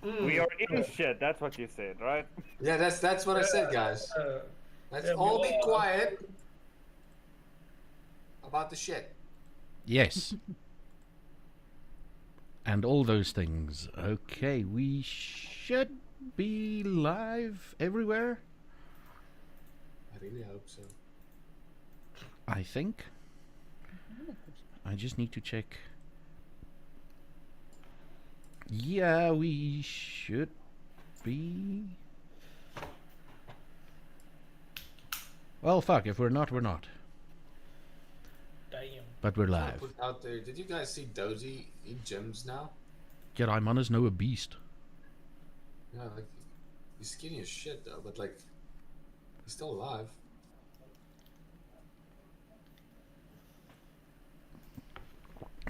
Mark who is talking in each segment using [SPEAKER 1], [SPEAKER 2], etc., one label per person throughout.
[SPEAKER 1] We are in shit. That's what you said, right?
[SPEAKER 2] Yeah, that's what I said, guys. Let's
[SPEAKER 3] Yeah, we
[SPEAKER 2] all be
[SPEAKER 3] are.
[SPEAKER 2] quiet about the shit.
[SPEAKER 4] Yes. And all those things. Okay, we should be live everywhere,
[SPEAKER 2] I really hope so.
[SPEAKER 4] I think. I just need to check. Yeah, we should be. Well, fuck, if we're not, we're not.
[SPEAKER 3] Damn.
[SPEAKER 4] But we're
[SPEAKER 2] Trying to
[SPEAKER 4] live.
[SPEAKER 2] put out there. Did you guys see Dozy in gyms now?
[SPEAKER 4] Jedi man is nou a beast.
[SPEAKER 2] Yeah, like he's skinny as shit though, but like he's still alive.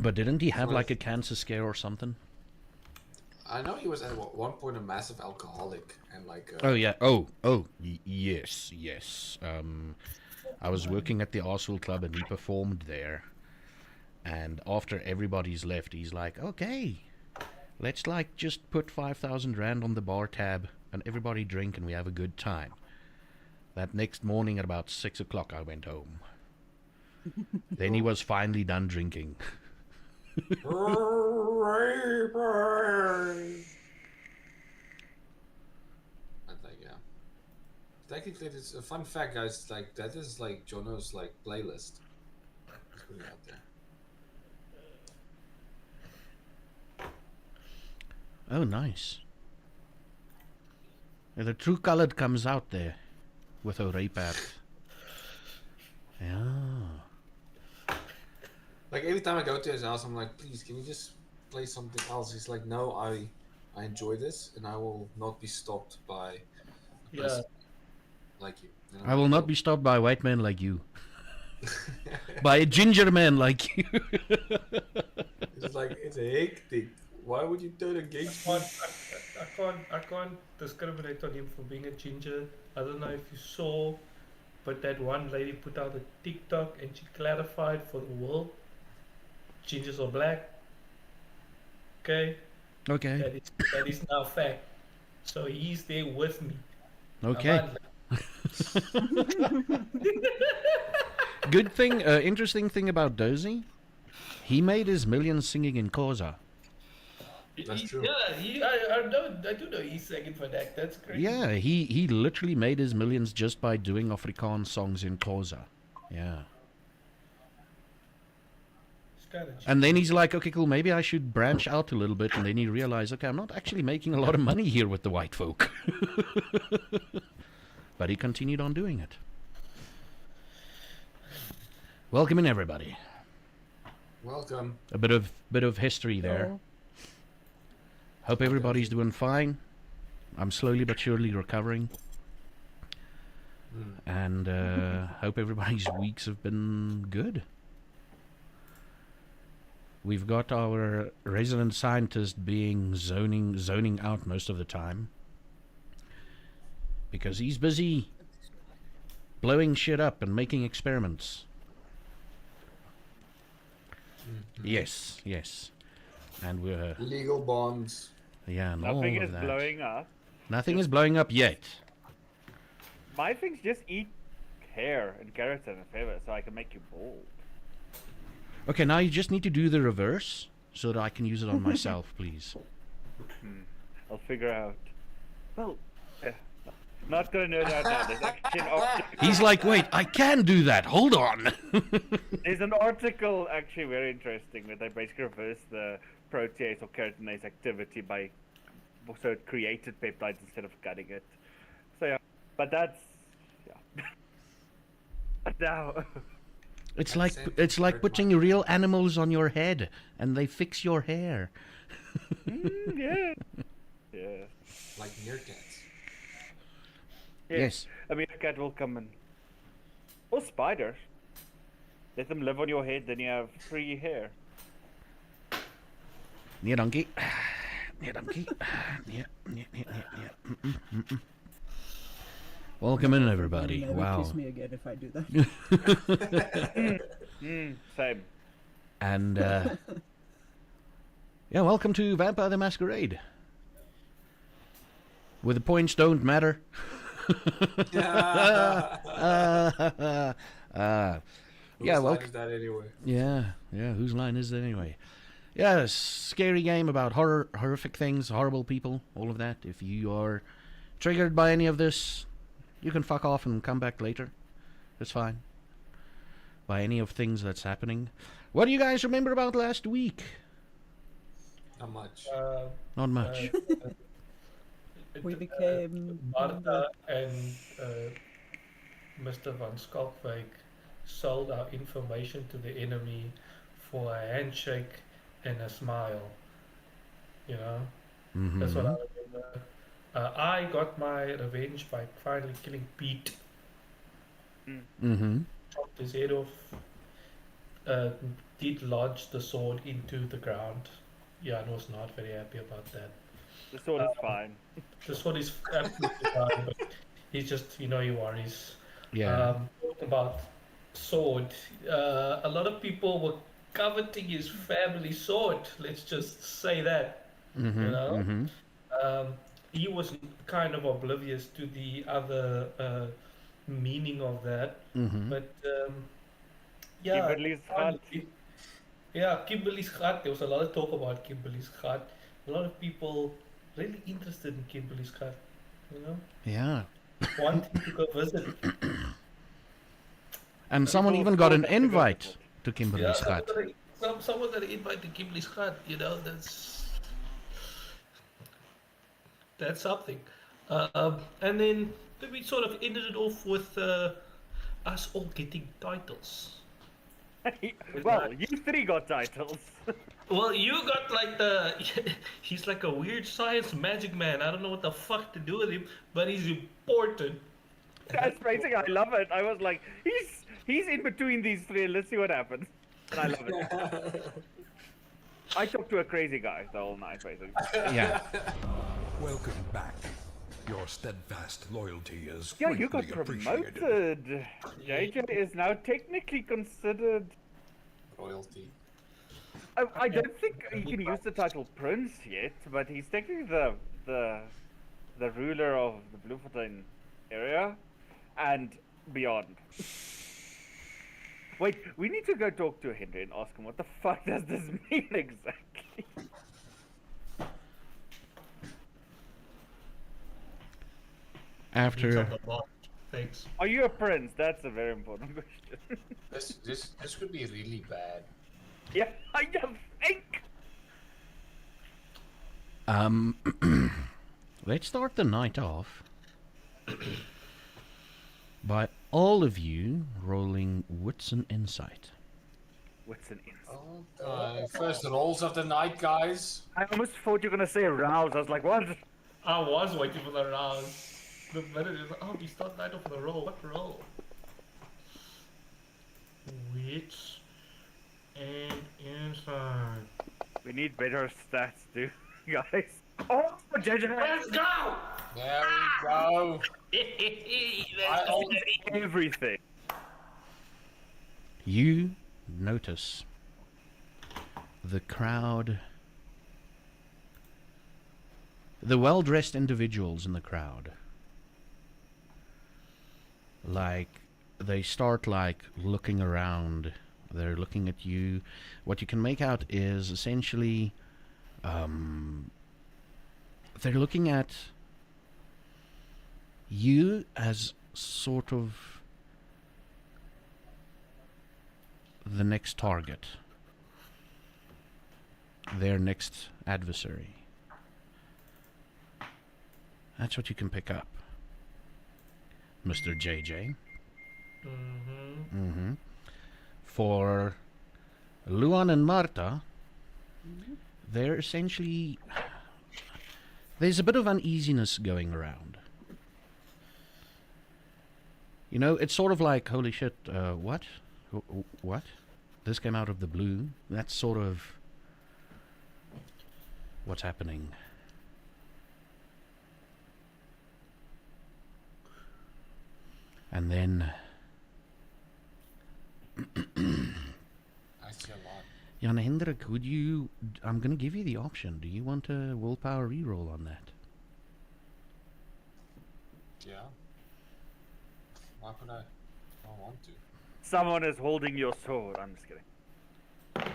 [SPEAKER 4] But didn't he have like a cancer scare or something?
[SPEAKER 2] I know he was at one point a massive alcoholic and like.
[SPEAKER 4] Oh yeah. Yes, yes. I was working at the Arsenal club and he performed there. And after everybody's left, he's like, "Okay, let's like just put 5,000 rand on the bar tab and everybody drink and we have a good time." That next morning at about 6 o'clock, I went home. Then he was finally done drinking.
[SPEAKER 2] Yeah. Technically, it's a fun fact, guys. Like that is like Jono's like playlist. Let's put it out there.
[SPEAKER 4] Oh, nice. Yeah, the true colored comes out there with a rape hat. Yeah.
[SPEAKER 2] Like every time I go to his house, I'm like, please, can you just play something else? He's like, no, I enjoy this, and I will not be stopped by a person like you. And I'm
[SPEAKER 4] I will
[SPEAKER 2] like,
[SPEAKER 4] not be stopped by a white man like you. By a ginger man like you.
[SPEAKER 2] It's like it's hectic. Why would you turn against me?
[SPEAKER 3] I can't discriminate on him for being a ginger. I don't know if you saw, but that one lady put out a TikTok and she clarified for the world, gingers are black. Okay,
[SPEAKER 4] Okay.
[SPEAKER 3] that is now fact. So he's there with me.
[SPEAKER 4] Okay. Good thing, interesting thing about Dozy, he made his millions singing in Xhosa.
[SPEAKER 2] That's true.
[SPEAKER 3] Yeah, I do know he's second for that. That's crazy.
[SPEAKER 4] Yeah, he literally made his millions just by doing Afrikaans songs in Xhosa. Yeah. And then he's like, okay, cool, maybe I should branch out a little bit. And then he realized, okay, I'm not actually making a lot of money here with the white folk. But he continued on doing it. Welcome in, everybody.
[SPEAKER 2] Welcome.
[SPEAKER 4] A bit of history there. Hope everybody's doing fine. I'm slowly but surely recovering. And hope everybody's weeks have been good. We've got our resident scientist being zoning out most of the time. Because he's busy blowing shit up and making experiments. Yes. And we're...
[SPEAKER 2] Legal bonds.
[SPEAKER 4] Yeah, and
[SPEAKER 1] Nothing
[SPEAKER 4] all
[SPEAKER 1] is
[SPEAKER 4] of that.
[SPEAKER 1] blowing up.
[SPEAKER 4] Nothing is blowing up yet.
[SPEAKER 1] My things just eat hair and carrots and feathers so I can make you bald.
[SPEAKER 4] Okay, now you just need to do the reverse so that I can use it on myself, please.
[SPEAKER 1] I'll figure out. Well, not gonna know that now. There's actually an article.
[SPEAKER 4] He's like, wait, I can do that. Hold on.
[SPEAKER 1] There's an article actually very interesting where they basically reverse the protease or keratinase activity by so it created peptides instead of cutting it. So yeah, but that's now.
[SPEAKER 4] It's like putting real animals on your head and they fix your hair.
[SPEAKER 1] Yeah.
[SPEAKER 2] Like meerkats.
[SPEAKER 4] Yes.
[SPEAKER 1] I mean, a cat will come in. Or spiders. Let them live on your head, then you have free hair.
[SPEAKER 4] Nee, dankie. Nee, dankie. Nee. Welcome in, everybody. Wow.
[SPEAKER 5] Kiss me again if I do that.
[SPEAKER 1] Same.
[SPEAKER 4] And, yeah, welcome to Vampire the Masquerade. Where the points don't matter.
[SPEAKER 2] Whose line is that anyway?
[SPEAKER 4] Yeah, whose line is it anyway? Yeah, scary game about horrific things, horrible people, all of that. If you are triggered by any of this, you can fuck off and come back later. It's fine. By any of things that's happening. What do you guys remember about last week?
[SPEAKER 2] Not much.
[SPEAKER 4] Not much.
[SPEAKER 5] We became
[SPEAKER 3] Martha and Mr. Van Skalkwyk sold our information to the enemy for a handshake and a smile. You know? That's what I remember. I got my revenge by finally killing Pete. Chopped his head off. Did lodge the sword into the ground. Yeah, I was not very happy about that.
[SPEAKER 1] The sword is fine.
[SPEAKER 3] The sword is absolutely fine, but he's just, he worries.
[SPEAKER 4] Yeah.
[SPEAKER 3] Talking about sword, a lot of people were coveting his family sword. Let's just say that. He was kind of oblivious to the other meaning of that. But yeah,
[SPEAKER 1] Kimberly's hut.
[SPEAKER 3] Yeah, Kimberly's hut. There was a lot of talk about Kimberly's hut. A lot of people really interested in Kimberly's hut.
[SPEAKER 4] Yeah.
[SPEAKER 3] Wanting to go visit.
[SPEAKER 4] And someone even got an invite to Kimberly's hut.
[SPEAKER 3] Someone got an invite to Kimberly's hut. That's something. And then we sort of ended it off with us all getting titles.
[SPEAKER 1] Well, you three got titles.
[SPEAKER 3] Well, you got like he's like a weird science magic man. I don't know what the fuck to do with him, but he's important.
[SPEAKER 1] That's amazing. I love it. I was like, he's in between these three. Let's see what happens. And I love it. I talked to a crazy guy the whole night, basically.
[SPEAKER 4] Yeah.
[SPEAKER 6] Welcome back. Your steadfast loyalty is
[SPEAKER 1] Yeah, you got
[SPEAKER 6] greatly
[SPEAKER 1] promoted.
[SPEAKER 6] appreciated.
[SPEAKER 1] JJ is now technically considered.
[SPEAKER 2] Royalty.
[SPEAKER 1] I don't think you can use the title Prince yet, but he's technically the ruler of the Bloemfontein area and beyond. Wait, we need to go talk to Henry and ask him what the fuck does this mean exactly?
[SPEAKER 4] After
[SPEAKER 3] Thanks.
[SPEAKER 1] Are you a prince? That's a very important question.
[SPEAKER 2] This could be really bad.
[SPEAKER 1] Yeah, I don't think.
[SPEAKER 4] Let's start the night off by all of you rolling wits and insight.
[SPEAKER 1] What's an insight?
[SPEAKER 2] First rolls of the night, guys.
[SPEAKER 1] I almost thought you were gonna say rouse. I was like, what?
[SPEAKER 3] I was waiting for the round. The minute is we start night off with a roll. What roll? Wits and insight.
[SPEAKER 1] We need better stats, dude, guys. Oh, JJ!
[SPEAKER 3] Let's go!
[SPEAKER 2] There we go.
[SPEAKER 1] Everything.
[SPEAKER 4] You notice the crowd, the well-dressed individuals in the crowd, like they start like looking around. They're looking at you. What you can make out is essentially they're looking at you as sort of the next target, their next adversary. That's what you can pick up, Mr. JJ. For Luan and Marta, they're essentially, there's a bit of uneasiness going around. You know, it's sort of like, holy shit, what? What? This came out of the blue. That's sort of what's happening. And then
[SPEAKER 2] I see a lot.
[SPEAKER 4] Jan Hendrik, would you... I'm going to give you the option. Do you want a willpower reroll on that?
[SPEAKER 2] Yeah. Why would I? I don't want to.
[SPEAKER 1] Someone is holding your sword. I'm just kidding.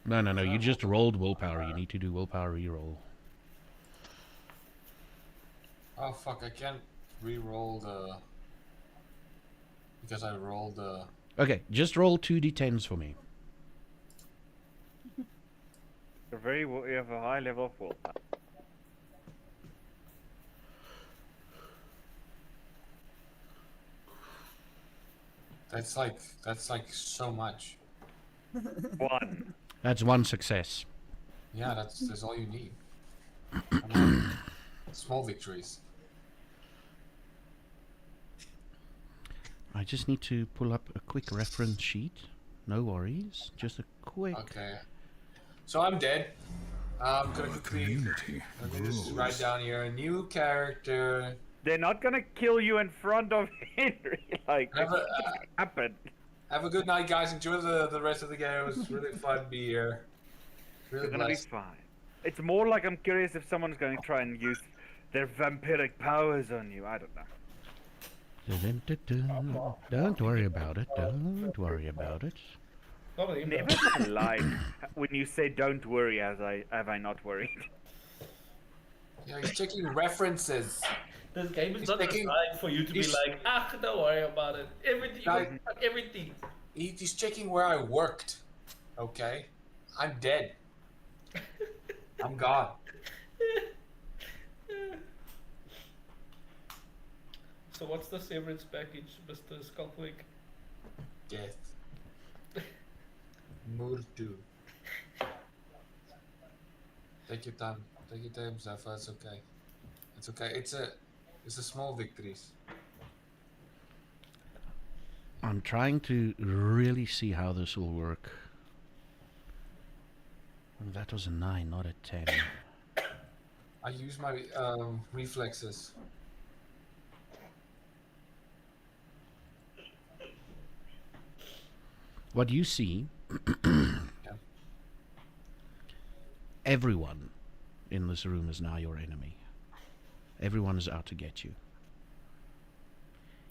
[SPEAKER 4] No. You just rolled willpower. You need to do willpower reroll.
[SPEAKER 2] Oh fuck! I can't re-roll the because I rolled the.
[SPEAKER 4] Okay, just roll 2d10s for me.
[SPEAKER 1] You have a high level of willpower.
[SPEAKER 2] That's like so much.
[SPEAKER 1] 1.
[SPEAKER 4] That's one success.
[SPEAKER 2] Yeah, that's all you need. Come on. Small victories.
[SPEAKER 4] I just need to pull up a quick reference sheet. No worries. Just a quick...
[SPEAKER 2] Okay. So I'm dead. I'm gonna
[SPEAKER 6] The
[SPEAKER 2] quickly.
[SPEAKER 6] community
[SPEAKER 2] Let me just
[SPEAKER 6] grows.
[SPEAKER 2] write down here a new character.
[SPEAKER 1] They're not gonna kill you in front of Henry. Like,
[SPEAKER 2] Have a,
[SPEAKER 1] happen.
[SPEAKER 2] have a good night, guys. Enjoy the rest of the game. It was really fun to be here. Really
[SPEAKER 1] It's gonna be
[SPEAKER 2] blessed.
[SPEAKER 1] fine. It's more like I'm curious if someone's going to try and use their vampiric powers on you. I don't know.
[SPEAKER 4] Don't worry about it. Don't worry about it.
[SPEAKER 3] Not him.
[SPEAKER 1] Never in my life when you say "don't worry," have I not worried?
[SPEAKER 2] Yeah, he's checking references.
[SPEAKER 3] This game is
[SPEAKER 2] He's
[SPEAKER 3] not
[SPEAKER 2] taking-
[SPEAKER 3] designed for you to be
[SPEAKER 2] he's-
[SPEAKER 3] like, don't worry about it. Everything,
[SPEAKER 2] Guy-
[SPEAKER 3] everything.
[SPEAKER 2] He's checking where I worked. Okay, I'm dead. I'm gone.
[SPEAKER 3] So what's the severance package, Mr. Skulkwick?
[SPEAKER 2] Death. Murdu. Take your time. Take your time, Zaffa. It's okay. It's okay. It's a small victories.
[SPEAKER 4] I'm trying to really see how this will work. That was a 9, not a 10.
[SPEAKER 2] I use my reflexes.
[SPEAKER 4] What you see, everyone in this room is now your enemy. Everyone is out to get you.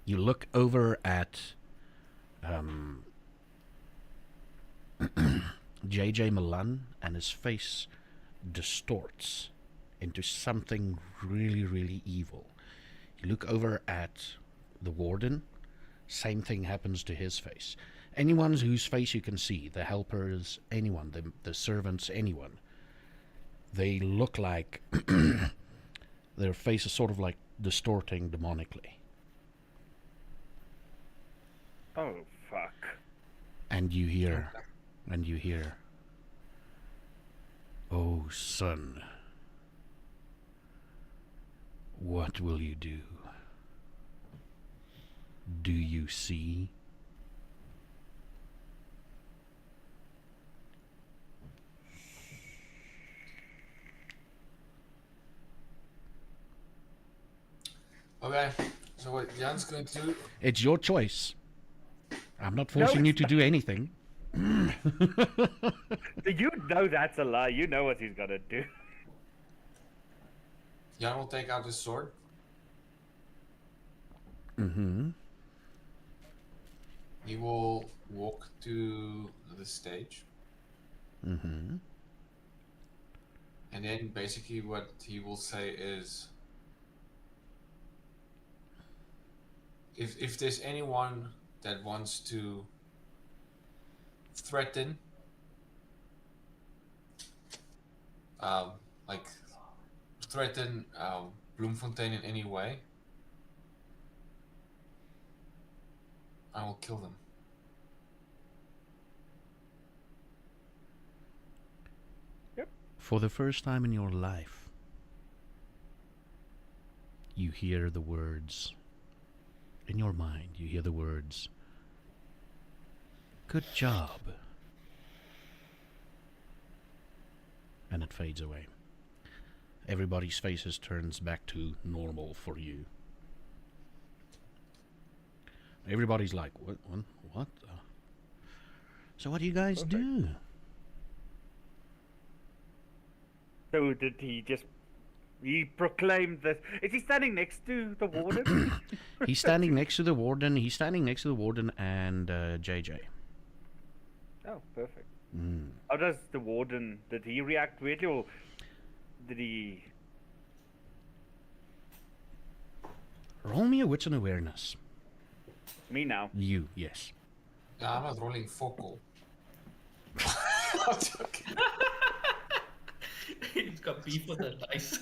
[SPEAKER 4] You look over at JJ Milan, and his face distorts into something really, really evil. You look over at the warden, same thing happens to his face. Anyone whose face you can see, the helpers, anyone, the servants, anyone, they look like their face is sort of like distorting demonically.
[SPEAKER 1] Oh fuck!
[SPEAKER 4] And you hear, "Oh son, what will you do? Do you see?"
[SPEAKER 2] Okay. So what Jan's going to do?
[SPEAKER 4] It's your choice. I'm not forcing you to do anything.
[SPEAKER 1] You know that's a lie. You know what he's gonna do.
[SPEAKER 2] Jan will take out his sword.
[SPEAKER 4] Mm-hmm.
[SPEAKER 2] He will walk to the stage.
[SPEAKER 4] Mm-hmm.
[SPEAKER 2] And then basically what he will say is, if there's anyone that wants to threaten, Bloemfontein in any way, I will kill them.
[SPEAKER 4] For the first time in your life, you hear the words, in your mind, you hear the words, "Good job." And it fades away. Everybody's faces turns back to normal for you. Everybody's like, what? So what do you guys do?
[SPEAKER 1] So did he just He proclaimed this. Is he standing next to the warden?
[SPEAKER 4] He's standing next to the warden. He's standing next to the warden and JJ.
[SPEAKER 1] Oh, perfect.
[SPEAKER 4] Mm.
[SPEAKER 1] How does the warden, did he react weirdly or did he...
[SPEAKER 4] Roll me a wits and awareness.
[SPEAKER 1] Me now.
[SPEAKER 4] You, yes.
[SPEAKER 2] Yeah, I'm not rolling focal. I'm joking.
[SPEAKER 3] He's got beef with the dice.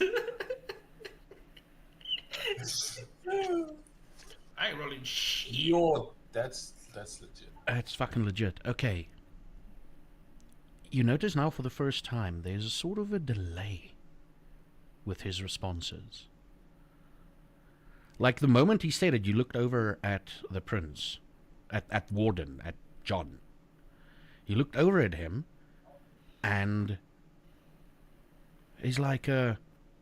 [SPEAKER 3] I ain't rolling shit.
[SPEAKER 2] Yo, that's legit.
[SPEAKER 4] It's fucking legit. Okay. You notice now for the first time there's a sort of a delay with his responses. Like the moment he said it, you looked over at the prince, at Warden, at John. You looked over at him, and he's like a,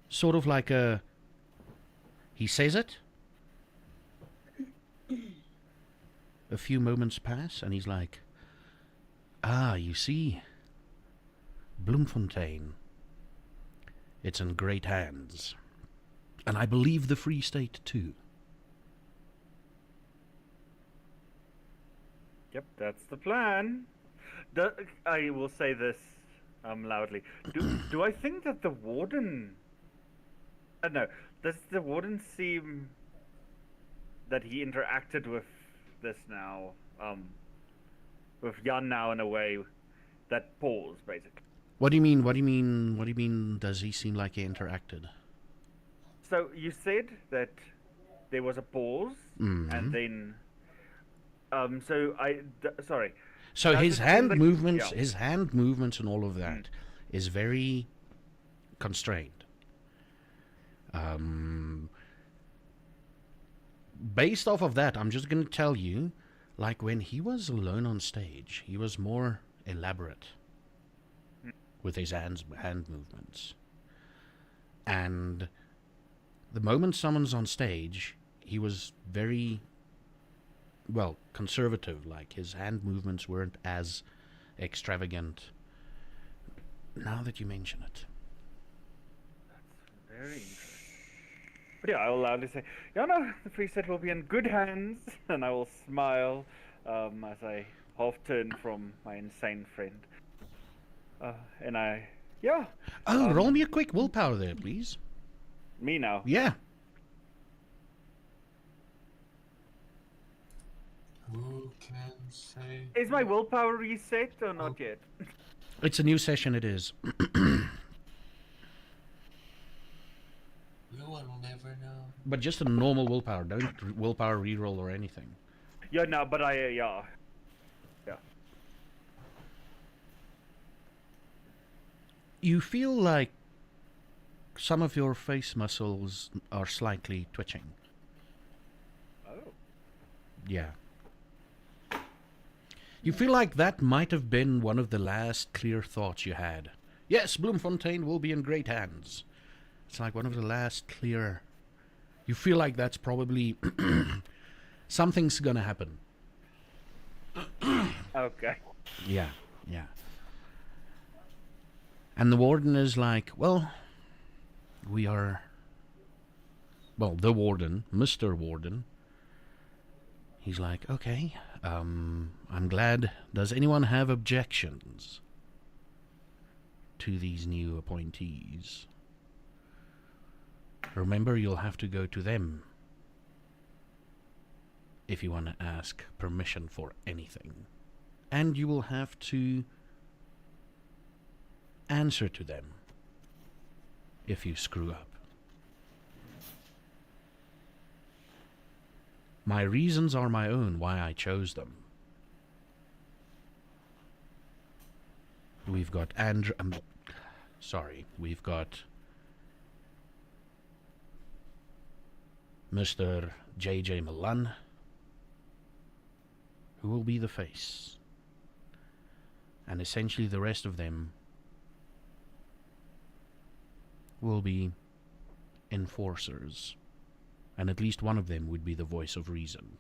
[SPEAKER 4] sort of like a, he says it. A few moments pass, and he's like, ah, you see, Bloemfontein, it's in great hands. And I believe the Free State too.
[SPEAKER 1] Yep, that's the plan. I will say this loudly. Do I think that the warden... I don't know. Does the warden seem that he interacted with this now? With Jan now in a way that pause, basically.
[SPEAKER 4] What do you mean? What do you mean? What do you mean? Does he seem like he interacted?
[SPEAKER 1] So you said that there was a pause, and then, sorry.
[SPEAKER 4] So
[SPEAKER 1] Does
[SPEAKER 4] his
[SPEAKER 1] it seem
[SPEAKER 4] hand
[SPEAKER 1] like-
[SPEAKER 4] movements,
[SPEAKER 1] yeah.
[SPEAKER 4] his hand movements, and all of that is very constrained. Based off of that, I'm just going to tell you, like when he was alone on stage, he was more elaborate with his hand movements, and the moment someone's on stage, he was very, well, conservative. Like his hand movements weren't as extravagant. Now that you mention it.
[SPEAKER 1] Very interesting. But yeah, I will loudly say, yeah, no, the Free State will be in good hands, and I will smile as I half turn from my insane friend. And I, yeah.
[SPEAKER 4] Oh, roll me a quick willpower there, please.
[SPEAKER 1] Me now.
[SPEAKER 4] Yeah.
[SPEAKER 2] Who can say?
[SPEAKER 1] Is my willpower reset or not yet?
[SPEAKER 4] It's a new session, it is.
[SPEAKER 2] No one will never know.
[SPEAKER 4] But just a normal willpower. Don't willpower reroll or anything.
[SPEAKER 1] Yeah, no, but yeah.
[SPEAKER 4] You feel like some of your face muscles are slightly twitching.
[SPEAKER 1] Oh.
[SPEAKER 4] Yeah. You feel like that might have been one of the last clear thoughts you had. Yes, Bloemfontein will be in great hands. It's like one of the last clear... You feel like that's probably... something's gonna happen.
[SPEAKER 1] Okay.
[SPEAKER 4] Yeah, yeah. And the warden is like, well, we are... Well, the warden, Mr. Warden, he's like, okay, I'm glad. Does anyone have objections to these new appointees? Remember, you'll have to go to them if you want to ask permission for anything. And you will have to answer to them if you screw up. My reasons are my own why I chose them. We've got we've got Mr. J.J. Milan, who will be the face. And essentially the rest of them will be enforcers. And at least one of them would be the voice of reason.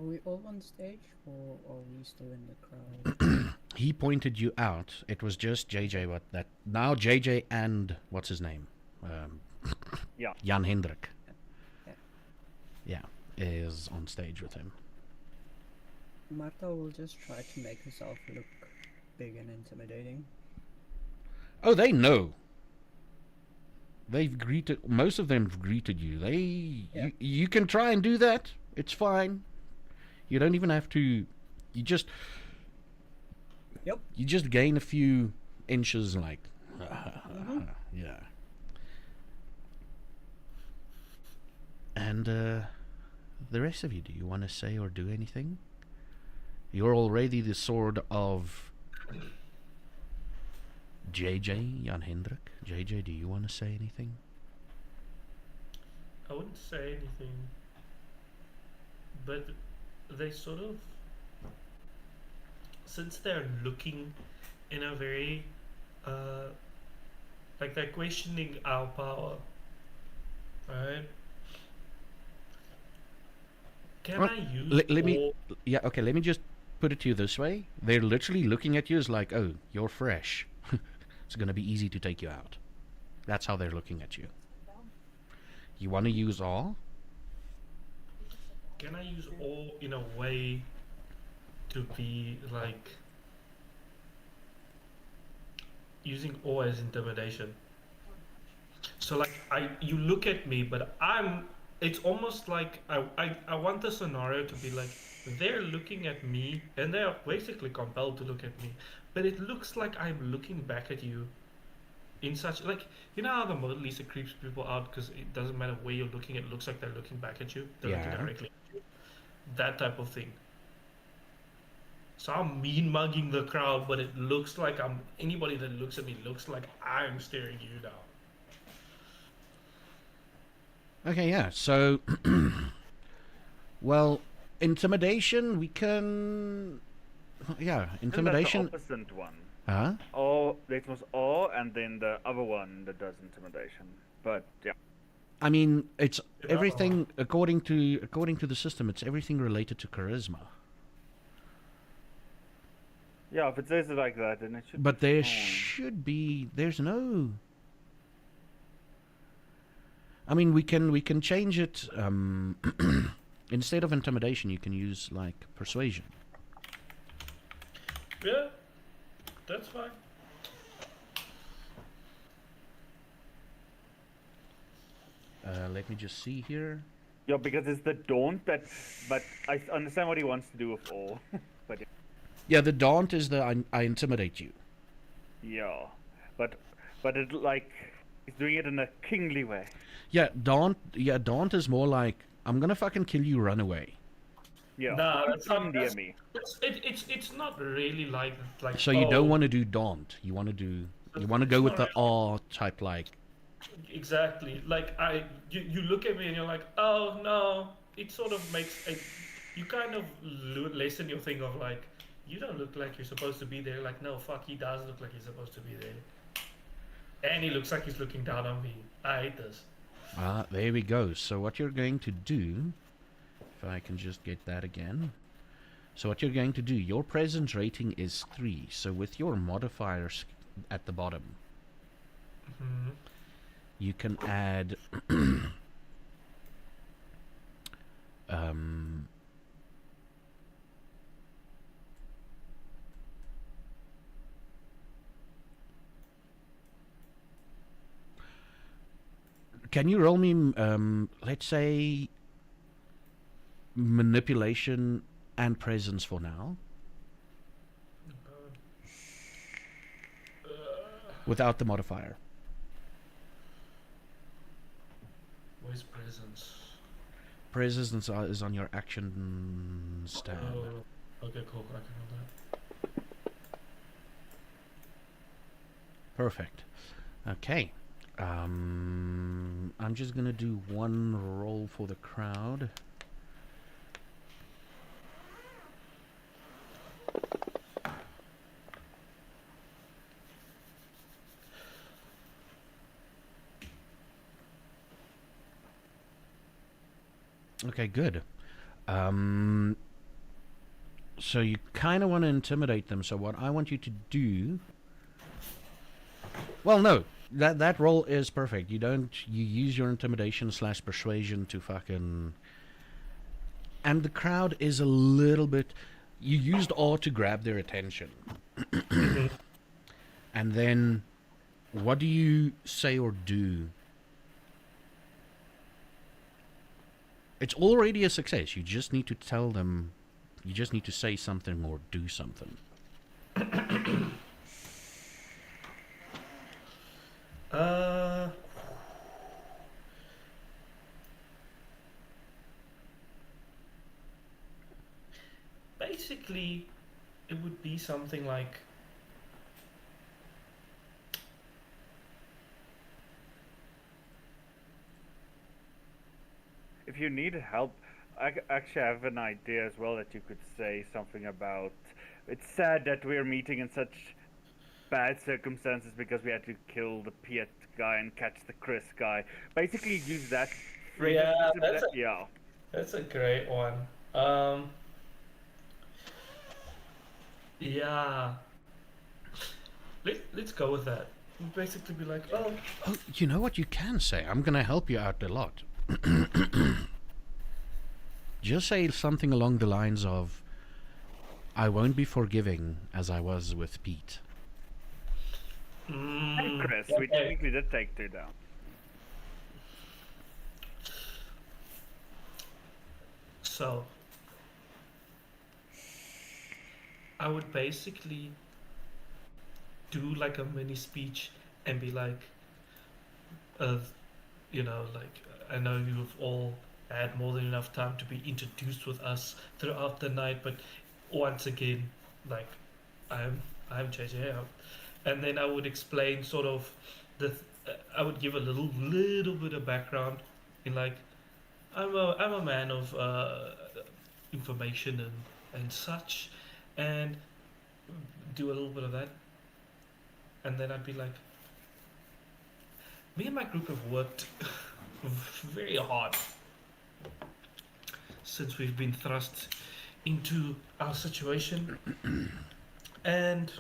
[SPEAKER 5] Are we all on stage, or are we still in the crowd?
[SPEAKER 4] he pointed you out. It was just JJ. What that now? JJ and what's his name?
[SPEAKER 1] Yeah.
[SPEAKER 4] Jan Hendrik.
[SPEAKER 5] Yeah.
[SPEAKER 4] Yeah, is on stage with him.
[SPEAKER 5] Marta will just try to make herself look big and intimidating.
[SPEAKER 4] Oh, they know. They've greeted. Most of them have greeted you. You can try and do that. It's fine. You don't even have to. You just.
[SPEAKER 5] Yep.
[SPEAKER 4] You just gain a few inches, like. Yeah. And the rest of you, do you want to say or do anything? You're already the sword of JJ, Jan Hendrik. JJ, do you want to say anything?
[SPEAKER 3] I wouldn't say anything, but they sort of, since they're looking in a very, like they're questioning our power, right? Can
[SPEAKER 4] Well,
[SPEAKER 3] I use
[SPEAKER 4] let me.
[SPEAKER 3] all-
[SPEAKER 4] Yeah, okay. Let me just put it to you this way. They're literally looking at you as like, oh, you're fresh. It's gonna be easy to take you out. That's how they're looking at you. You want to use all?
[SPEAKER 3] Can I use all in a way to be like using awe as intimidation? So like you look at me, but it's almost like I want the scenario to be like they're looking at me and they're basically compelled to look at me, but it looks like I'm looking back at you in such like, you know how the Mona Lisa creeps people out because it doesn't matter where you're looking, it looks like they're looking back at you, they're looking
[SPEAKER 4] Yeah.
[SPEAKER 3] directly at you. That type of thing. So I'm mean mugging the crowd, but it looks like anybody that looks at me looks like I'm staring you down.
[SPEAKER 4] Okay, yeah. So, well, intimidation. We can. Yeah, intimidation.
[SPEAKER 1] That's the opposite one.
[SPEAKER 4] Huh?
[SPEAKER 1] Oh, that was awe, and then the other one that does intimidation. But yeah.
[SPEAKER 4] I mean, it's
[SPEAKER 3] Yeah.
[SPEAKER 4] everything according to the system. It's everything related to charisma.
[SPEAKER 1] Yeah, if it says it like that, then it should.
[SPEAKER 4] But
[SPEAKER 1] be
[SPEAKER 4] there
[SPEAKER 1] fine.
[SPEAKER 4] should be. There's no. I mean, we can change it. Instead of intimidation, you can use like persuasion.
[SPEAKER 3] Yeah, that's fine.
[SPEAKER 4] Let me just see here.
[SPEAKER 1] Yeah, because it's the daunt that. But I understand what he wants to do with awe. But
[SPEAKER 4] Yeah, the daunt is the I intimidate you.
[SPEAKER 1] yeah, but it like he's doing it in a kingly way.
[SPEAKER 4] Yeah, daunt. Yeah, daunt is more like I'm gonna fucking kill you, run away.
[SPEAKER 1] Yeah.
[SPEAKER 3] Nah,
[SPEAKER 1] Don't
[SPEAKER 3] that's not-
[SPEAKER 1] come near
[SPEAKER 3] that's-
[SPEAKER 1] me.
[SPEAKER 3] It's not really like
[SPEAKER 4] So you
[SPEAKER 3] oh,
[SPEAKER 4] don't want to do daunt. You want to do. You want to go with the awe type, like.
[SPEAKER 3] exactly like you look at me and you're like, oh no, it sort of makes you kind of lessen your thing of like, you don't look like you're supposed to be there. Like, no, fuck, he does look like he's supposed to be there, and he looks like he's looking down on me. I hate this.
[SPEAKER 4] Ah, there we go. So what you're going to do, if I can just get that again. So what you're going to do, your presence rating is 3. So with your modifiers at the bottom,
[SPEAKER 3] Hmm.
[SPEAKER 4] you can add can you roll me let's say manipulation and presence for now without the modifier?
[SPEAKER 3] Where's presence?
[SPEAKER 4] Presence is on your action tab.
[SPEAKER 3] Oh, okay, cool. I can roll that.
[SPEAKER 4] Perfect. Okay. I'm just gonna do one roll for the crowd. Okay, good. So you kind of want to intimidate them. So what I want you to do... Well, no. That roll is perfect. You use your intimidation / persuasion to fucking... And the crowd is a little bit... You used awe to grab their attention. And then, what do you say or do? It's already a success. You just need to tell them... You just need to say something or do something.
[SPEAKER 3] Basically, it would be something like,
[SPEAKER 1] If you need help, I actually have an idea as well that you could say something about. It's sad that we're meeting in such bad circumstances because we had to kill the Piet guy and catch the Chris guy. Basically, use that.
[SPEAKER 3] Yeah,
[SPEAKER 1] Yeah.
[SPEAKER 3] that's a great one. Yeah. Let's go with that. Basically be like, oh,
[SPEAKER 4] Oh, you know what you can say? I'm going to help you out a lot. Just say something along the lines of, I won't be forgiving as I was with Pete.
[SPEAKER 1] And Chris, we
[SPEAKER 3] okay.
[SPEAKER 1] technically did take 2 down.
[SPEAKER 3] So, I would basically do like a mini speech and be like, you know, like, I know you've all had more than enough time to be introduced with us throughout the night, but once again, like, I'm JJ, and then I would explain sort of I would give a little bit of background in like, I'm a man of information and such, and do a little bit of that, and then I'd be like, me and my group have worked very hard since we've been thrust into our situation, and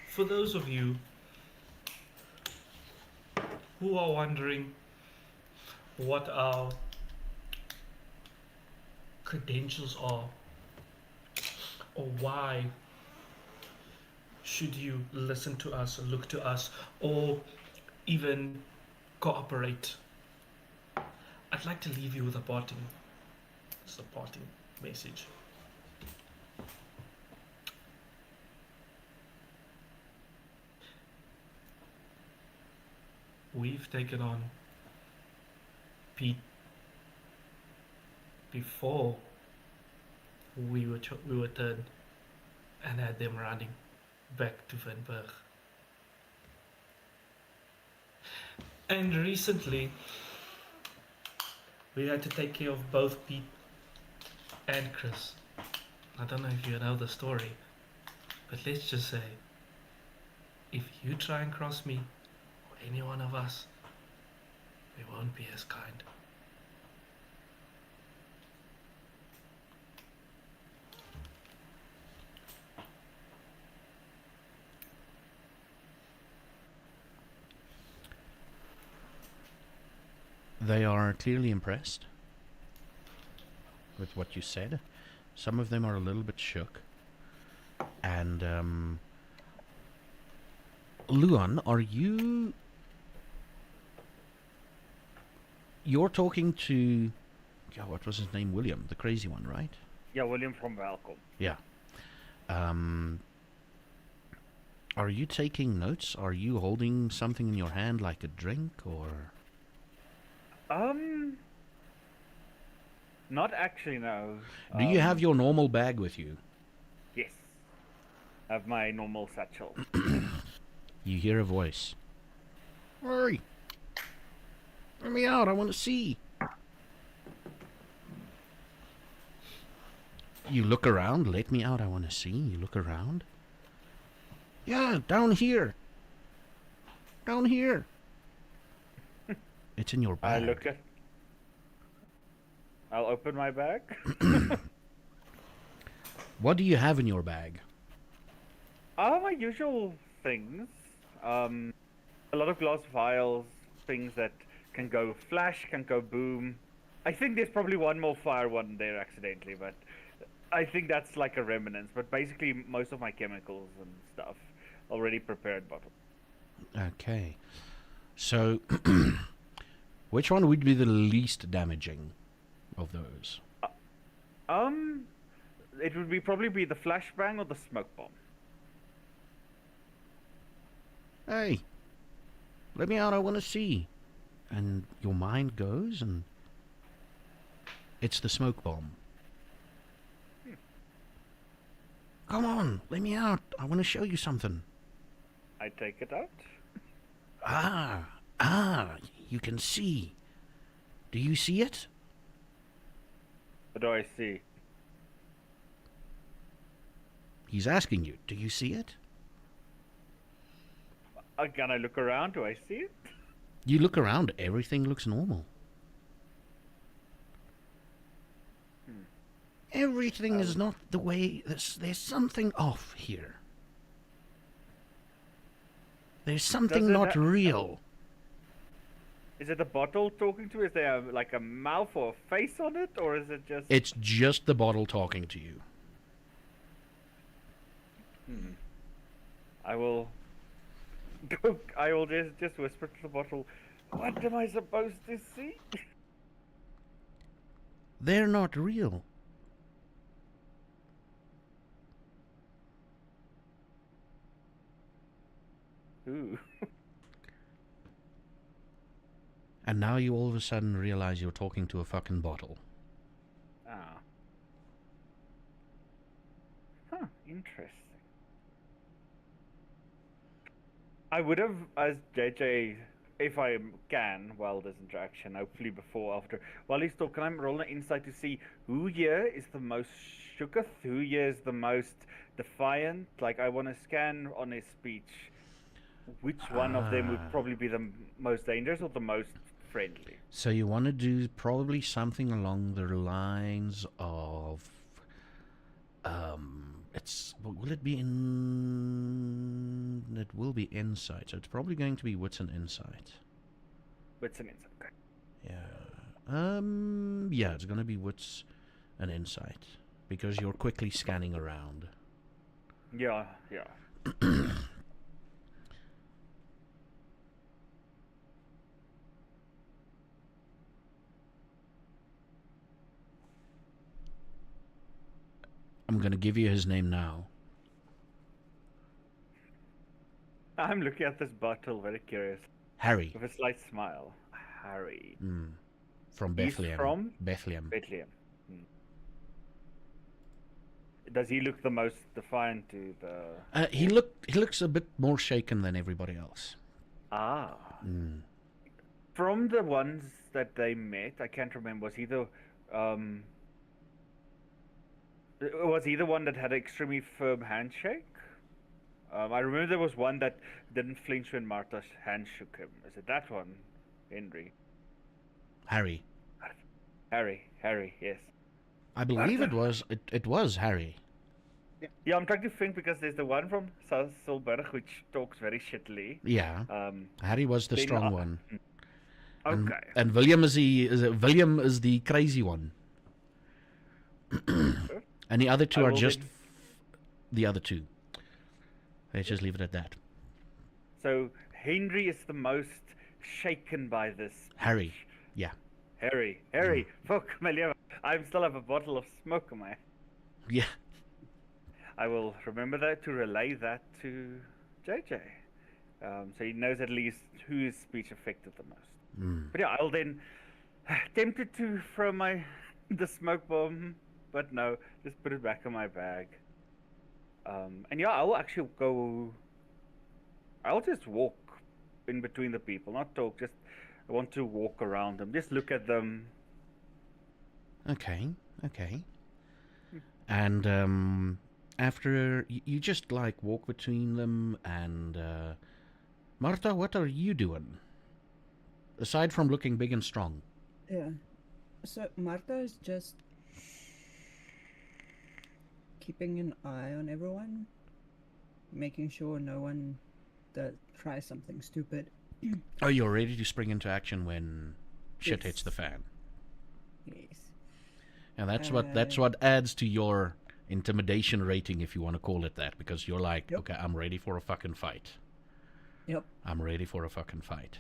[SPEAKER 3] for those of you who are wondering what our credentials are, or why should you listen to us, or look to us, or even cooperate, I'd like to leave you with a parting message. We've taken on Pete before we were turned and had them running back to Vinberg. And recently, we had to take care of both Pete and Chris. I don't know if you know the story, but let's just say, if you try and cross me, or any one of us, we won't be as kind.
[SPEAKER 4] They are clearly impressed with what you said. Some of them are a little bit shook. And, Luan, are you... You're talking to... Yeah, what was his name? William, the crazy one, right?
[SPEAKER 1] Yeah, William from Welcome.
[SPEAKER 4] Yeah. Are you taking notes? Are you holding something in your hand like a drink, or...
[SPEAKER 1] Not actually, no.
[SPEAKER 4] Do you have your normal bag with you?
[SPEAKER 1] Yes. I have my normal satchel.
[SPEAKER 4] You hear a voice. Hurry! Let me out, I want to see! You look around, let me out, I want to see. You look around. Yeah, down here! Down here! It's in your bag.
[SPEAKER 1] I'll open my bag.
[SPEAKER 4] What do you have in your bag?
[SPEAKER 1] My usual things. A lot of glass vials, things that can go flash, can go boom. I think there's probably one more fire one there accidentally, but I think that's like a remnants. But basically, most of my chemicals and stuff already prepared bottle.
[SPEAKER 4] Okay. So, which one would be the least damaging of those?
[SPEAKER 1] It would be probably be the flashbang or the smoke bomb.
[SPEAKER 4] Hey, let me out, I want to see. And your mind goes, and it's the smoke bomb. Come on, let me out. I want to show you something.
[SPEAKER 1] I take it out.
[SPEAKER 4] You can see. Do you see it?
[SPEAKER 1] What do I see?
[SPEAKER 4] He's asking you, do you see it?
[SPEAKER 1] Can I look around? Do I see it?
[SPEAKER 4] You look around, everything looks normal. Everything is not the way... There's something off here. There's something not real.
[SPEAKER 1] Is it a bottle talking to? Is there like a mouth or a face on it, or is it just?
[SPEAKER 4] It's just the bottle talking to you.
[SPEAKER 1] I will just whisper to the bottle. What am I supposed to see?
[SPEAKER 4] They're not real.
[SPEAKER 1] Ooh.
[SPEAKER 4] And now you all of a sudden realize you're talking to a fucking bottle.
[SPEAKER 1] Ah. Huh, interesting. I would have, as JJ, if I can, while this interaction, hopefully before, after, while he's talking, I'm rolling an insight to see who here is the most shooketh, who here is the most defiant. Like, I want to scan on his speech which one of them would probably be the most dangerous or the most friendly.
[SPEAKER 4] So you want to do probably something along the lines of, will it be in? It will be insight. So it's probably going to be wits and insight.
[SPEAKER 1] Wits and insight. Okay.
[SPEAKER 4] Yeah. Yeah, it's going to be wits and insight because you're quickly scanning around.
[SPEAKER 1] Yeah.
[SPEAKER 4] I'm going to give you his name now.
[SPEAKER 1] I'm looking at this bottle, very curious.
[SPEAKER 4] Harry.
[SPEAKER 1] With a slight smile. Harry.
[SPEAKER 4] From
[SPEAKER 1] He's
[SPEAKER 4] Bethlehem.
[SPEAKER 1] from?
[SPEAKER 4] Bethlehem.
[SPEAKER 1] Bethlehem. Does he look the most defiant to the...
[SPEAKER 4] He looks a bit more shaken than everybody else.
[SPEAKER 1] Ah. From the ones that they met, I can't remember, was he the one that had an extremely firm handshake? I remember there was one that didn't flinch when Martha's hand shook him. Is it that one, Henry?
[SPEAKER 4] Harry.
[SPEAKER 1] Harry, yes.
[SPEAKER 4] I believe it was Harry.
[SPEAKER 1] Yeah, I'm trying to think because there's the one from Salzburg which talks very shittily.
[SPEAKER 4] Yeah. Harry was the strong one.
[SPEAKER 1] Okay.
[SPEAKER 4] And William is the crazy one. And the other two are just the other two. Let's just leave it at that.
[SPEAKER 1] So Henry is the most shaken by this.
[SPEAKER 4] Harry, yeah.
[SPEAKER 1] Harry. Fuck, my liver. I still have a bottle of smoke on my...
[SPEAKER 4] Yeah.
[SPEAKER 1] I will remember that to relay that to JJ. So he knows at least whose speech affected the most. But yeah, I'll then... Tempted to throw the smoke bomb, but no, just put it back in my bag. And yeah, I'll actually go... I'll just walk in between the people, not talk, just... I want to walk around them, just look at them.
[SPEAKER 4] Okay. And after you just like walk between them and Martha, what are you doing? Aside from looking big and strong.
[SPEAKER 5] Yeah. So Martha is just keeping an eye on everyone, making sure no one tries something stupid.
[SPEAKER 4] Oh, you're ready to spring into action when shit hits
[SPEAKER 5] Yes.
[SPEAKER 4] the fan.
[SPEAKER 5] Yes.
[SPEAKER 4] And that's what adds to your intimidation rating, if you want to call it that, because you're like,
[SPEAKER 5] Yep.
[SPEAKER 4] okay, I'm ready for a fucking fight.
[SPEAKER 5] Yep.
[SPEAKER 4] I'm ready for a fucking fight.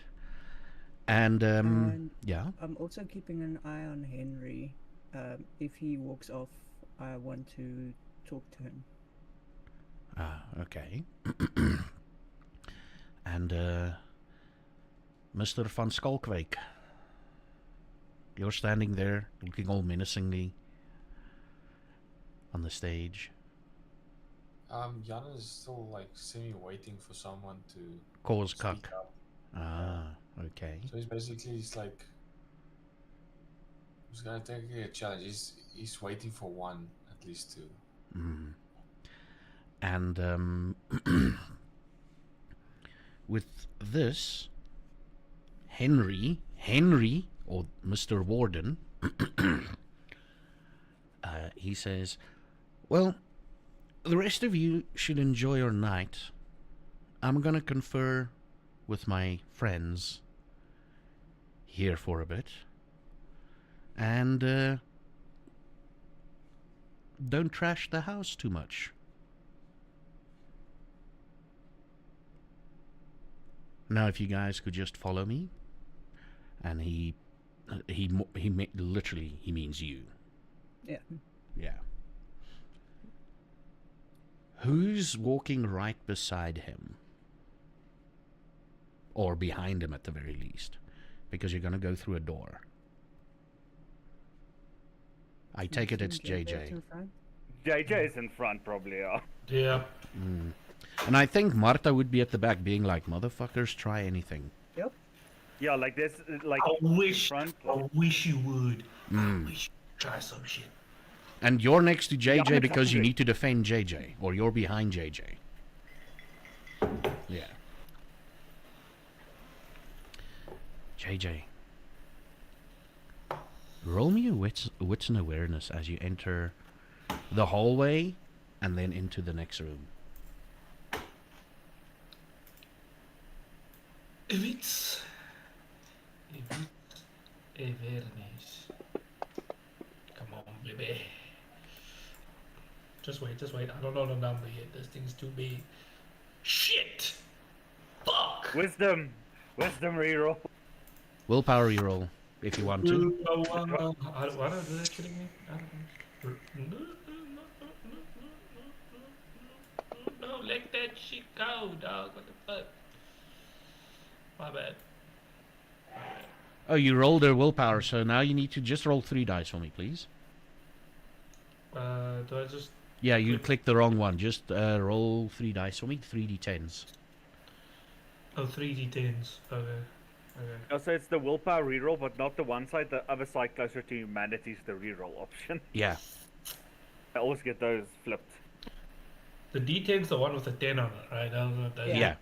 [SPEAKER 4] And
[SPEAKER 5] And
[SPEAKER 4] yeah.
[SPEAKER 5] I'm also keeping an eye on Henry. If he walks off, I want to talk to him.
[SPEAKER 4] Okay. And Mr. Van Skalkwijk, you're standing there looking all menacingly on the stage.
[SPEAKER 2] Jan is still like waiting for someone to
[SPEAKER 4] Cause
[SPEAKER 2] speak
[SPEAKER 4] cuck.
[SPEAKER 2] up.
[SPEAKER 4] Okay.
[SPEAKER 2] So he's like, he's gonna take a challenge. He's waiting for one at least to.
[SPEAKER 4] And with this, Henry, or Mr. Warden, he says, well, the rest of you should enjoy your night. I'm gonna confer with my friends here for a bit. And don't trash the house too much. Now, if you guys could just follow me, and he literally he means you.
[SPEAKER 5] Yeah.
[SPEAKER 4] Yeah. Who's walking right beside him? Or behind him at the very least. Because you're going to go through a door. I take it it's JJ.
[SPEAKER 5] in front.
[SPEAKER 1] JJ is in front, probably. Yeah.
[SPEAKER 3] Yeah.
[SPEAKER 4] And I think Marta would be at the back being like, motherfuckers, try anything.
[SPEAKER 5] Yep.
[SPEAKER 1] Yeah, like this, like
[SPEAKER 3] I wish you would. I wish you'd try some shit.
[SPEAKER 4] And you're next to JJ
[SPEAKER 1] Yeah,
[SPEAKER 4] because you
[SPEAKER 1] exactly.
[SPEAKER 4] need to defend JJ. Or you're behind JJ. Yeah. JJ. Roll me a wits and awareness as you enter the hallway and then into the next room.
[SPEAKER 3] Wits. Awareness. Come on, baby. Just wait. I don't know the number yet. This thing's too big. Shit! Fuck!
[SPEAKER 1] wisdom reroll.
[SPEAKER 4] Willpower reroll if you want to.
[SPEAKER 3] What are they kidding me? I don't know. No, let that shit go, dog. What the fuck? My bad.
[SPEAKER 4] Oh, you rolled a willpower, so now you need to just roll 3 dice for me, please.
[SPEAKER 3] Do I just...
[SPEAKER 4] Yeah, you clicked the wrong one. Just roll 3 dice for me, 3d10s.
[SPEAKER 3] Oh, 3d10s. Okay.
[SPEAKER 1] Also, it's the willpower reroll, but not the one side. The other side closer to humanity is the reroll option.
[SPEAKER 4] Yeah.
[SPEAKER 1] I always get those flipped.
[SPEAKER 3] The d10's the one with the 10 on it, right? I don't know if that's...
[SPEAKER 4] Yeah.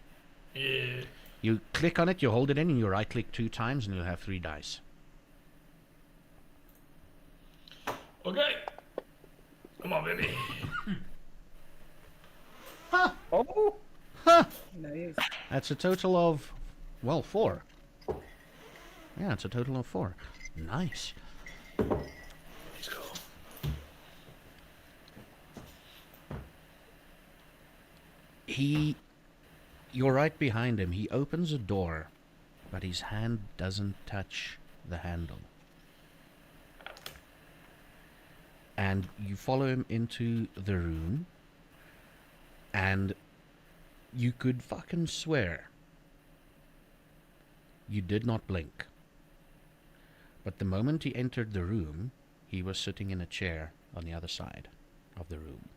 [SPEAKER 3] Yeah.
[SPEAKER 4] You click on it, you hold it in, and you right click 2 times, and you'll have 3 dice.
[SPEAKER 3] Okay. Come on, baby.
[SPEAKER 1] Oh!
[SPEAKER 5] Nice.
[SPEAKER 4] That's a total of, well, 4. Yeah, it's a total of 4. Nice.
[SPEAKER 3] Let's go.
[SPEAKER 4] You're right behind him. He opens a door, but his hand doesn't touch the handle. And you follow him into the room, and you could fucking swear you did not blink. But the moment he entered the room, he was sitting in a chair on the other side of the room.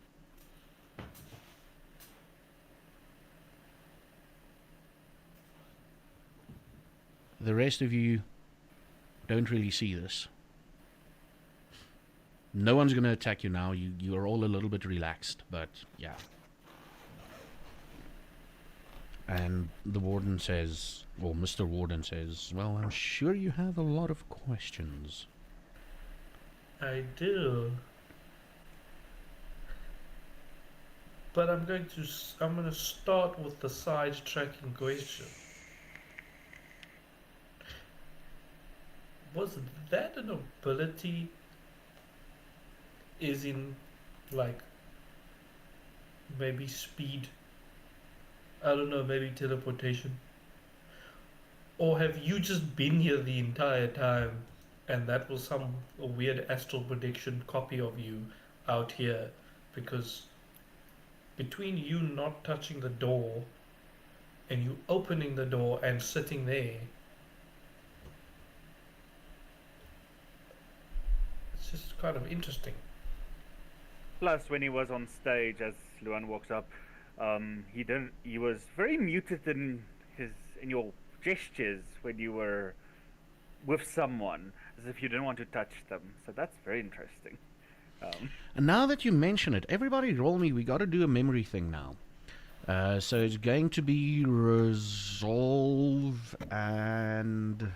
[SPEAKER 4] The rest of you don't really see this. No one's going to attack you now. You are all a little bit relaxed, but yeah. And the warden says, or Mr. Warden says, well, I'm sure you have a lot of questions.
[SPEAKER 3] I do. But I'm going to start with the side-tracking question. Was that an ability? Is in like maybe speed? I don't know, maybe teleportation. Or have you just been here the entire time and that was some weird astral projection copy of you out here? Because between you not touching the door and you opening the door and sitting there, it's just kind of interesting.
[SPEAKER 1] Plus, when he was on stage, as Luan walks up, he was very muted in your gestures when you were with someone, as if you didn't want to touch them. So that's very interesting.
[SPEAKER 4] And now that you mention it, everybody roll me. We got to do a memory thing now. So it's going to be resolve and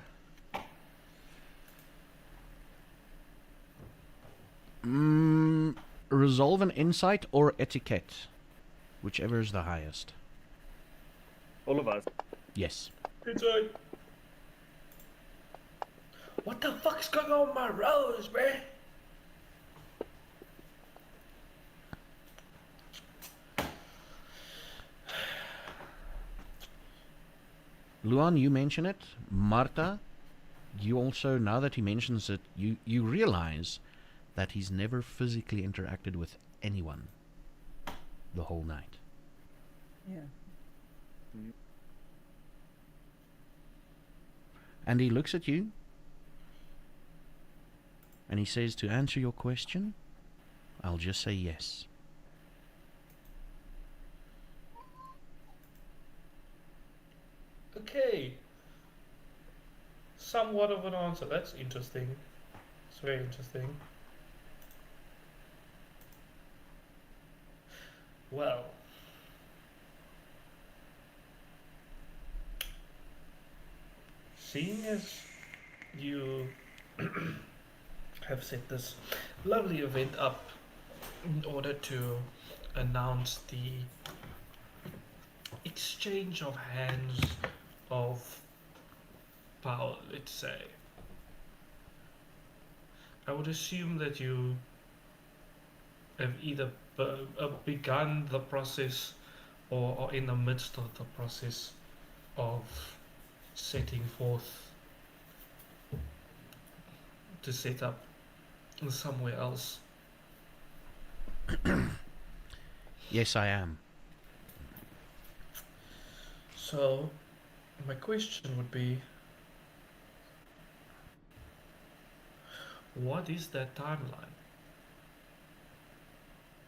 [SPEAKER 4] resolve and insight or etiquette, whichever is the highest.
[SPEAKER 1] All of us.
[SPEAKER 4] Yes.
[SPEAKER 3] It's like, what the fuck's going on with my rose, man?
[SPEAKER 4] Luan, you mention it. Marta, you also, now that he mentions it, you realize that he's never physically interacted with anyone the whole night.
[SPEAKER 5] Yeah.
[SPEAKER 4] And he looks at you and he says, to answer your question, I'll just say yes.
[SPEAKER 3] Okay. Somewhat of an answer. That's interesting. It's very interesting. Well, seeing as you have set this lovely event up in order to announce the exchange of hands of power, let's say, I would assume that you have either begun the process or are in the midst of the process of setting forth to set up somewhere else.
[SPEAKER 4] Yes, I am.
[SPEAKER 3] So, my question would be, what is that timeline?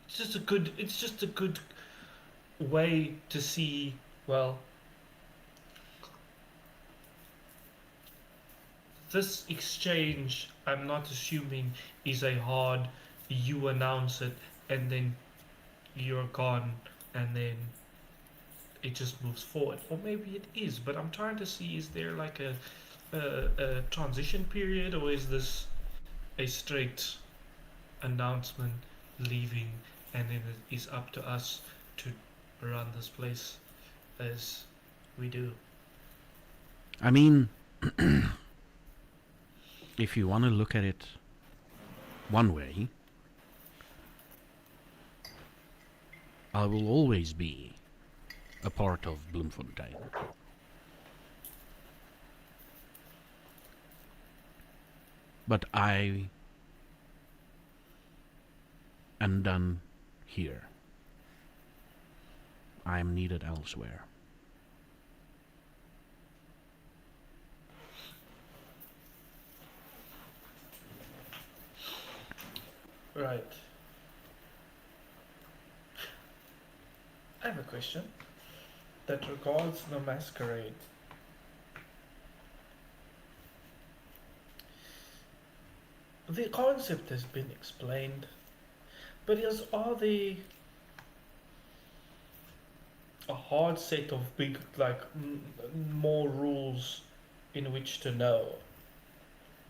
[SPEAKER 3] It's just a good way to see, well, this exchange, I'm not assuming, is a hard, you announce it and then you're gone and then it just moves forward. Or maybe it is, but I'm trying to see, is there like a transition period, or is this a straight announcement, leaving, and then it is up to us to run this place as we do?
[SPEAKER 4] I mean, if you want to look at it one way, I will always be a part of Bloemfontein. But I am done here. I am needed elsewhere.
[SPEAKER 3] Right. I have a question that regards the masquerade. The concept has been explained, but are there a hard set of big, like, more rules in which to know?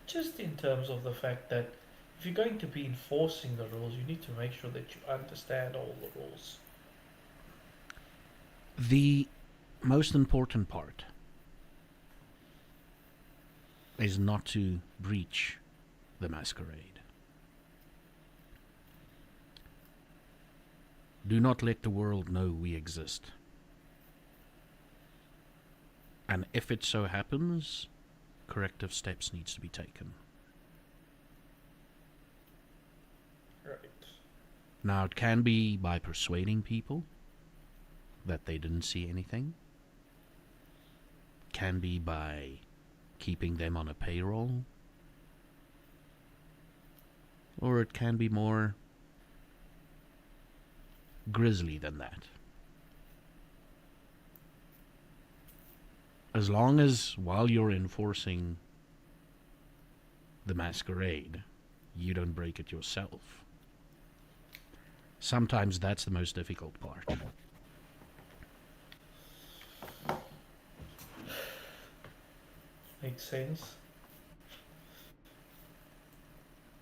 [SPEAKER 3] Just in terms of the fact that if you're going to be enforcing the rules, you need to make sure that you understand all the rules.
[SPEAKER 4] The most important part is not to breach the masquerade. Do not let the world know we exist. And if it so happens, corrective steps needs to be taken.
[SPEAKER 3] Right.
[SPEAKER 4] Now, it can be by persuading people that they didn't see anything. Can be by keeping them on a payroll. Or it can be more grisly than that. As long as while you're enforcing the masquerade, you don't break it yourself. Sometimes that's the most difficult part.
[SPEAKER 3] Makes sense.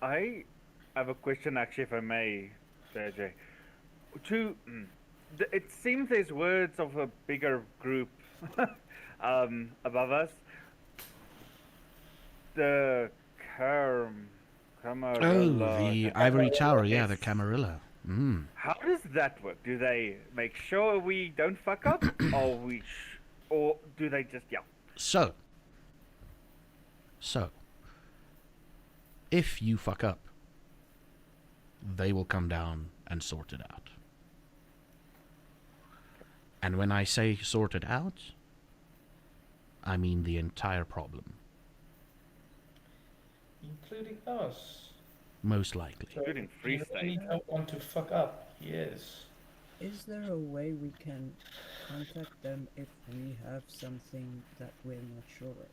[SPEAKER 1] I have a question, actually, if I may, JJ. It seems there's words of a bigger group above us. The Camarilla.
[SPEAKER 4] Oh, the Ivory Tower, yeah, the Camarilla.
[SPEAKER 1] How does that work? Do they make sure we don't fuck up, or do they just yell?
[SPEAKER 4] So, if you fuck up, they will come down and sort it out. And when I say sort it out, I mean the entire problem.
[SPEAKER 3] Including us.
[SPEAKER 4] Most likely.
[SPEAKER 1] Including Free
[SPEAKER 3] You
[SPEAKER 1] State.
[SPEAKER 3] really don't want to fuck up. Yes.
[SPEAKER 5] Is there a way we can contact them if we have something that we're not sure of?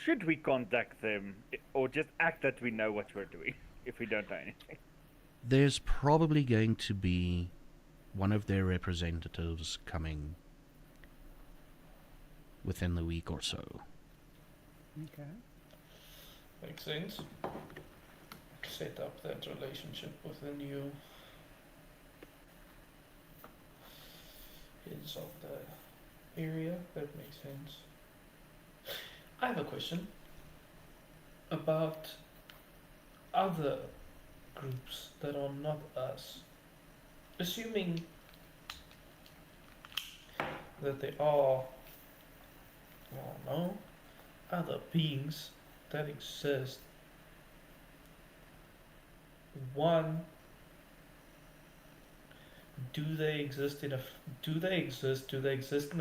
[SPEAKER 1] Should we contact them, or just act that we know what we're doing if we don't know anything?
[SPEAKER 4] There's probably going to be one of their representatives coming within the week or so.
[SPEAKER 5] Okay.
[SPEAKER 3] Makes sense. Set up that relationship with the new heads of the area. That makes sense. I have a question about other groups that are not us. Assuming that there are, I don't know, other beings that exist. One, do they exist in a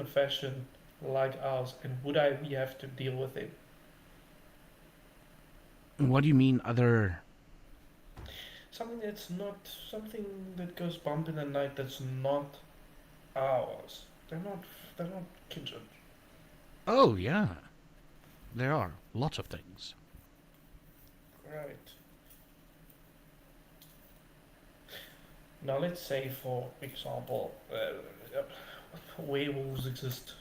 [SPEAKER 3] fashion like ours, and would we have to deal with them?
[SPEAKER 4] What do you mean other?
[SPEAKER 3] Something that goes bump in the night that's not ours. They're not kindred.
[SPEAKER 4] Oh, yeah. There are lots of things.
[SPEAKER 3] Right. Now let's say, for example, werewolves exist,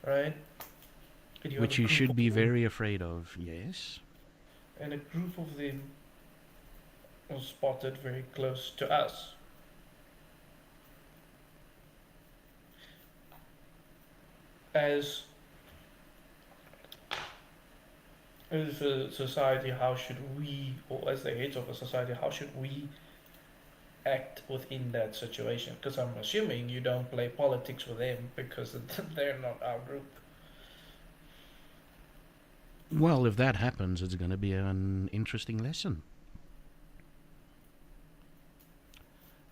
[SPEAKER 3] right? And have
[SPEAKER 4] Which
[SPEAKER 3] a
[SPEAKER 4] you
[SPEAKER 3] group
[SPEAKER 4] should
[SPEAKER 3] of
[SPEAKER 4] be
[SPEAKER 3] them,
[SPEAKER 4] very afraid of, yes.
[SPEAKER 3] and a group of them was spotted very close to us. As a society, how should we, or as the heads of a society, how should we act within that situation? Because I'm assuming you don't play politics with them because they're not our group.
[SPEAKER 4] Well, if that happens, it's going to be an interesting lesson.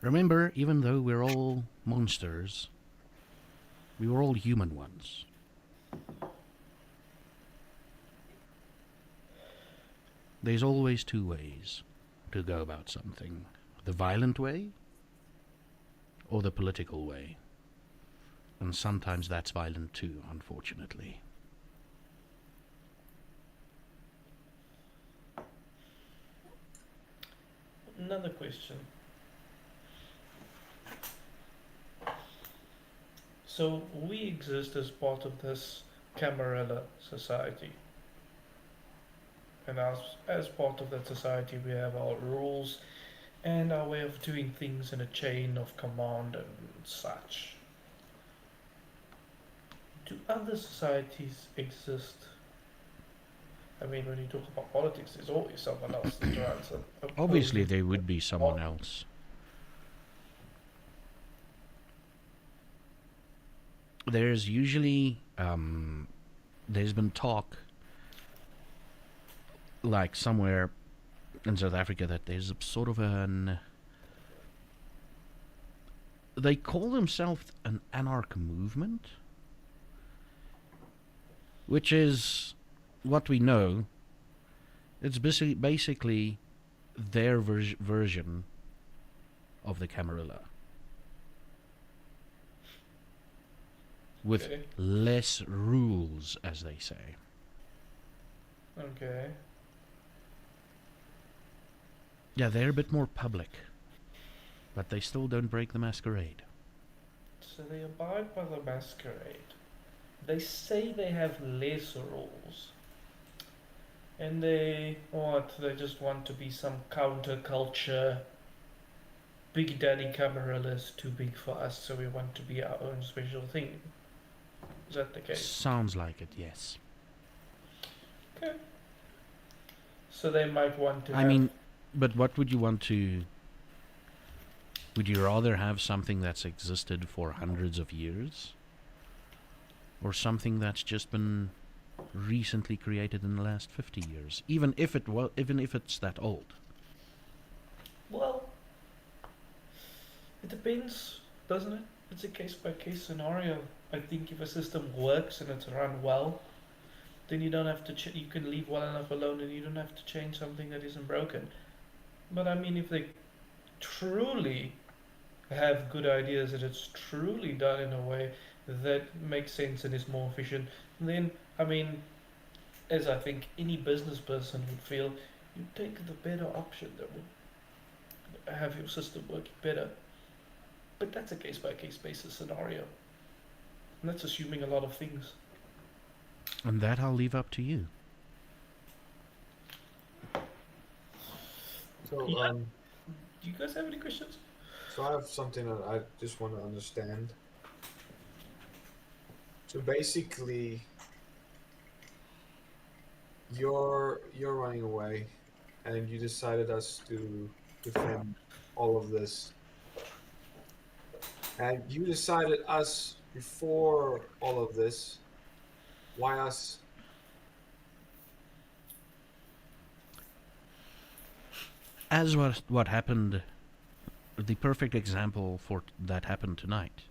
[SPEAKER 4] Remember, even though we're all monsters, we were all human once. There's always two ways to go about something. The violent way or the political way. And sometimes that's violent too, unfortunately.
[SPEAKER 3] Another question. So we exist as part of this Camarilla society. And as part of that society, we have our rules and our way of doing things in a chain of command and such. Do other societies exist? I mean, when you talk about politics, there's always someone else that runs a
[SPEAKER 4] Obviously,
[SPEAKER 3] opposing.
[SPEAKER 4] there would be someone else. There's usually there's been talk, like somewhere in South Africa, that there's a sort of an, they call themselves an anarch movement, which is what we know. It's basically their version of the Camarilla, with
[SPEAKER 3] Okay.
[SPEAKER 4] less rules, as they say.
[SPEAKER 3] Okay.
[SPEAKER 4] Yeah, they're a bit more public, but they still don't break the masquerade.
[SPEAKER 3] So they abide by the masquerade. They say they have less rules. And they just want to be some counterculture. Big Daddy Camarilla is too big for us, so we want to be our own special thing. Is that the case?
[SPEAKER 4] Sounds like it, yes.
[SPEAKER 3] Okay. So they might want to
[SPEAKER 4] I mean, but what would you want to... Would you rather have something that's existed for hundreds of years? Or something that's just been recently created in the last 50 years? Even if it's that old.
[SPEAKER 3] Well, it depends, doesn't it? It's a case-by-case scenario. I think if a system works and it's run well, then you don't have to. You can leave well enough alone, and you don't have to change something that isn't broken. But I mean, if they truly have good ideas and it's truly done in a way that makes sense and is more efficient, then I mean, as I think any business person would feel, you take the better option that would have your system working better. But that's a case-by-case basis scenario. And that's assuming a lot of things.
[SPEAKER 4] And that I'll leave up to you.
[SPEAKER 2] So,
[SPEAKER 3] Yeah. Do you guys have any questions?
[SPEAKER 2] so I have something that I just want to understand. So basically, you're running away, and you decided us to defend all of this, and you decided us before all of this. Why us?
[SPEAKER 4] As what happened, the perfect example for that happened tonight.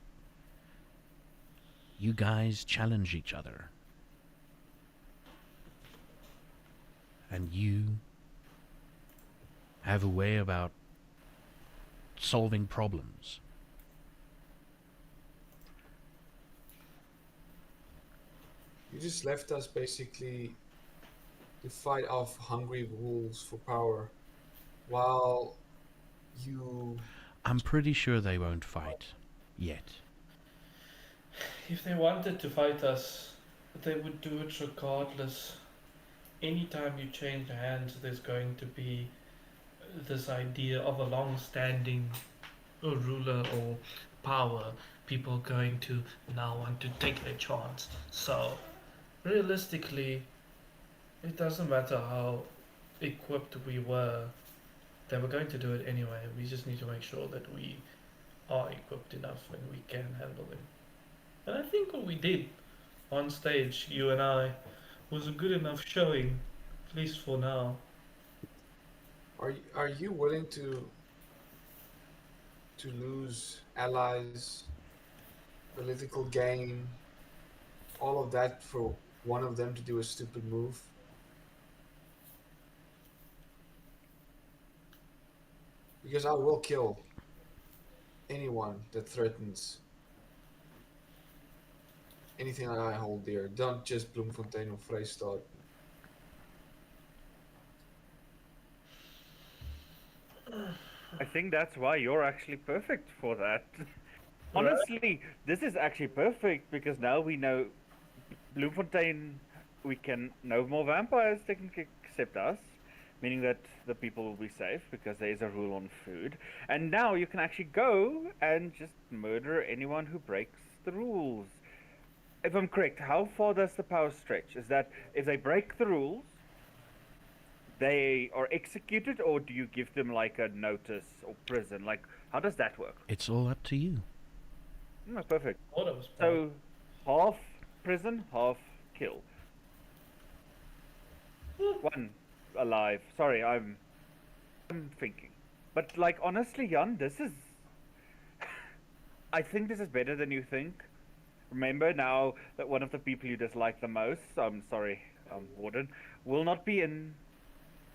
[SPEAKER 4] You guys challenge each other. And you have a way about solving problems.
[SPEAKER 2] You just left us basically to fight off hungry wolves for power, while you.
[SPEAKER 4] I'm pretty sure they won't fight. Yet.
[SPEAKER 3] If they wanted to fight us, they would do it regardless. Anytime you change hands, there's going to be this idea of a long-standing ruler or power. People going to now want to take their chance. So, realistically, it doesn't matter how equipped we were. They were going to do it anyway. We just need to make sure that we are equipped enough and we can handle them. And I think what we did on stage, you and I, was a good enough showing, at least for now.
[SPEAKER 2] Are you willing to lose allies, political gain, all of that for one of them to do a stupid move? Because I will kill anyone that threatens anything that I hold dear. Don't just Bloemfontein or Vrystaat.
[SPEAKER 1] I think that's why you're actually perfect for that. Honestly, this is actually perfect because now we know Bloemfontein, we can no more vampires technically, except us, meaning that the people will be safe because there is a rule on food. And now you can actually go and just murder anyone who breaks the rules. If I'm correct, how far does the power stretch? Is that if they break the rules, they are executed, or do you give them like a notice or prison? Like, how does that work?
[SPEAKER 4] It's all up to you.
[SPEAKER 1] Oh, perfect.
[SPEAKER 3] Thought it was
[SPEAKER 1] So, half prison, half kill. One alive. Sorry, I'm thinking. But like honestly, Jan, this is I think this is better than you think. Remember now that one of the people you dislike the most, I'm sorry, Warden, will not be in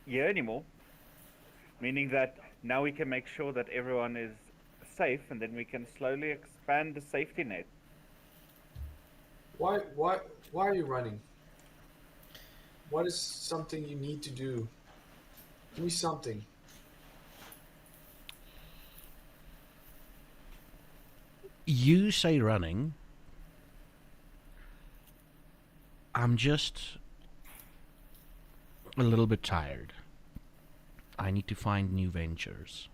[SPEAKER 1] here anymore. Meaning that now we can make sure that everyone is safe, and then we can slowly expand the safety net.
[SPEAKER 2] Why are you running? What is something you need to do? Give me something.
[SPEAKER 4] You say running. I'm just a little bit tired. I need to find new ventures.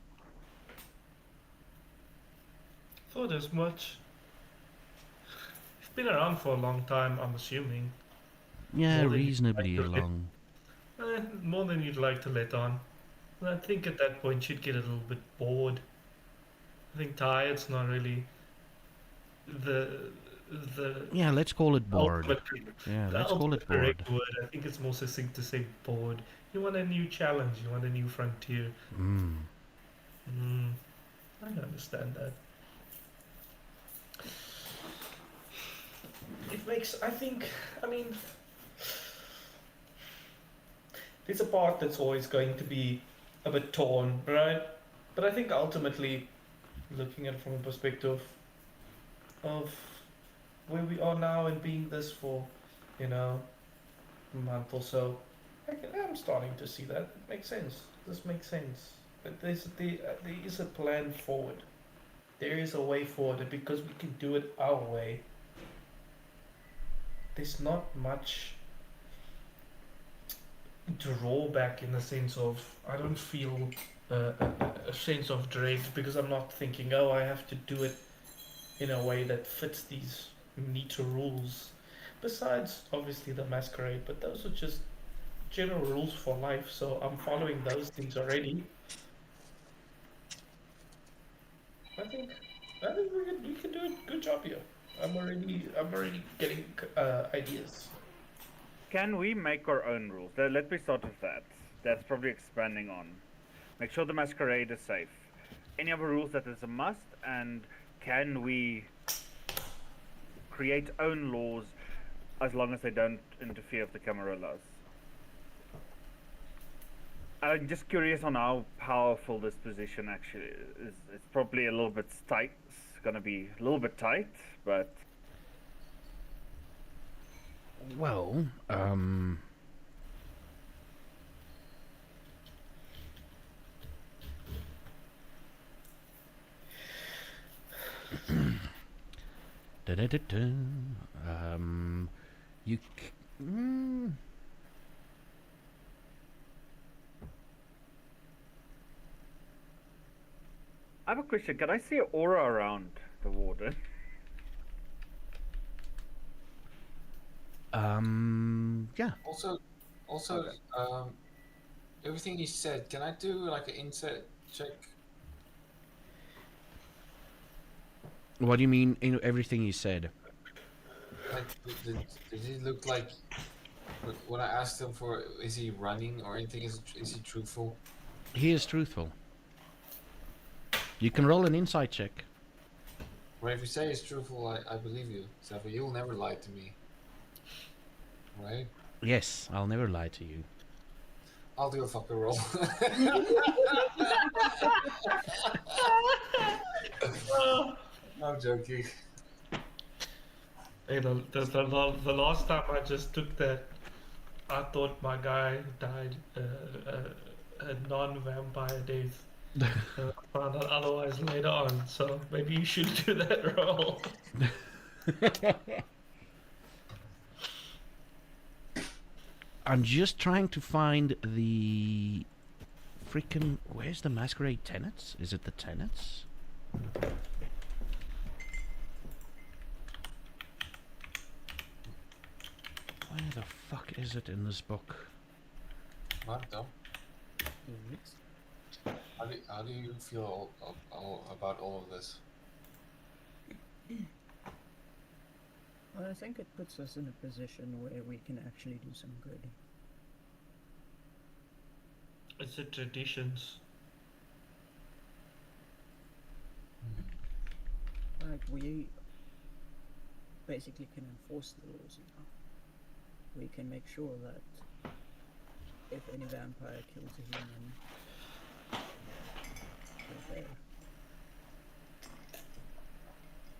[SPEAKER 3] Thought as much. You've been around for a long time, I'm assuming.
[SPEAKER 4] Yeah,
[SPEAKER 3] More than you'd
[SPEAKER 4] reasonably
[SPEAKER 3] like to
[SPEAKER 4] long.
[SPEAKER 3] More than you'd like to let on. And I think at that point you'd get a little bit bored. I think tired's not really the
[SPEAKER 4] Yeah, let's call it bored.
[SPEAKER 3] ultimate,
[SPEAKER 4] Yeah,
[SPEAKER 3] the
[SPEAKER 4] let's call
[SPEAKER 3] ultimate
[SPEAKER 4] it bored.
[SPEAKER 3] correct word. I think it's more succinct to say bored. You want a new challenge. You want a new frontier.
[SPEAKER 4] Mm.
[SPEAKER 3] I can understand that. It makes, I mean, there's a part that's always going to be a bit torn, right? But I think ultimately, looking at it from a perspective of where we are now and being this for, a month or so, I'm starting to see that. It makes sense. This makes sense. But there is a plan forward. There is a way forward, and because we can do it our way, there's not much drawback in the sense of I don't feel a sense of dread because I'm not thinking, oh, I have to do it in a way that fits these neater rules. Besides, obviously, the masquerade, but those are just general rules for life, so I'm following those things already. I think we can do a good job here. I'm already getting ideas.
[SPEAKER 1] Can we make our own rules? Let me start with that. That's probably expanding on. Make sure the masquerade is safe. Any other rules that is a must, and can we create own laws as long as they don't interfere with the Camarillas? I'm just curious on how powerful this position actually is. It's probably a little bit tight. It's gonna be a little bit tight, but
[SPEAKER 4] Well, da-da-da-da. You.
[SPEAKER 1] I have a question. Can I see an aura around the warden?
[SPEAKER 4] Yeah.
[SPEAKER 2] Also,
[SPEAKER 1] Okay.
[SPEAKER 2] everything he said. Can I do like an insight check?
[SPEAKER 4] What do you mean in everything he said?
[SPEAKER 2] Like, did he look like when I asked him for is he running or anything? Is he truthful?
[SPEAKER 4] He is truthful. You can roll an insight check.
[SPEAKER 2] Well, if you say he's truthful, I believe you. Zaffa, you'll never lie to me. Right?
[SPEAKER 4] Yes, I'll never lie to you.
[SPEAKER 2] I'll do a fucking roll. I'm joking.
[SPEAKER 3] Hey, the last time I just took that, I thought my guy died a non-vampire death. I found out otherwise later on, so maybe you should do that roll.
[SPEAKER 4] I'm just trying to find the freaking. Where's the masquerade tenets? Is it the tenets? Where the fuck is it in this book?
[SPEAKER 2] What though?
[SPEAKER 5] Yes.
[SPEAKER 2] How do you feel about all of this?
[SPEAKER 5] Well, I think it puts us in a position where we can actually do some good.
[SPEAKER 3] It's the traditions.
[SPEAKER 5] Like, we basically can enforce the laws now. We can make sure that if any vampire kills a human, they're there.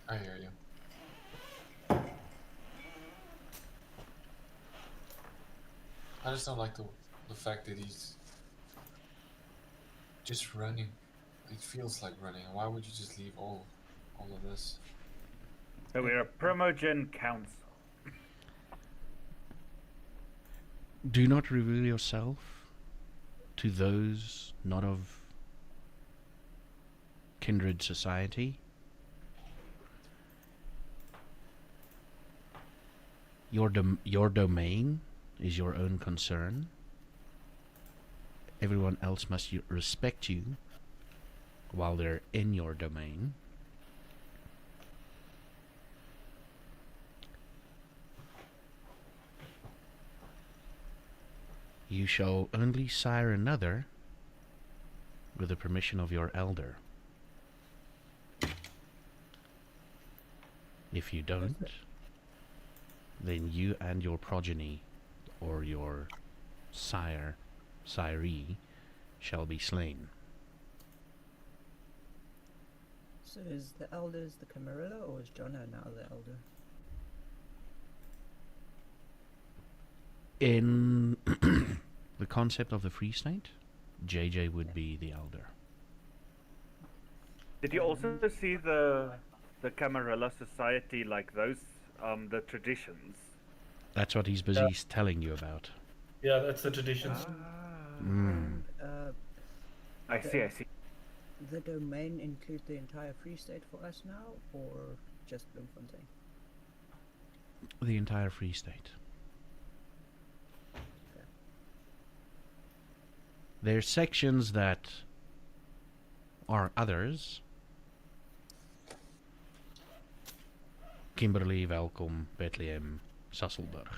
[SPEAKER 2] I hear you. I just don't like the fact that he's just running. It feels like running. Why would you just leave all of this?
[SPEAKER 1] So we're a Primogen Council.
[SPEAKER 4] Do not reveal yourself to those not of kindred society. Your domain is your own concern. Everyone else must respect you while they're in your domain. You shall only sire another with the permission of your elder. If you don't, then you and your progeny, or your siree, shall be slain.
[SPEAKER 5] So is the elders the Camarilla, or is Jonah now the elder?
[SPEAKER 4] In the concept of the Free State, JJ would be the elder.
[SPEAKER 1] Did you also see the Camarilla Society, like those, the traditions?
[SPEAKER 4] That's what he's busy telling you about.
[SPEAKER 3] Yeah, that's the traditions.
[SPEAKER 5] And
[SPEAKER 1] I see, I see.
[SPEAKER 5] the domain include the entire Free State for us now, or just Bloemfontein?
[SPEAKER 4] The entire Free State.
[SPEAKER 5] Okay.
[SPEAKER 4] There's sections that are others. Kimberley, Welkom, Bethlehem, Sasselburg.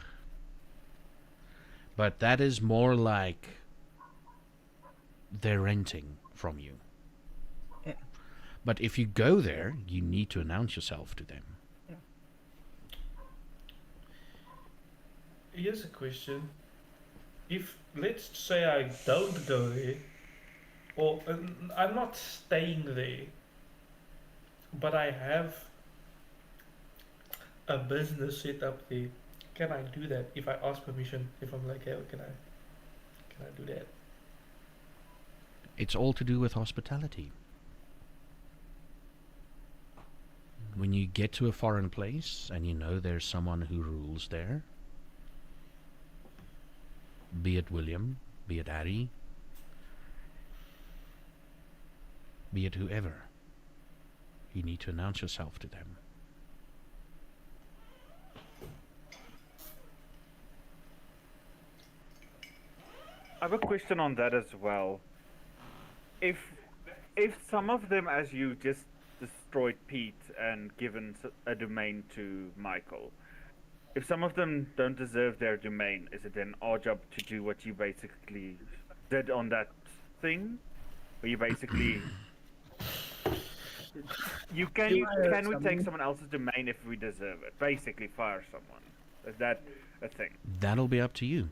[SPEAKER 4] But that is more like they're renting from you.
[SPEAKER 5] Yeah.
[SPEAKER 4] But if you go there, you need to announce yourself to them.
[SPEAKER 5] Yeah.
[SPEAKER 3] Here's a question. If, let's say I don't go there, or I'm not staying there, but I have a business set up there, can I do that if I ask permission? If I'm like, hey, can I do that?
[SPEAKER 4] It's all to do with hospitality. When you get to a foreign place and you know there's someone who rules there, be it William, be it Harry, be it whoever, you need to announce yourself to them.
[SPEAKER 1] I have a question on that as well. If some of them, as you just destroyed Pete and given a domain to Michael, if some of them don't deserve their domain, is it then our job to do what you basically did on that thing? Where you basically can we take someone else's domain if we deserve it? Basically fire someone. Is that a thing?
[SPEAKER 4] That'll be up to you,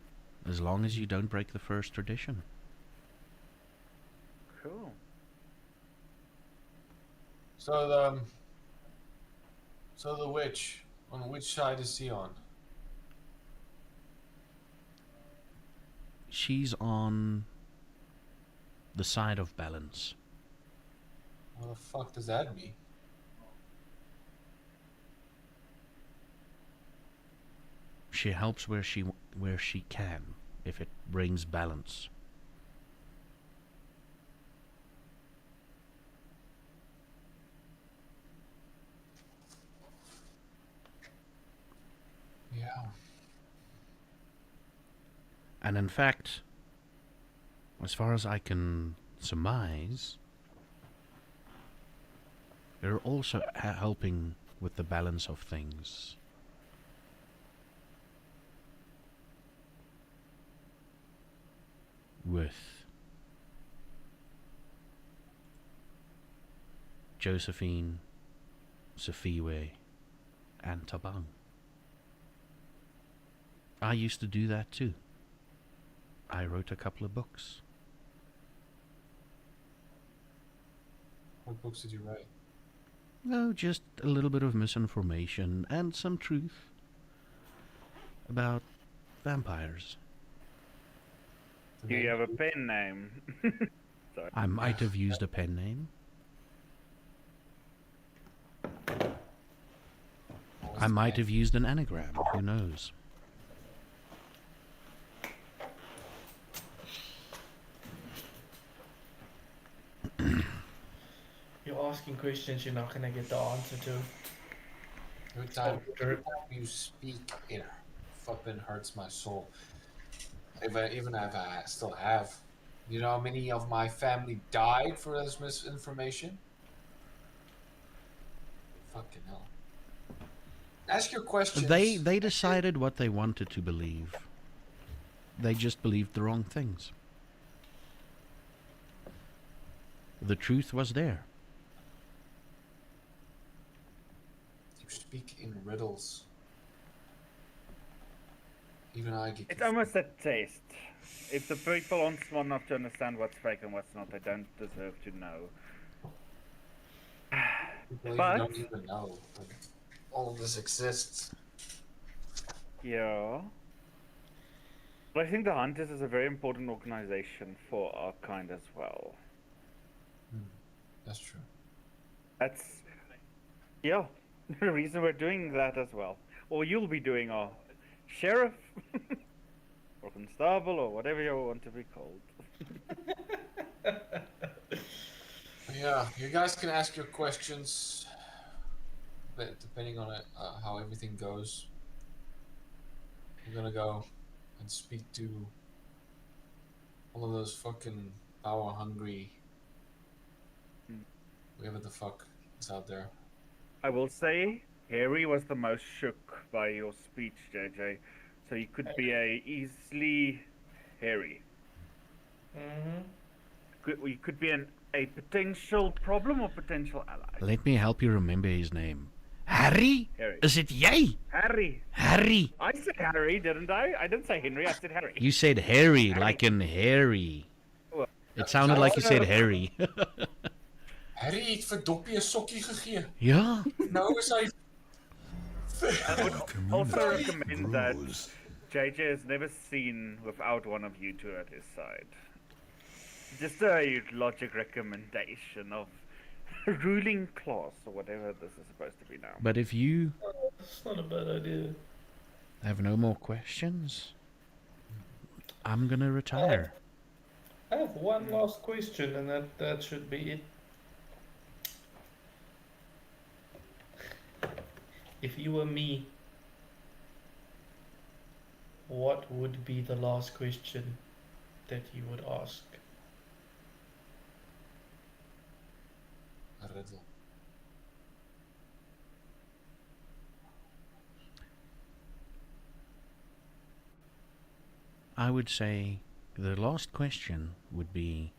[SPEAKER 4] as long as you don't break the first tradition.
[SPEAKER 1] Cool.
[SPEAKER 2] So the witch, on which side is she on?
[SPEAKER 4] She's on the side of balance.
[SPEAKER 2] What the fuck does that mean?
[SPEAKER 4] She helps where she can. if it brings balance.
[SPEAKER 2] Yeah.
[SPEAKER 4] And in fact, as far as I can surmise, they're also helping with the balance of things. With Josephine, Safiwe, and Tabang. I used to do that too. I wrote a couple of books.
[SPEAKER 2] What books did you write?
[SPEAKER 4] No, just a little bit of misinformation and some truth about vampires.
[SPEAKER 1] Do you have a pen name? Sorry.
[SPEAKER 4] I might have used a pen name. I might have used an anagram. Who knows?
[SPEAKER 3] You're asking questions you're not gonna get the answer to.
[SPEAKER 2] Every time you speak, it fucking hurts my soul. Even if I still have. You know how many of my family died for this misinformation? Fucking hell. Ask your questions.
[SPEAKER 4] They decided what they wanted to believe. They just believed the wrong things. The truth was there.
[SPEAKER 2] You speak in riddles. Even I get
[SPEAKER 1] It's almost a test. If the people aren't smart enough to understand what's fake and what's not, they don't deserve to know.
[SPEAKER 2] People
[SPEAKER 1] But-
[SPEAKER 2] don't even know that all of this exists.
[SPEAKER 1] Yeah. But I think the Hunters is a very important organization for our kind as well.
[SPEAKER 2] That's true.
[SPEAKER 1] That's, yeah, the reason we're doing that as well. Or you'll be doing our sheriff, or constable, or whatever you want to be called.
[SPEAKER 2] Yeah, you guys can ask your questions, but depending on it, how everything goes. I'm gonna go and speak to all of those fucking power-hungry, whoever the fuck is out there.
[SPEAKER 1] I will say, Harry was the most shook by your speech, JJ. So you could be easily Harry. You could be a potential problem or potential ally.
[SPEAKER 4] Let me help you remember his name. Harry?
[SPEAKER 1] Harry.
[SPEAKER 4] Is it jy?
[SPEAKER 1] Harry.
[SPEAKER 4] Harry.
[SPEAKER 1] I said Harry, didn't I? I didn't say Henry, I said Harry.
[SPEAKER 4] You said Harry, like in Harry.
[SPEAKER 1] Well,
[SPEAKER 4] It sounded like you said Harry.
[SPEAKER 2] Harry het vir Doppie 'n sokkie gegee.
[SPEAKER 4] Ja.
[SPEAKER 2] Nou is hy
[SPEAKER 1] I would also
[SPEAKER 6] Community
[SPEAKER 1] recommend that
[SPEAKER 6] grows.
[SPEAKER 1] JJ is never seen without one of you two at his side. Just a logic recommendation of ruling class or whatever this is supposed to be now.
[SPEAKER 4] But if you
[SPEAKER 3] It's not a bad idea.
[SPEAKER 4] have no more questions, I'm gonna retire.
[SPEAKER 3] I have one last question, and that should be it. If you were me, what would be the last question that you would ask?
[SPEAKER 2] a riddle.
[SPEAKER 4] I would say the last question would be,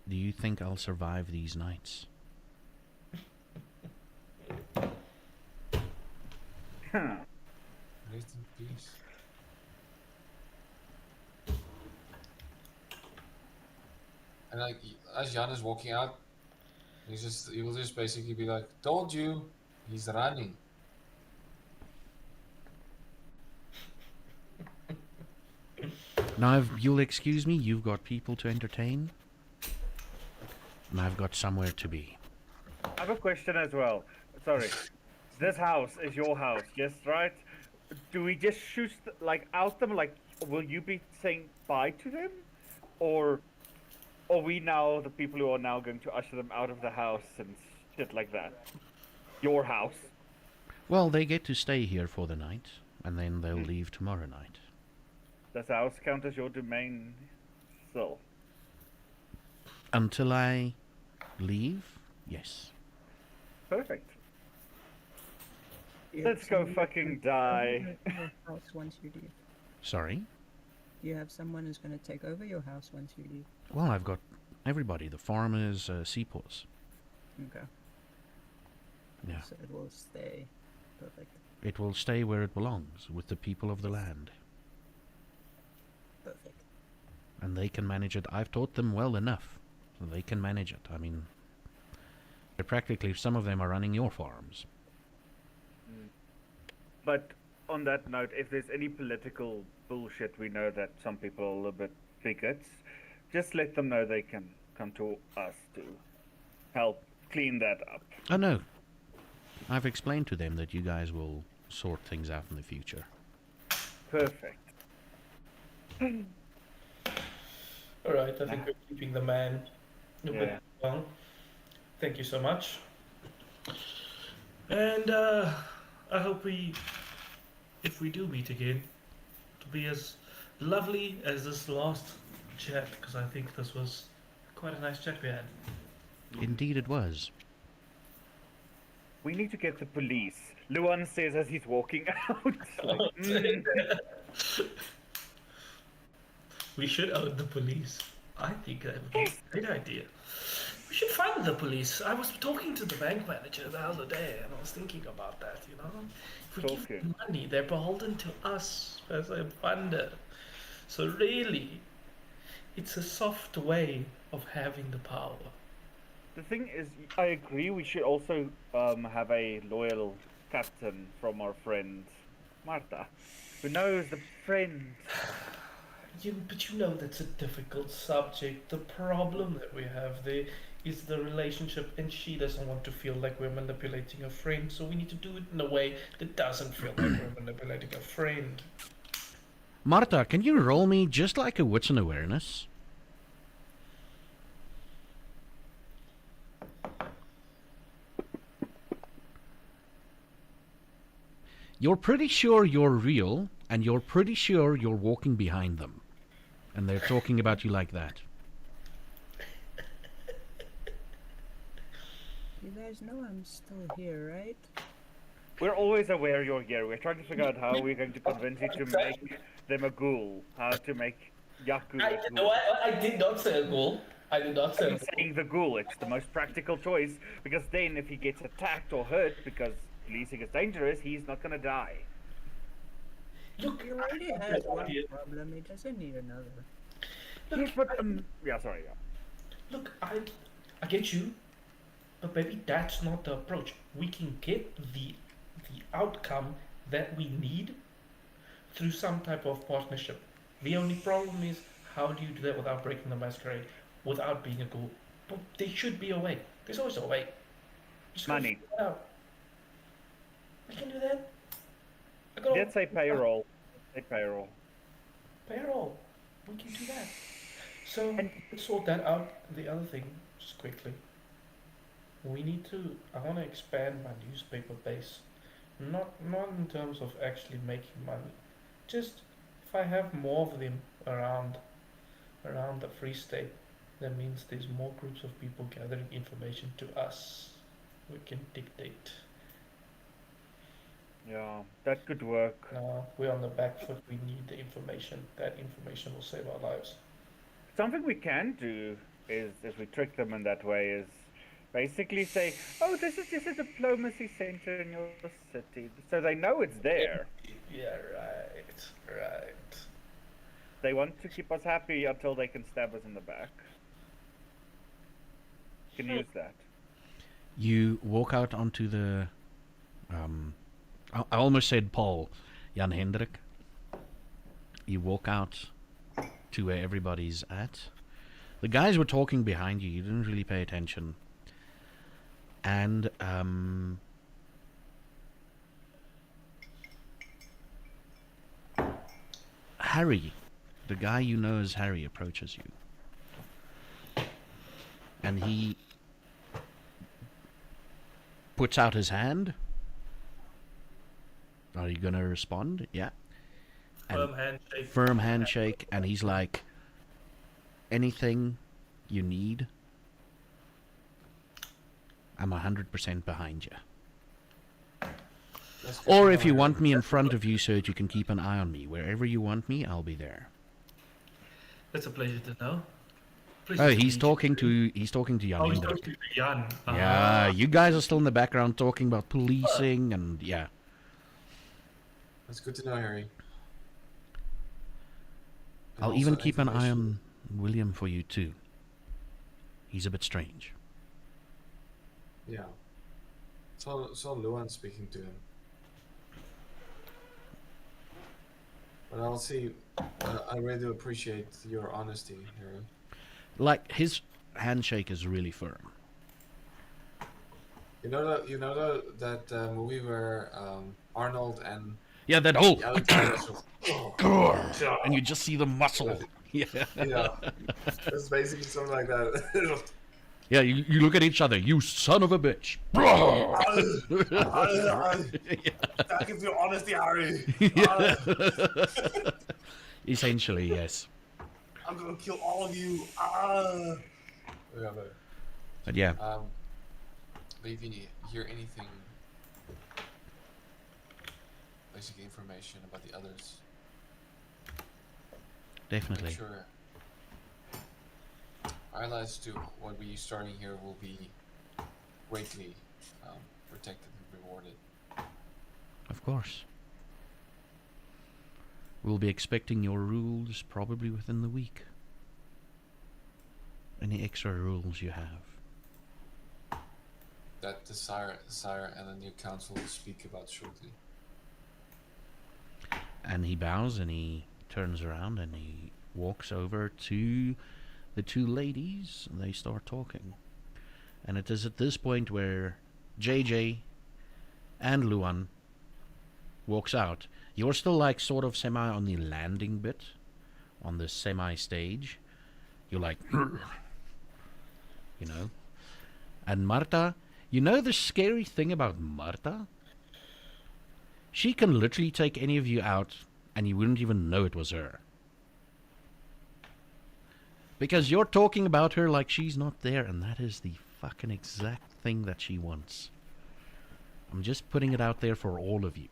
[SPEAKER 4] do you think I'll survive these nights?
[SPEAKER 2] Rest in peace. And like, as Jan is walking out, he will just basically be like, "Told you, he's running."
[SPEAKER 4] Now, if you'll excuse me, you've got people to entertain, and I've got somewhere to be.
[SPEAKER 1] I have a question as well. Sorry. This house is your house, yes, right? do we just shoot out them? Like, will you be saying bye to them, or are we now the people who are now going to usher them out of the house and shit like that? Your house.
[SPEAKER 4] Well, they get to stay here for the night, and then they'll leave tomorrow night.
[SPEAKER 1] Does the house count as your domain still?
[SPEAKER 4] Until I leave, yes.
[SPEAKER 1] Perfect.
[SPEAKER 5] You
[SPEAKER 1] Let's
[SPEAKER 5] have
[SPEAKER 1] go
[SPEAKER 5] someone
[SPEAKER 1] fucking
[SPEAKER 5] who's gonna
[SPEAKER 1] die.
[SPEAKER 5] take over your house once you leave.
[SPEAKER 4] Sorry?
[SPEAKER 5] You have someone who's going to take over your house once you leave.
[SPEAKER 4] Well, I've got everybody, the farmers, seaports.
[SPEAKER 5] Okay.
[SPEAKER 4] Yeah.
[SPEAKER 5] So it will stay. Perfect.
[SPEAKER 4] It will stay where it belongs, with the people of the land.
[SPEAKER 5] Perfect.
[SPEAKER 4] And they can manage it. I've taught them well enough, so they can manage it. I mean, they're practically, some of them are running your farms.
[SPEAKER 1] But on that note, if there's any political bullshit, we know that some people are a little bit bigots. Just let them know they can come to us to help clean that up.
[SPEAKER 4] Oh no, I've explained to them that you guys will sort things out in the future.
[SPEAKER 1] Perfect.
[SPEAKER 3] Alright, I think we're keeping the man a
[SPEAKER 1] Yeah.
[SPEAKER 3] bit long. Thank you so much. And I hope if we do meet again, to be as lovely as this last chat, because I think this was quite a nice chat we had.
[SPEAKER 4] Indeed it was.
[SPEAKER 1] We need to get the police. Luan says as he's walking out.
[SPEAKER 3] We should own the police. I think that would be a great idea. We should fund the police. I was talking to the bank manager the other day, and I was thinking about that, you know. If we give them money, they're beholden to us as a funder. So really, it's a soft way of having the power.
[SPEAKER 1] The thing is, I agree, we should also have a loyal captain from our friend Marta, who knows the friend.
[SPEAKER 3] But you know that's a difficult subject. The problem that we have there is the relationship, and she doesn't want to feel like we're manipulating a friend, so we need to do it in a way that doesn't feel like we're manipulating a friend.
[SPEAKER 4] Marta, can you roll me just like a wits and awareness? You're pretty sure you're real, and you're pretty sure you're walking behind them. And they're talking about you like that.
[SPEAKER 5] You guys know I'm still here, right?
[SPEAKER 1] We're always aware you're here. We're trying to figure out how we're going to convince you to make them a ghoul. How to make Yaku a ghoul.
[SPEAKER 3] I did not say a ghoul. I did not say a
[SPEAKER 1] I'm saying the ghoul. It's the most practical choice, because then if he gets attacked or hurt because policing is dangerous, he's not gonna die.
[SPEAKER 3] Look,
[SPEAKER 5] He already has one problem, he doesn't need another.
[SPEAKER 1] Yes, but yeah, sorry. Yeah.
[SPEAKER 3] Look, I get you, but maybe that's not the approach. We can get the outcome that we need through some type of partnership. The only problem is, how do you do that without breaking the masquerade, without being a ghoul? But there should be a way. There's always a way. Just gotta
[SPEAKER 1] Money.
[SPEAKER 3] figure it out. I can do that. I got
[SPEAKER 1] Let's say payroll. Say payroll.
[SPEAKER 3] payroll. We can do that. So let's sort that out. The other thing, just quickly, we need to. I want to expand my newspaper base, not in terms of actually making money. Just if I have more of them around the Free State, that means there's more groups of people gathering information to us. We can dictate.
[SPEAKER 1] Yeah, that could work.
[SPEAKER 3] We're on the back foot. We need the information. That information will save our lives.
[SPEAKER 1] Something we can do is, if we trick them in that way, is basically say, "Oh, this is just a diplomacy center in your city," so they know it's there.
[SPEAKER 3] Yeah, right.
[SPEAKER 1] They want to keep us happy until they can stab us in the back. You can use that.
[SPEAKER 4] You walk out onto the... I almost said Paul. Jan Hendrik. You walk out to where everybody's at. The guys were talking behind you. You didn't really pay attention. And Harry, the guy you know as Harry, approaches you. And he puts out his hand. Are you gonna respond? Yeah. And
[SPEAKER 3] Firm handshake.
[SPEAKER 4] firm handshake, and he's like, anything you need, I'm 100% behind you.
[SPEAKER 2] That's good
[SPEAKER 4] Or
[SPEAKER 2] to
[SPEAKER 4] if
[SPEAKER 2] know,
[SPEAKER 4] you
[SPEAKER 2] Harry.
[SPEAKER 4] want me in front of you so that you can keep an eye on me, wherever you want me, I'll be there.
[SPEAKER 3] That's a pleasure to know.
[SPEAKER 4] Oh,
[SPEAKER 3] Pleasure to
[SPEAKER 4] he's
[SPEAKER 3] meet you.
[SPEAKER 4] talking to Jan
[SPEAKER 3] Oh, he's
[SPEAKER 4] Hendrik.
[SPEAKER 3] talking to Jan.
[SPEAKER 4] Yeah, you guys are still in the background talking about policing and yeah.
[SPEAKER 2] That's good to know, Harry. And
[SPEAKER 4] I'll
[SPEAKER 2] also
[SPEAKER 4] even keep an eye
[SPEAKER 2] information-
[SPEAKER 4] on William for you too. He's a bit strange.
[SPEAKER 2] Yeah. So Luan speaking to him. But I'll see. I really do appreciate your honesty, Harry.
[SPEAKER 4] Like, his handshake is really firm.
[SPEAKER 2] You know that movie where Arnold and
[SPEAKER 4] Yeah, that whole...
[SPEAKER 2] the other guy was
[SPEAKER 4] and you just see the muscle. Yeah.
[SPEAKER 2] yeah, it's basically something like that.
[SPEAKER 4] Yeah, you look at each other. You son of a bitch.
[SPEAKER 2] Thank you for your honesty, Harry.
[SPEAKER 4] Essentially, yes.
[SPEAKER 2] I'm gonna kill all of you. Yeah,
[SPEAKER 4] But yeah,
[SPEAKER 2] but if you hear anything, basic information about the others,
[SPEAKER 4] definitely.
[SPEAKER 2] make sure our allies to what we starting here will be greatly protected and rewarded.
[SPEAKER 4] Of course. We'll be expecting your rules probably within the week. Any extra rules you have.
[SPEAKER 2] That the sire and the new council will speak about shortly.
[SPEAKER 4] And he bows and he turns around and he walks over to the two ladies and they start talking. And it is at this point where JJ and Luan walks out. You're still like sort of semi on the landing bit, on the semi stage. You're like, you know. And Marta, you know the scary thing about Marta? She can literally take any of you out and you wouldn't even know it was her. Because you're talking about her like she's not there, and that is the fucking exact thing that she wants. I'm just putting it out there for all of you.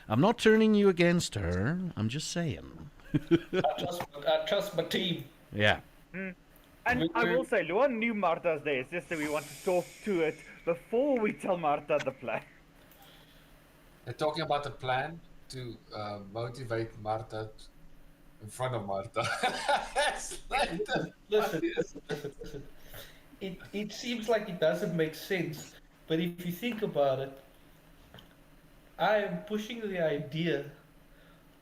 [SPEAKER 4] I'm not turning you against her. I'm just saying.
[SPEAKER 3] I trust my team.
[SPEAKER 4] Yeah.
[SPEAKER 1] And I will say, Luan knew Marta's there. It's just that we want to talk to it before we tell Marta the plan.
[SPEAKER 2] They're talking about the plan to motivate Marta in front of Marta. That's like the
[SPEAKER 3] Listen. It seems like it doesn't make sense, but if you think about it, I am pushing the idea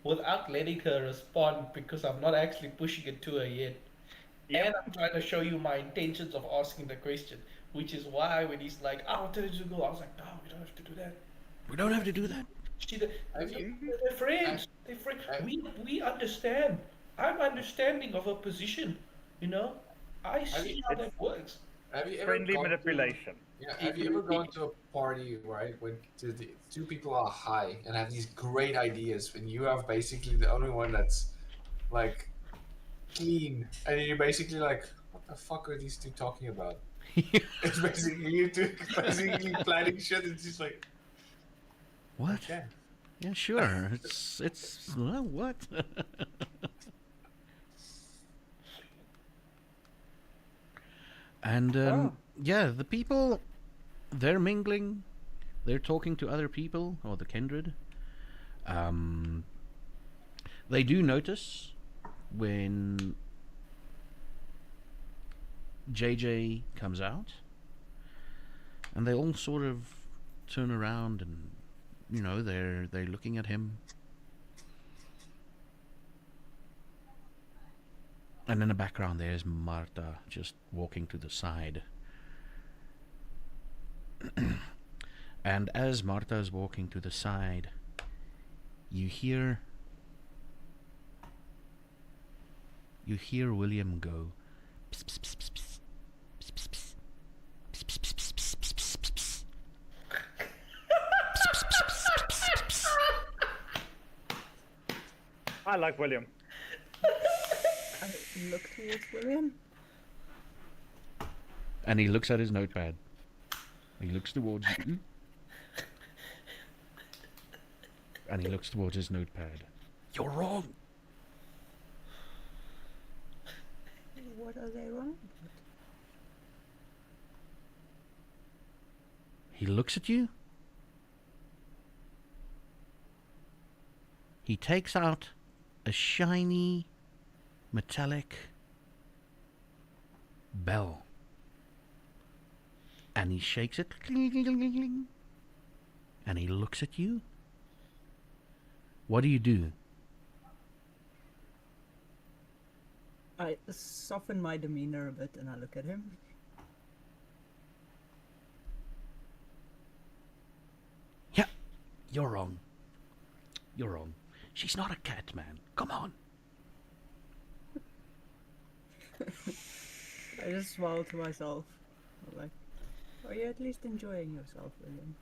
[SPEAKER 3] without letting her respond because I'm not actually pushing it to her yet.
[SPEAKER 1] Yep.
[SPEAKER 3] And I'm trying to show you my intentions of asking the question, which is why when he's like, "Oh, what did you go?" I was like, "No, we don't have to do that."
[SPEAKER 4] We don't have to do that.
[SPEAKER 3] They're friends. They're friends. We understand. I'm understanding of her position. You know, I see how that works.
[SPEAKER 2] Have you ever
[SPEAKER 1] Friendly
[SPEAKER 2] gone
[SPEAKER 1] manipulation.
[SPEAKER 2] have you ever gone to a party, right, when the two people are high and have these great ideas, and you are basically the only one that's like clean, and you're basically like, what the fuck are these two talking about? It's basically you two basically planning shit. It's just like,
[SPEAKER 4] What?
[SPEAKER 2] yeah.
[SPEAKER 4] Yeah, sure. It's what? And yeah, the people, they're mingling, they're talking to other people, or the kindred. They do notice when JJ comes out, and they all sort of turn around and, you know, they're looking at him. And in the background there's Marta just walking to the side. And as Marta is walking to the side, you hear you hear William go. Pss, pss, pss, pss, pss. Pss, pss, pss. Pss, pss, pss, pss, pss, pss, pss, pss. Pss, pss, pss, pss, pss, pss.
[SPEAKER 1] I like William.
[SPEAKER 5] I look towards William.
[SPEAKER 4] And he looks at his notepad. He looks towards you. And he looks towards his notepad. You're wrong.
[SPEAKER 5] What are they wrong?
[SPEAKER 4] He looks at you. He takes out a shiny, metallic bell. And he shakes it. Cling, cling, cling, cling, cling. And he looks at you. What do you do?
[SPEAKER 5] I soften my demeanor a bit and I look at him.
[SPEAKER 4] Yeah, you're wrong. You're wrong. She's not a cat, man. Come on.
[SPEAKER 5] I just smile to myself. I'm like, are you at least enjoying yourself, William?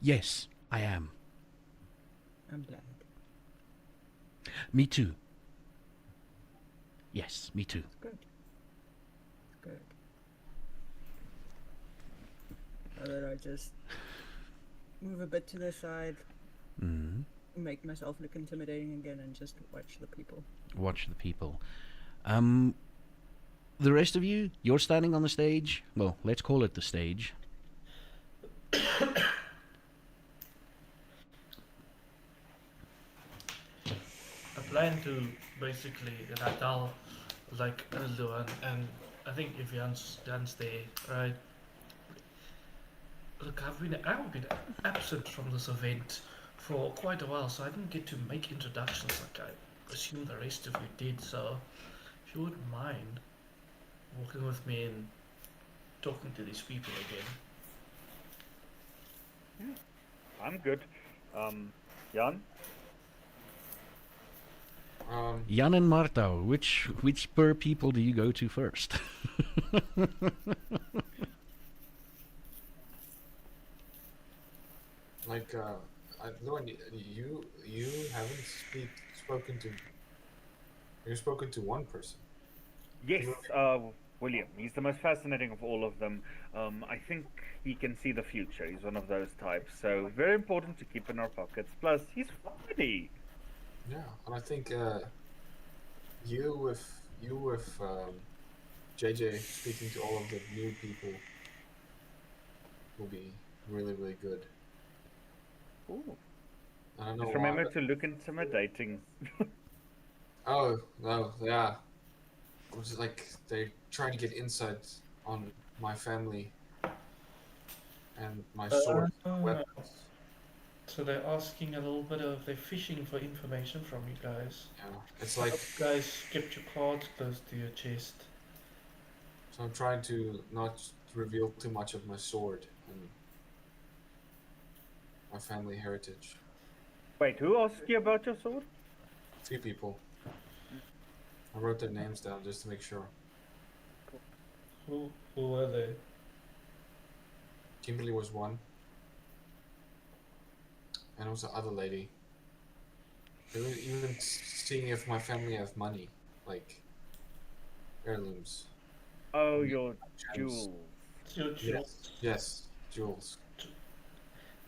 [SPEAKER 4] Yes, I am.
[SPEAKER 5] I'm glad.
[SPEAKER 4] Me too. Yes, me too.
[SPEAKER 5] It's good. It's good. And then I just move a bit to the side,
[SPEAKER 4] Mm.
[SPEAKER 5] make myself look intimidating again, and just watch the people.
[SPEAKER 4] Watch the people. The rest of you, you're standing on the stage. Well, let's call it the stage.
[SPEAKER 3] I plan to basically Natal like Luan, and I think if Jan's there, right? Look, I've been absent from this event for quite a while, so I didn't get to make introductions like I assume the rest of you did. So, if you wouldn't mind walking with me and talking to these people again.
[SPEAKER 1] I'm good. Jan?
[SPEAKER 4] Jan and Marta, which per people do you go to first?
[SPEAKER 2] Like, Lauren, you haven't spoken to. You've spoken to one person.
[SPEAKER 1] Yes, William. He's the most fascinating of all of them. I think he can see the future. He's one of those types. So very important to keep in our pockets. Plus, he's funny.
[SPEAKER 2] Yeah, and I think you with JJ speaking to all of the new people will be really, really good.
[SPEAKER 1] Ooh.
[SPEAKER 2] I don't know
[SPEAKER 1] Just
[SPEAKER 2] why,
[SPEAKER 1] remember
[SPEAKER 2] but-
[SPEAKER 1] to look intimidating.
[SPEAKER 2] Oh no, yeah. It was like they trying to get insight on my family and my sword weapons.
[SPEAKER 3] So they're asking a little bit of, they're fishing for information from you guys.
[SPEAKER 2] Yeah, it's like
[SPEAKER 3] You guys kept your cards close to your chest.
[SPEAKER 2] so I'm trying to not reveal too much of my sword and my family heritage.
[SPEAKER 1] Wait, who asked you about your sword?
[SPEAKER 2] 3 people. I wrote their names down just to make sure.
[SPEAKER 3] Who were they?
[SPEAKER 2] Kimberly was one. And it was the other lady. They were even seeing if my family have money, like heirlooms.
[SPEAKER 1] Oh, your
[SPEAKER 2] Gems.
[SPEAKER 1] jewels.
[SPEAKER 2] Yes, jewels. It's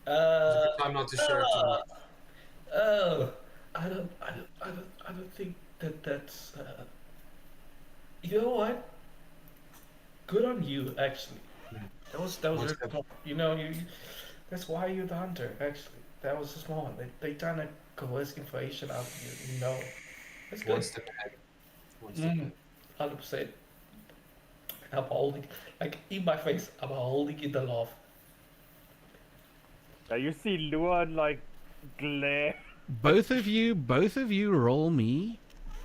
[SPEAKER 2] a
[SPEAKER 3] Uh,
[SPEAKER 2] good time not to share too much.
[SPEAKER 3] oh, I don't think that's. You know what? Good on you, actually. That was
[SPEAKER 2] What's
[SPEAKER 3] really
[SPEAKER 2] that?
[SPEAKER 3] smart. You know, that's why you're the hunter. Actually, that was the smart one. They trying to coerce information out of you. You know, that's
[SPEAKER 2] One
[SPEAKER 3] good.
[SPEAKER 2] step ahead. One step ahead.
[SPEAKER 3] 100%. I'm holding, like in my face. I'm holding in the laugh.
[SPEAKER 1] Now you see Luan like glare.
[SPEAKER 4] Both of you roll me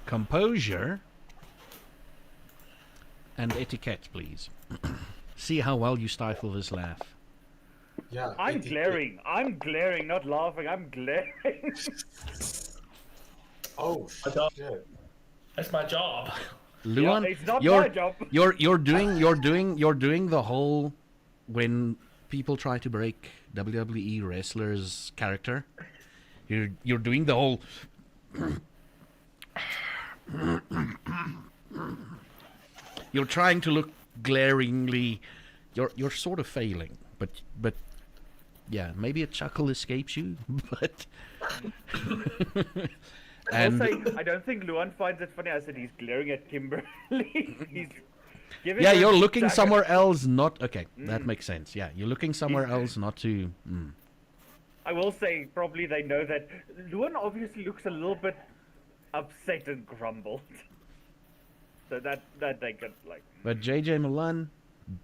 [SPEAKER 4] composure and etiquette, please. See how well you stifle this laugh.
[SPEAKER 2] Yeah.
[SPEAKER 1] I'm
[SPEAKER 2] 80.
[SPEAKER 1] glaring. I'm glaring, not laughing. I'm glaring.
[SPEAKER 2] Oh, Oh
[SPEAKER 3] My job.
[SPEAKER 2] shit.
[SPEAKER 3] That's my job.
[SPEAKER 4] Luan,
[SPEAKER 1] Yeah, it's not
[SPEAKER 4] you're,
[SPEAKER 1] my job.
[SPEAKER 4] you're doing the whole when people try to break WWE wrestlers' character. You're doing the whole. You're trying to look glaringly. You're sort of failing, but yeah, maybe a chuckle escapes you, but.
[SPEAKER 1] I'll
[SPEAKER 4] And
[SPEAKER 1] say, I don't think Luan finds it funny. I said he's glaring at Kimberly. He's giving
[SPEAKER 4] yeah,
[SPEAKER 1] her
[SPEAKER 4] you're looking
[SPEAKER 1] dagger.
[SPEAKER 4] somewhere else. Not okay. That makes sense. Yeah, you're looking somewhere else, not to.
[SPEAKER 1] I will say, probably they know that Luan obviously looks a little bit upset and grumbled. So that they could like.
[SPEAKER 4] But JJ Milan,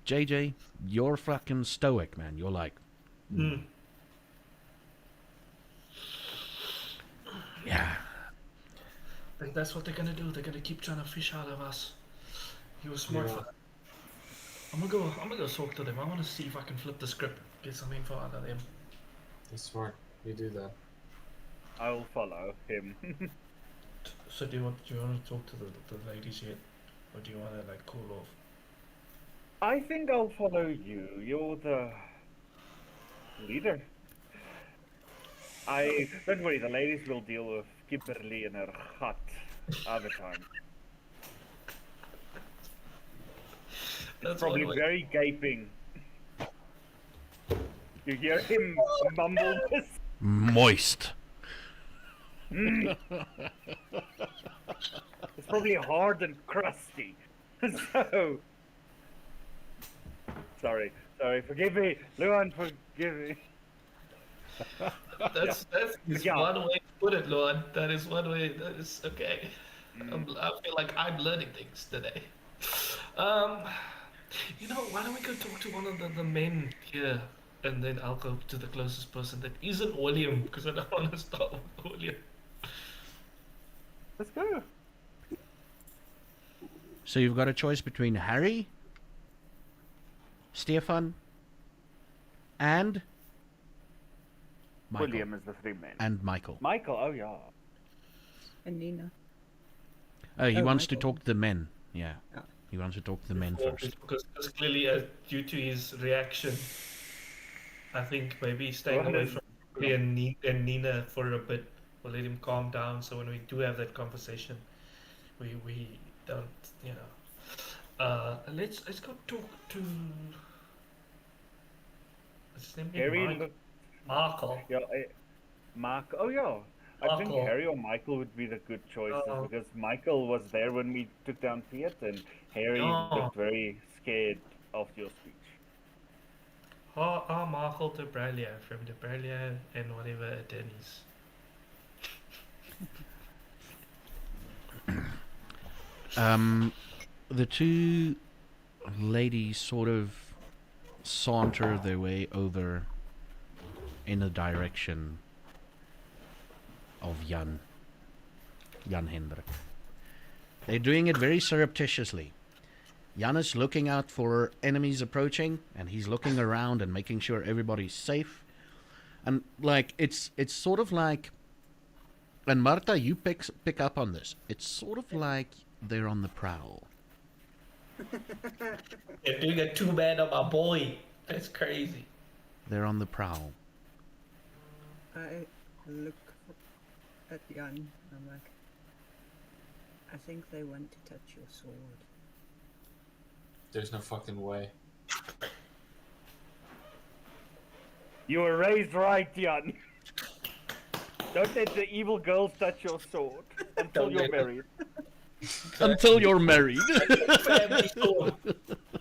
[SPEAKER 4] JJ, you're fucking stoic, man. You're like, yeah.
[SPEAKER 3] I think that's what they're gonna do. They're gonna keep trying to fish out of us. You were smart for that. I'm gonna go talk to them. I wanna see if I can flip the script, get some info out of them.
[SPEAKER 2] That's smart. You do that.
[SPEAKER 1] I'll follow him.
[SPEAKER 3] So do you want to talk to the ladies yet? Or do you wanna like cool off?
[SPEAKER 1] I think I'll follow you. You're the leader. Don't worry. The ladies will deal with Kimberly and her hut other time.
[SPEAKER 3] That's
[SPEAKER 1] Probably
[SPEAKER 3] one way.
[SPEAKER 1] very gaping. You hear him mumble this?
[SPEAKER 4] Moist.
[SPEAKER 1] It's probably hard and crusty. So, sorry, forgive me, Luan, forgive me.
[SPEAKER 3] That's
[SPEAKER 1] Yeah.
[SPEAKER 3] one way to put it, Lord. That is one way. That is okay. I feel like I'm learning things today. Why don't we go talk to one of the men here, and then I'll go to the closest person that isn't William, because I don't want to start with William.
[SPEAKER 1] Let's go.
[SPEAKER 4] So you've got a choice between Harry, Stefan, and Michael.
[SPEAKER 1] William is the three men.
[SPEAKER 4] And Michael.
[SPEAKER 1] Michael, oh yeah.
[SPEAKER 5] And Nina.
[SPEAKER 4] He
[SPEAKER 5] Oh,
[SPEAKER 4] wants to
[SPEAKER 5] Michael.
[SPEAKER 4] talk to the men. Yeah.
[SPEAKER 5] Ah.
[SPEAKER 4] He wants to talk to the men first.
[SPEAKER 3] Because clearly, due to his reaction, I think maybe staying
[SPEAKER 1] Well,
[SPEAKER 3] away
[SPEAKER 1] then-
[SPEAKER 3] from William and Nina for a bit will let him calm down. So when we do have that conversation, we don't, let's go talk to. What's his name?
[SPEAKER 1] Harry,
[SPEAKER 3] Markle.
[SPEAKER 1] yeah, Mark. Oh yeah. I think
[SPEAKER 3] Michael.
[SPEAKER 1] Harry or Michael would be the good choices
[SPEAKER 3] Oh.
[SPEAKER 1] because Michael was there when we took down Fiat, and Harry
[SPEAKER 3] Oh.
[SPEAKER 1] looked very scared after your speech.
[SPEAKER 3] Markle to Bralia, from the Bralia and whatever attorneys.
[SPEAKER 4] The two ladies sort of saunter their way over in the direction of Jan Hendrik. They're doing it very surreptitiously. Jan is looking out for enemies approaching, and he's looking around and making sure everybody's safe. And like it's sort of like, and Marta, you pick up on this. It's sort of like they're on the prowl.
[SPEAKER 3] They're doing a two-man on my boy. That's crazy.
[SPEAKER 4] They're on the prowl.
[SPEAKER 5] I look at Jan and I'm like, I think they want to touch your sword.
[SPEAKER 2] There's no fucking way.
[SPEAKER 1] You were raised right, Jan. Don't let the evil girls touch your sword until
[SPEAKER 3] Don't
[SPEAKER 1] you're
[SPEAKER 3] let them.
[SPEAKER 1] married.
[SPEAKER 4] Until you're married.
[SPEAKER 3] Family sword.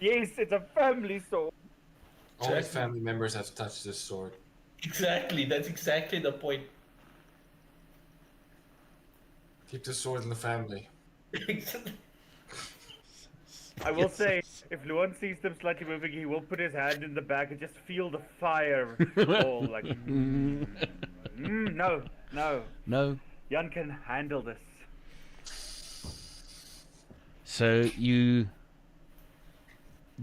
[SPEAKER 1] Yes, it's a family sword.
[SPEAKER 2] Only
[SPEAKER 3] Exactly.
[SPEAKER 2] family members have touched this sword.
[SPEAKER 3] Exactly. That's exactly the point.
[SPEAKER 2] Keep the sword in the family.
[SPEAKER 1] I will say, if Luan sees them slightly moving, he will put his hand in the back and just feel the fire fall. Like, no,
[SPEAKER 4] No.
[SPEAKER 1] Jan can handle this.
[SPEAKER 4] So you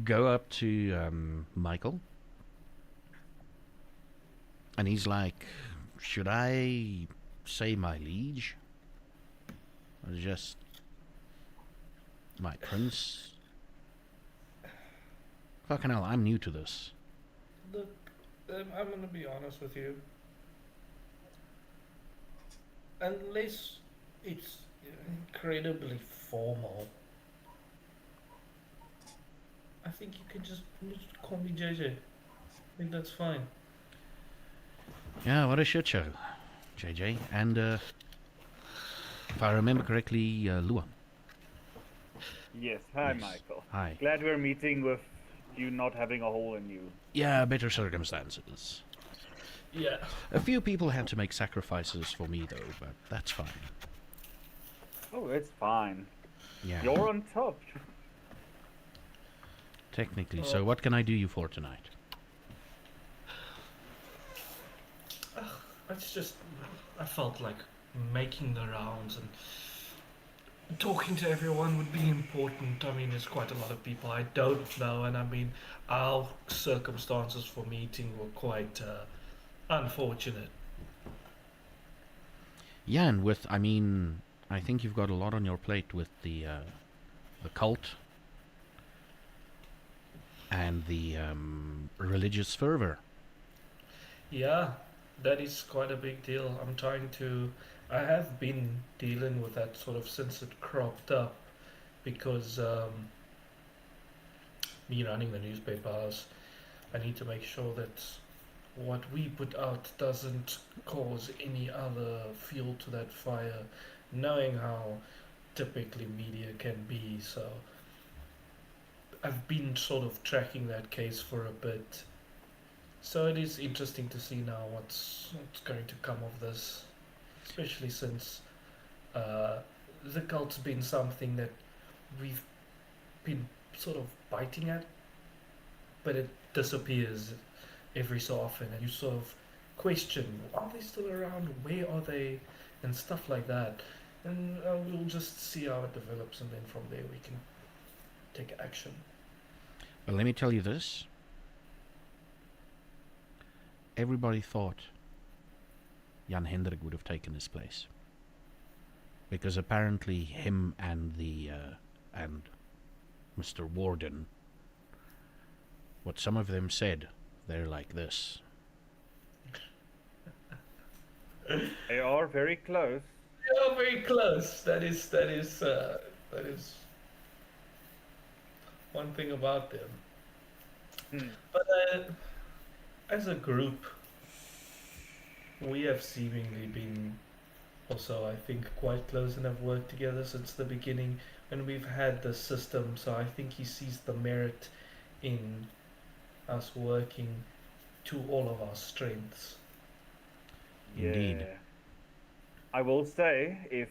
[SPEAKER 4] go up to Michael, and he's like, "Should I say my liege?" Just my prince. Fucking hell, I'm new to this.
[SPEAKER 3] Look, I'm gonna be honest with you. Unless it's incredibly formal, I think you can just call me JJ. I think that's fine.
[SPEAKER 4] Yeah, what a shit show, JJ. And if I remember correctly, Luan.
[SPEAKER 1] Yes, hi
[SPEAKER 4] Yes.
[SPEAKER 1] Michael.
[SPEAKER 4] Hi.
[SPEAKER 1] Glad we're meeting with you not having a hole in you.
[SPEAKER 4] Yeah, better circumstances.
[SPEAKER 3] Yeah.
[SPEAKER 4] A few people had to make sacrifices for me, though, but that's fine.
[SPEAKER 1] Oh, it's fine.
[SPEAKER 4] Yeah.
[SPEAKER 1] You're on top.
[SPEAKER 4] Technically. So what can I do you for tonight?
[SPEAKER 3] It's just, I felt like making the rounds and talking to everyone would be important. I mean, there's quite a lot of people I don't know, and I mean, our circumstances for meeting were quite unfortunate.
[SPEAKER 4] Yeah, and with, I mean, I think you've got a lot on your plate with the cult and the religious fervor.
[SPEAKER 3] Yeah, that is quite a big deal. I have been dealing with that sort of since it cropped up because me running the newspaper house, I need to make sure that what we put out doesn't cause any other fuel to that fire, knowing how typically media can be. So I've been sort of tracking that case for a bit. So it is interesting to see now what's going to come of this, especially since the cult's been something that we've been sort of biting at, but it disappears every so often, and you sort of question, are they still around? Where are they? And stuff like that. And we'll just see how it develops, and then from there we can take action.
[SPEAKER 4] But let me tell you this. Everybody thought Jan Hendrik would have taken his place. Because apparently him and and Mr. Warden, what some of them said, they're like this.
[SPEAKER 1] They are very close.
[SPEAKER 3] Yeah, very close. That is one thing about them.
[SPEAKER 1] Hmm.
[SPEAKER 3] But as a group, we have seemingly been also, I think, quite close and have worked together since the beginning when we've had the system. So I think he sees the merit in us working to all of our strengths.
[SPEAKER 4] Indeed.
[SPEAKER 1] Yeah. I will say, if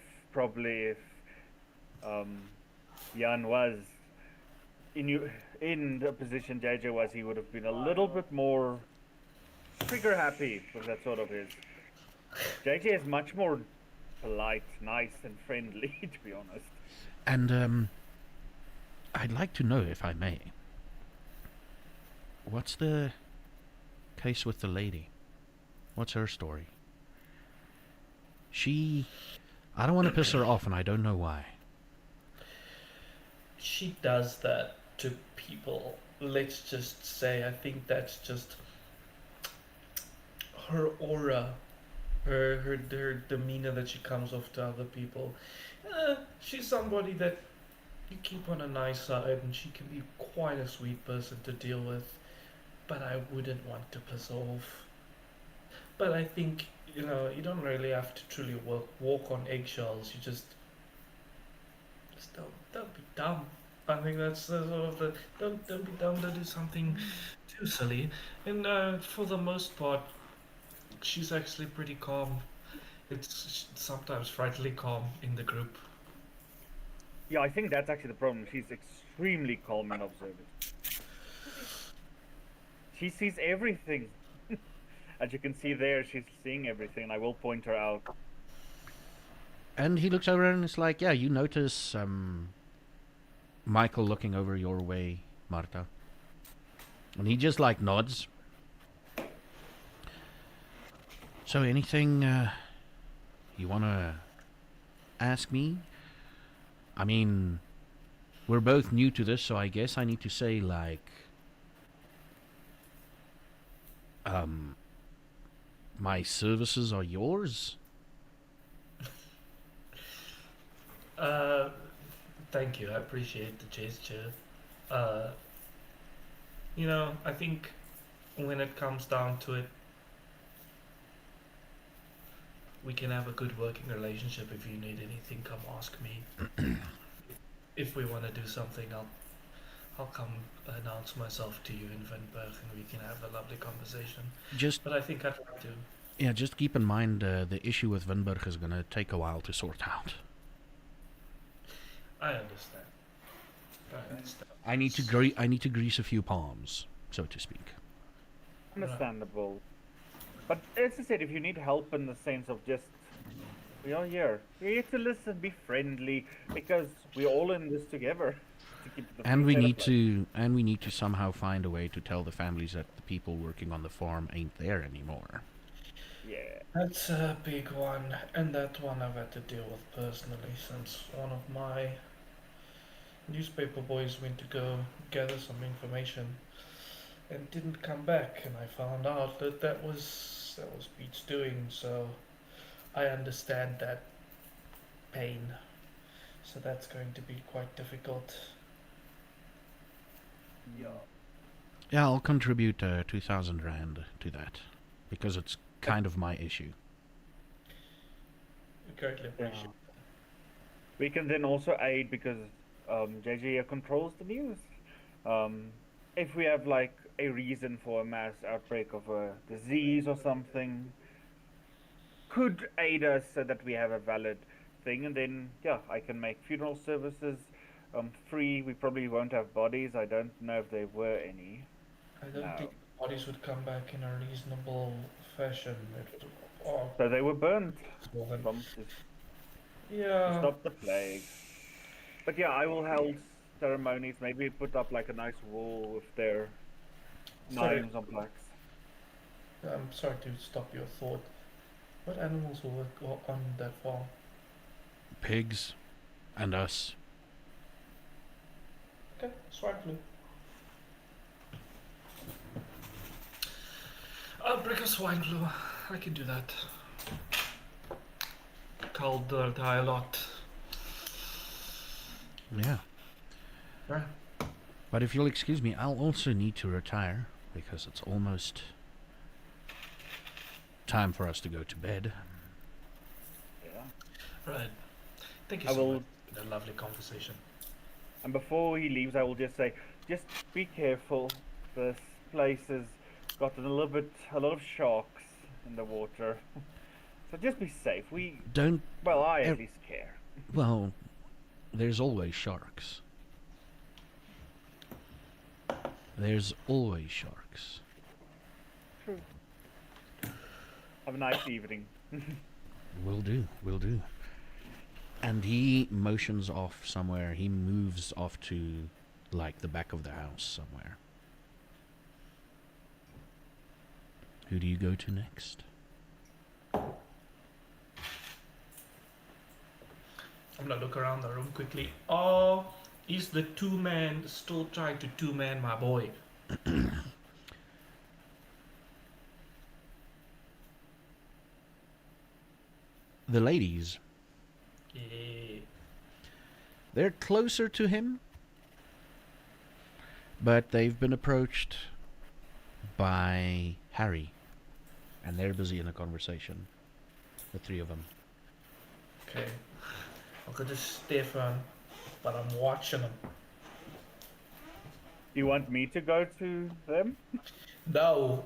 [SPEAKER 1] Jan was in the position JJ was, he would have been a little bit more trigger happy with that sort of his. JJ is much more polite, nice, and friendly, to be honest.
[SPEAKER 4] And I'd like to know, if I may, what's the case with the lady? What's her story? I don't want to piss her off, and I don't know why.
[SPEAKER 3] She does that to people. Let's just say, I think that's just her aura, her demeanor that she comes off to other people. She's somebody that you keep on a nice side, and she can be quite a sweet person to deal with, but I wouldn't want to piss her off. But I think, you don't really have to truly walk on eggshells. You just don't be dumb. I think that's the sort of the don't be dumb to do something too silly. And for the most part, she's actually pretty calm. It's sometimes frightfully calm in the group.
[SPEAKER 1] Yeah, I think that's actually the problem. She's extremely calm and observant. She sees everything. As you can see there, she's seeing everything, and I will point her out.
[SPEAKER 4] And he looks over and it's like, yeah, you notice Michael looking over your way, Marta. And he just like nods. So anything you want to ask me? I mean, we're both new to this, so I guess I need to say, like, my services are yours.
[SPEAKER 3] Thank you. I appreciate the gesture. I think when it comes down to it, we can have a good working relationship. If you need anything, come ask me. If we want to do something, I'll come announce myself to you in Vinberg, and we can have a lovely conversation.
[SPEAKER 4] Just
[SPEAKER 3] But I think I'd like to.
[SPEAKER 4] Yeah, just keep in mind the issue with Vinberg is gonna take a while to sort out.
[SPEAKER 3] I understand. I understand.
[SPEAKER 4] I need to grease a few palms, so to speak.
[SPEAKER 1] Understandable. But as I said, if you need help in the sense of just, we are here. We're here to listen, be friendly, because we're all in this together. To keep the
[SPEAKER 4] And we
[SPEAKER 1] food
[SPEAKER 4] need
[SPEAKER 1] afloat.
[SPEAKER 4] to somehow find a way to tell the families that the people working on the farm ain't there anymore.
[SPEAKER 1] Yeah.
[SPEAKER 3] That's a big one, and that one I've had to deal with personally since one of my newspaper boys went to go gather some information and didn't come back, and I found out that was Pete's doing. So I understand that pain. So that's going to be quite difficult.
[SPEAKER 1] Yeah.
[SPEAKER 4] Yeah, I'll contribute 2,000 rand to that because it's kind of my issue.
[SPEAKER 3] Greatly appreciate.
[SPEAKER 1] Yeah. We can then also aid because JJ here controls the news. If we have like a reason for a mass outbreak of a disease or something, could aid us so that we have a valid thing, and then yeah, I can make funeral services free. We probably won't have bodies. I don't know if there were any.
[SPEAKER 3] I don't
[SPEAKER 1] No.
[SPEAKER 3] think bodies would come back in a reasonable fashion.
[SPEAKER 1] So they were burnt
[SPEAKER 3] Well, then-
[SPEAKER 1] from to
[SPEAKER 3] yeah.
[SPEAKER 1] stop the plague. But yeah, I will hold ceremonies. Maybe put up like a nice wall with their
[SPEAKER 3] Sorry.
[SPEAKER 1] names on plaques.
[SPEAKER 3] I'm sorry to stop your thought. What animals will work on that farm?
[SPEAKER 4] Pigs and us.
[SPEAKER 3] Okay, swine flu. I'll break a swine flu. I can do that. Cold die a lot.
[SPEAKER 4] Yeah.
[SPEAKER 3] Yeah.
[SPEAKER 4] But if you'll excuse me, I'll also need to retire because it's almost time for us to go to bed.
[SPEAKER 1] Yeah.
[SPEAKER 3] Right. Thank you
[SPEAKER 1] I
[SPEAKER 3] so
[SPEAKER 1] will-
[SPEAKER 3] much for the lovely conversation.
[SPEAKER 1] And before he leaves, I will just say, just be careful. This place has gotten a lot of sharks in the water. So just be safe. Well, I at least care.
[SPEAKER 4] Well, there's always sharks. There's always sharks.
[SPEAKER 1] True. Have a nice evening.
[SPEAKER 4] Will do, will do. And he motions off somewhere. He moves off to, like, the back of the house somewhere. Who do you go to next?
[SPEAKER 3] I'm gonna look around the room quickly. Is the two-man still trying to two-man my boy?
[SPEAKER 4] The ladies.
[SPEAKER 3] Yeah.
[SPEAKER 4] They're closer to him, but they've been approached by Harry, and they're busy in a conversation. The three of them.
[SPEAKER 3] Okay. I'll go to Stefan, but I'm watching him.
[SPEAKER 1] Do you want me to go to them?
[SPEAKER 3] No.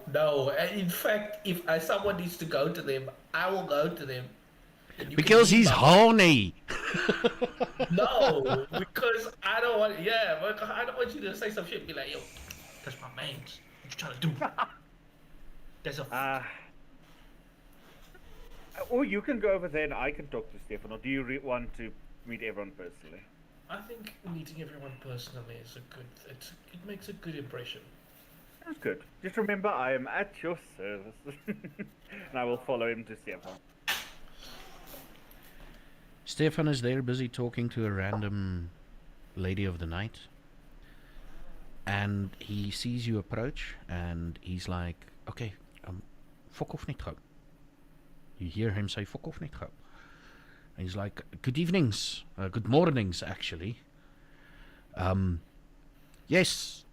[SPEAKER 3] In fact, if someone needs to go to them, I will go to them. And you can
[SPEAKER 4] Because
[SPEAKER 3] be
[SPEAKER 4] he's
[SPEAKER 3] my-
[SPEAKER 4] horny!
[SPEAKER 3] No, because I don't want. Yeah, but I don't want you to say some shit. Be like, yo, that's my man's. What you trying to do? There's a.
[SPEAKER 1] Or you can go over there and I can talk to Stefan. Or do you want to meet everyone personally?
[SPEAKER 3] I think meeting everyone personally is a good. It makes a good impression.
[SPEAKER 1] That's good. Just remember, I am at your service. And I will follow him to Stefan.
[SPEAKER 4] Stefan is there busy talking to a random lady of the night. And he sees you approach and he's like, okay, fuck off net gou. You hear him say, fuck off net gou. And he's like, good evenings, good mornings actually. Yes,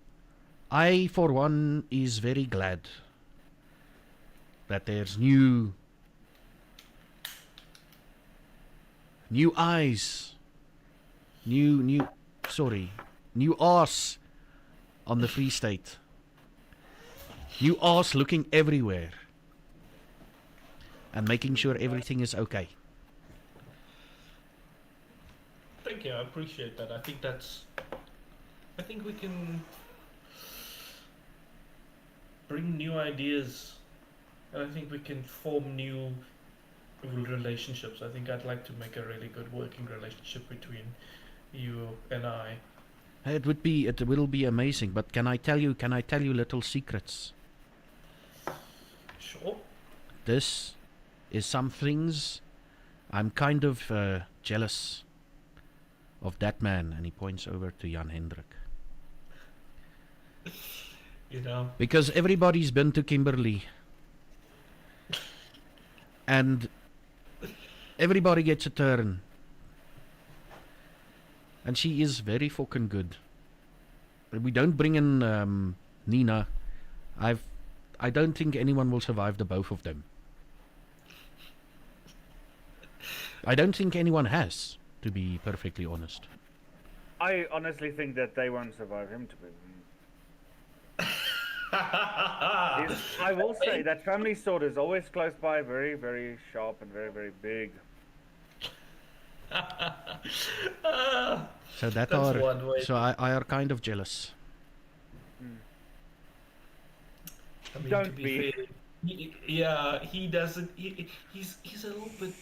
[SPEAKER 4] I for one is very glad that there's new eyes, new arse on the Free State. New arse looking everywhere and making sure everything is okay.
[SPEAKER 3] Thank you, I appreciate that. I think we can bring new ideas, and I think we can form new relationships. I think I'd like to make a really good working relationship between you and I.
[SPEAKER 4] It will be amazing, but can I tell you little secrets?
[SPEAKER 3] Sure.
[SPEAKER 4] This is some things I'm kind of jealous of that man, and he points over to Jan Hendrik.
[SPEAKER 3] You know.
[SPEAKER 4] Because everybody's been to Kimberley. And everybody gets a turn. And she is very fucking good. But we don't bring in Nina. I don't think anyone will survive the both of them. I don't think anyone has, to be perfectly honest.
[SPEAKER 1] I honestly think that they won't survive him, to be. I will say that family sword is always close by, very, very sharp and very, very big.
[SPEAKER 4] So
[SPEAKER 3] That's one way.
[SPEAKER 4] so I are kind of jealous.
[SPEAKER 3] I mean,
[SPEAKER 1] Don't
[SPEAKER 3] to be
[SPEAKER 1] be.
[SPEAKER 3] fair, he doesn't. He's a little bit.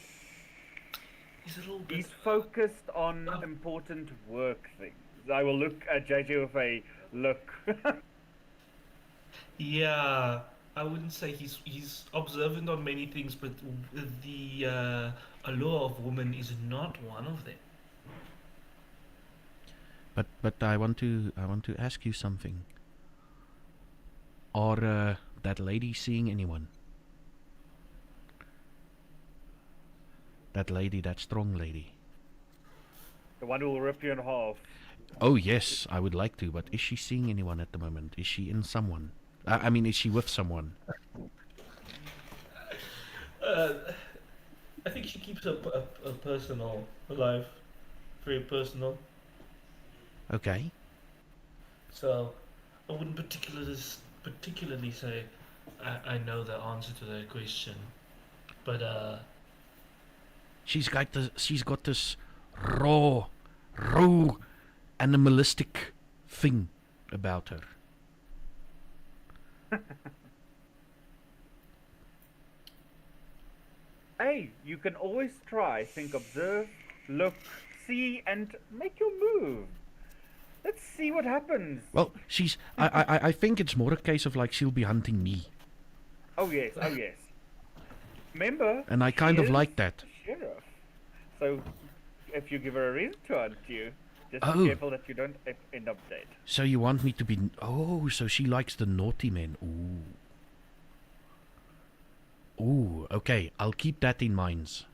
[SPEAKER 1] He's focused on important work things. I will look at JJ with a look.
[SPEAKER 3] Yeah, I wouldn't say he's observant on many things, but the allure of women is not one of them.
[SPEAKER 4] But I want to ask you something. Are that lady seeing anyone? That lady, that strong lady.
[SPEAKER 1] The one who will rip you in half.
[SPEAKER 4] Oh yes, I would like to, but is she seeing anyone at the moment? Is she in someone? I mean, is she with someone?
[SPEAKER 3] I think she keeps a personal life, very personal.
[SPEAKER 4] Okay.
[SPEAKER 3] So I wouldn't particularly say I know the answer to that question, but
[SPEAKER 4] She's got this raw, animalistic thing about her.
[SPEAKER 1] Hey, you can always try. Think, observe, look, see, and make your move. Let's see what happens.
[SPEAKER 4] Well, I think it's more a case of like she'll be hunting me.
[SPEAKER 1] Oh yes. Remember?
[SPEAKER 4] And I kind
[SPEAKER 1] she
[SPEAKER 4] of
[SPEAKER 1] is
[SPEAKER 4] like that.
[SPEAKER 1] Sheriff. So, if you give her a reason to hunt you, just
[SPEAKER 4] Oh.
[SPEAKER 1] be careful that you don't end up dead.
[SPEAKER 4] So you want me to be... Oh, so she likes the naughty men. Ooh, okay. I'll keep that in mind.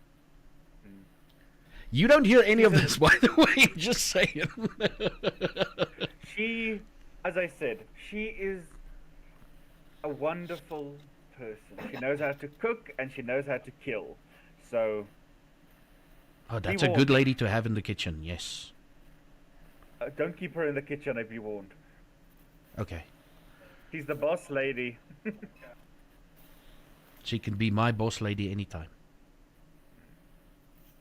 [SPEAKER 4] You don't hear any of this, by the way. Just saying.
[SPEAKER 1] She, as I said, she is a wonderful person. She knows how to cook and she knows how to kill. So,
[SPEAKER 4] Oh, that's
[SPEAKER 1] Be
[SPEAKER 4] a good
[SPEAKER 1] warned.
[SPEAKER 4] lady to have in the kitchen, yes.
[SPEAKER 1] don't keep her in the kitchen, I'd be warned.
[SPEAKER 4] Okay.
[SPEAKER 1] She's the boss lady.
[SPEAKER 4] She can be my boss lady anytime.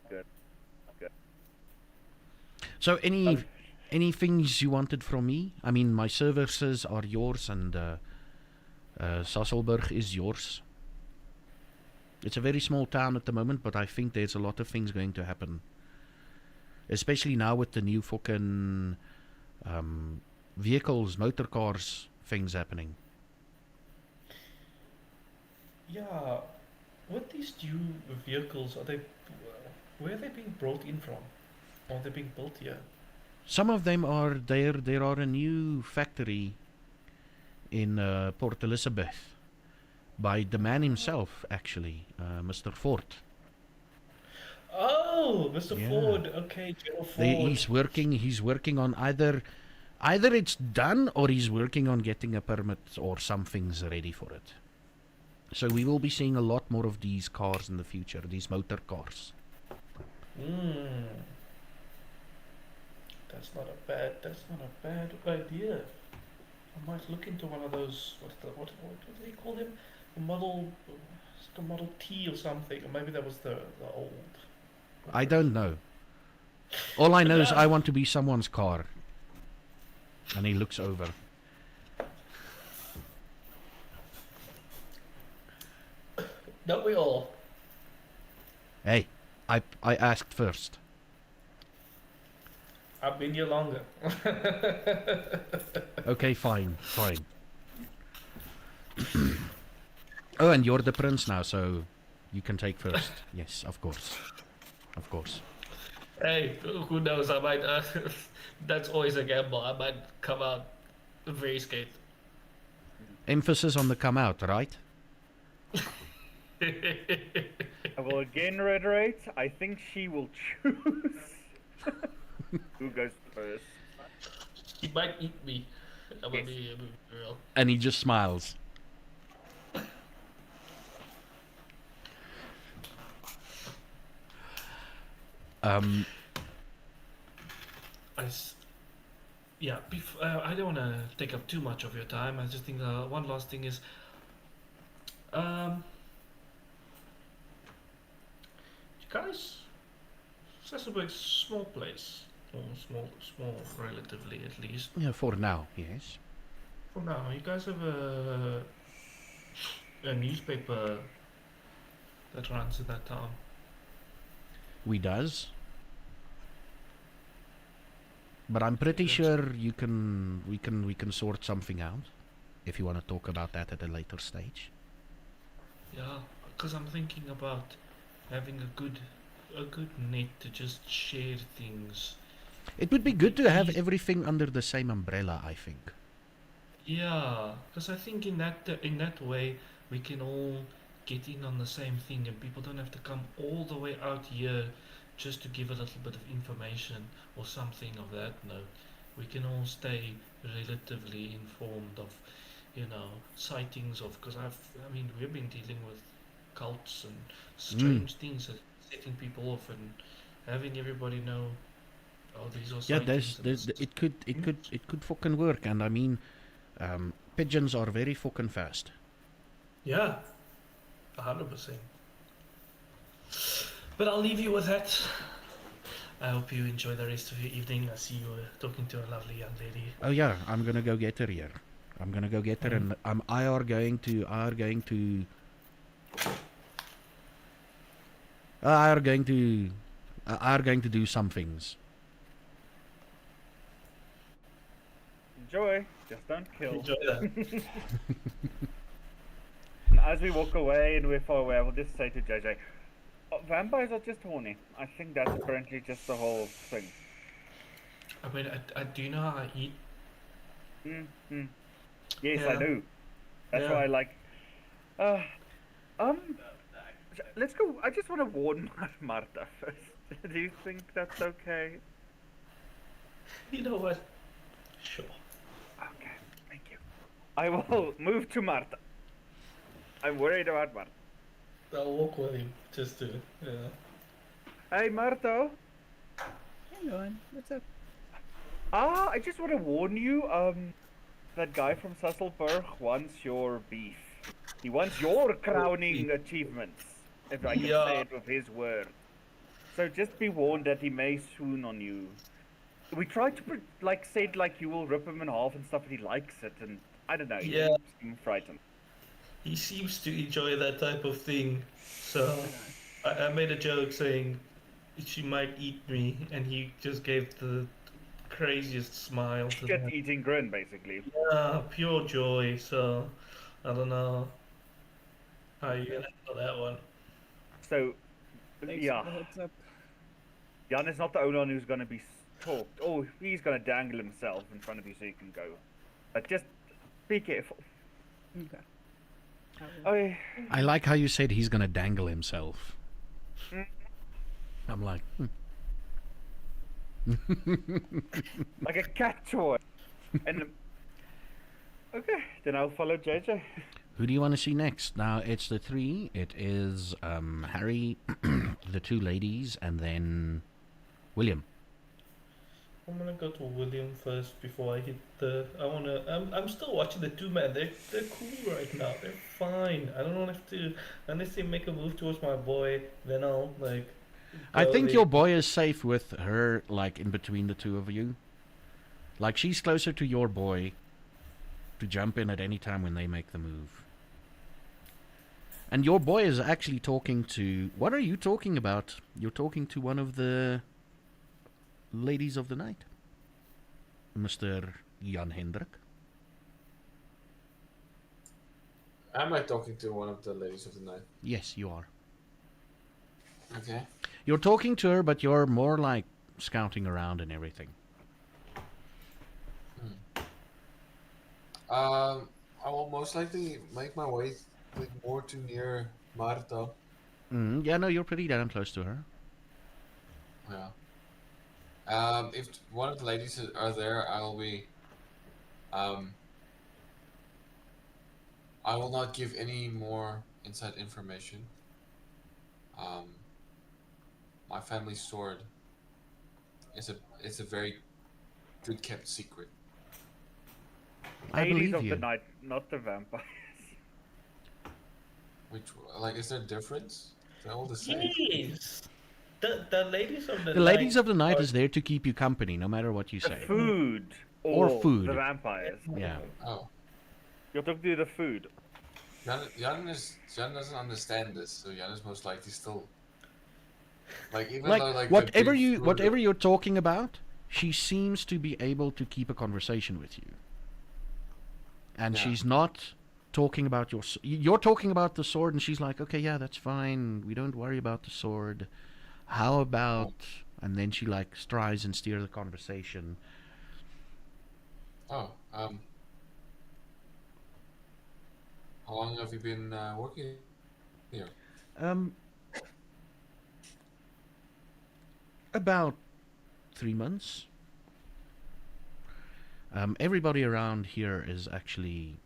[SPEAKER 1] Good.
[SPEAKER 4] So any things you wanted from me? I mean, my services are yours and Sasselburg is yours. It's a very small town at the moment, but I think there's a lot of things going to happen. Especially now with the new fucking vehicles, motor cars things happening.
[SPEAKER 3] yeah, with these new vehicles, are they Where are they being brought in from? Or are they being built here?
[SPEAKER 4] Some of them are there. There are a new factory in Port Elizabeth by the man himself, actually, Mr. Ford.
[SPEAKER 3] Oh, Mr.
[SPEAKER 4] Yeah.
[SPEAKER 3] Ford. Okay, General Ford.
[SPEAKER 4] He's working. He's working on either it's done or he's working on getting a permit or something's ready for it. So we will be seeing a lot more of these cars in the future. These motor cars.
[SPEAKER 3] That's not a bad idea. I might look into one of those. What do they call them? A model, it's a Model T or something. Or maybe that was the old.
[SPEAKER 4] I don't know. All I know is I want to be someone's car. And he looks over.
[SPEAKER 3] Don't we all?
[SPEAKER 4] Hey, I asked first.
[SPEAKER 3] I've been here longer.
[SPEAKER 4] Okay, fine. Oh, and you're the prince now, so you can take first. Yes, of course.
[SPEAKER 3] Hey, who knows? I might. That's always a gamble. I might come out very scared.
[SPEAKER 4] Emphasis on the come out, right?
[SPEAKER 1] I will again reiterate, I think she will choose who goes first.
[SPEAKER 3] He might eat me. I'm
[SPEAKER 1] Yes.
[SPEAKER 3] gonna be real.
[SPEAKER 4] And he just smiles.
[SPEAKER 3] Yeah, I don't want to take up too much of your time. I just think one last thing is, you guys, Zaffageek's small place, or small relatively at least.
[SPEAKER 4] Yeah, for now, yes.
[SPEAKER 3] For now, you guys have a newspaper that runs in that town.
[SPEAKER 4] We does. But I'm pretty sure we can sort something out. If you want to talk about that at a later stage.
[SPEAKER 3] Yeah, because I'm thinking about having a good net to just share things.
[SPEAKER 4] It would be good to have everything under the same umbrella, I think.
[SPEAKER 3] Yeah, because I think in that way we can all get in on the same thing, and people don't have to come all the way out here just to give a little bit of information or something of that note. We can all stay relatively informed of, sightings of, because we've been dealing with cults and strange things that setting people off and having everybody know, oh, these are
[SPEAKER 4] Yeah,
[SPEAKER 3] sightings.
[SPEAKER 4] it could fucking work, and I mean, pigeons are very fucking fast.
[SPEAKER 3] Yeah, 100%. But I'll leave you with that. I hope you enjoy the rest of your evening. I see you were talking to a lovely young lady.
[SPEAKER 4] Oh yeah, I'm gonna go get her here. I'm gonna go get her, and I are going to do some things.
[SPEAKER 1] Enjoy, just don't kill.
[SPEAKER 3] Enjoy that.
[SPEAKER 1] And as we walk away and we're far away, I will just say to JJ, vampires are just horny. I think that's apparently just the whole thing.
[SPEAKER 3] I mean, I do you know how I eat?
[SPEAKER 1] Yes,
[SPEAKER 3] Yeah.
[SPEAKER 1] I do. That's
[SPEAKER 3] Yeah.
[SPEAKER 1] why I like. Let's go. I just want to warn Marta first. Do you think that's okay?
[SPEAKER 3] You know what? Sure.
[SPEAKER 1] Okay, thank you. I will move to Marta. I'm worried about Marta.
[SPEAKER 3] I'll walk with him just to,
[SPEAKER 1] Hey, Marta.
[SPEAKER 5] Hang on, what's up?
[SPEAKER 1] I just want to warn you. That guy from Sasselberg wants your beef. He wants your crowning achievements, if I can say it with his word. So just be warned that he may swoon on you. We tried to said you will rip him in half and stuff, and he likes it, and I don't know.
[SPEAKER 3] Yeah.
[SPEAKER 1] He seems frightened.
[SPEAKER 3] he seems to enjoy that type of thing. So I made a joke saying she might eat me, and he just gave the craziest smile to that.
[SPEAKER 1] Shit-eating grin, basically.
[SPEAKER 3] Yeah, pure joy. So I don't know how you gonna handle that one.
[SPEAKER 1] So,
[SPEAKER 5] Thanks
[SPEAKER 1] yeah.
[SPEAKER 5] for the heads up.
[SPEAKER 1] Jan is not the only one who's going to be talked. Oh, he's going to dangle himself in front of you so you can go. But just be careful.
[SPEAKER 5] Okay.
[SPEAKER 1] Oh, yeah.
[SPEAKER 4] I like how you said he's gonna dangle himself. I'm like,
[SPEAKER 1] Like a cat toy. And okay, then I'll follow JJ.
[SPEAKER 4] who do you want to see next? Now it's the three. It is Harry, the two ladies, and then William.
[SPEAKER 3] I'm gonna go to William first before I hit the. I'm still watching the two man. They're cool right now. They're fine. I don't have to unless they make a move towards my boy. Then I'll like.
[SPEAKER 4] I
[SPEAKER 3] go
[SPEAKER 4] think
[SPEAKER 3] there.
[SPEAKER 4] your boy is safe with her, like in between the two of you. Like she's closer to your boy to jump in at any time when they make the move. And your boy is actually talking to. What are you talking about? You're talking to one of the ladies of the night, Mr. Jan Hendrik.
[SPEAKER 2] Am I talking to one of the ladies of the night?
[SPEAKER 4] Yes, you are.
[SPEAKER 2] Okay.
[SPEAKER 4] You're talking to her, but you're more like scouting around and everything.
[SPEAKER 2] I will most likely make my way like more to near Marta.
[SPEAKER 4] Yeah, no, you're pretty damn close to her.
[SPEAKER 2] Yeah. If one of the ladies are there, I'll be. I will not give any more inside information. My family's sword it's a very good kept secret.
[SPEAKER 4] I
[SPEAKER 1] Ladies
[SPEAKER 4] believe
[SPEAKER 1] of
[SPEAKER 4] you.
[SPEAKER 1] the night, not the vampires.
[SPEAKER 2] Which like is there a difference? They're all the same.
[SPEAKER 3] Jeez. The ladies of the
[SPEAKER 4] The ladies
[SPEAKER 3] night
[SPEAKER 4] of the night
[SPEAKER 3] are-
[SPEAKER 4] is there to keep you company, no matter what you
[SPEAKER 1] The
[SPEAKER 4] say.
[SPEAKER 1] food.
[SPEAKER 4] Or
[SPEAKER 1] Or
[SPEAKER 4] food.
[SPEAKER 1] the vampires.
[SPEAKER 4] Yeah.
[SPEAKER 2] Oh,
[SPEAKER 1] You're talking to the food.
[SPEAKER 2] Jan doesn't understand this, so Jan is most likely still like even
[SPEAKER 4] Like,
[SPEAKER 2] though like the
[SPEAKER 4] whatever
[SPEAKER 2] big
[SPEAKER 4] you,
[SPEAKER 2] food-
[SPEAKER 4] whatever you're talking about, she seems to be able to keep a conversation with you. And
[SPEAKER 2] Yeah.
[SPEAKER 4] she's not talking about you're talking about the sword, and she's like, okay, yeah, that's fine. We don't worry about the sword. How about? And then she like tries and steer the conversation.
[SPEAKER 2] Oh, how long have you been working here?
[SPEAKER 4] About 3 months. Everybody around here is actually,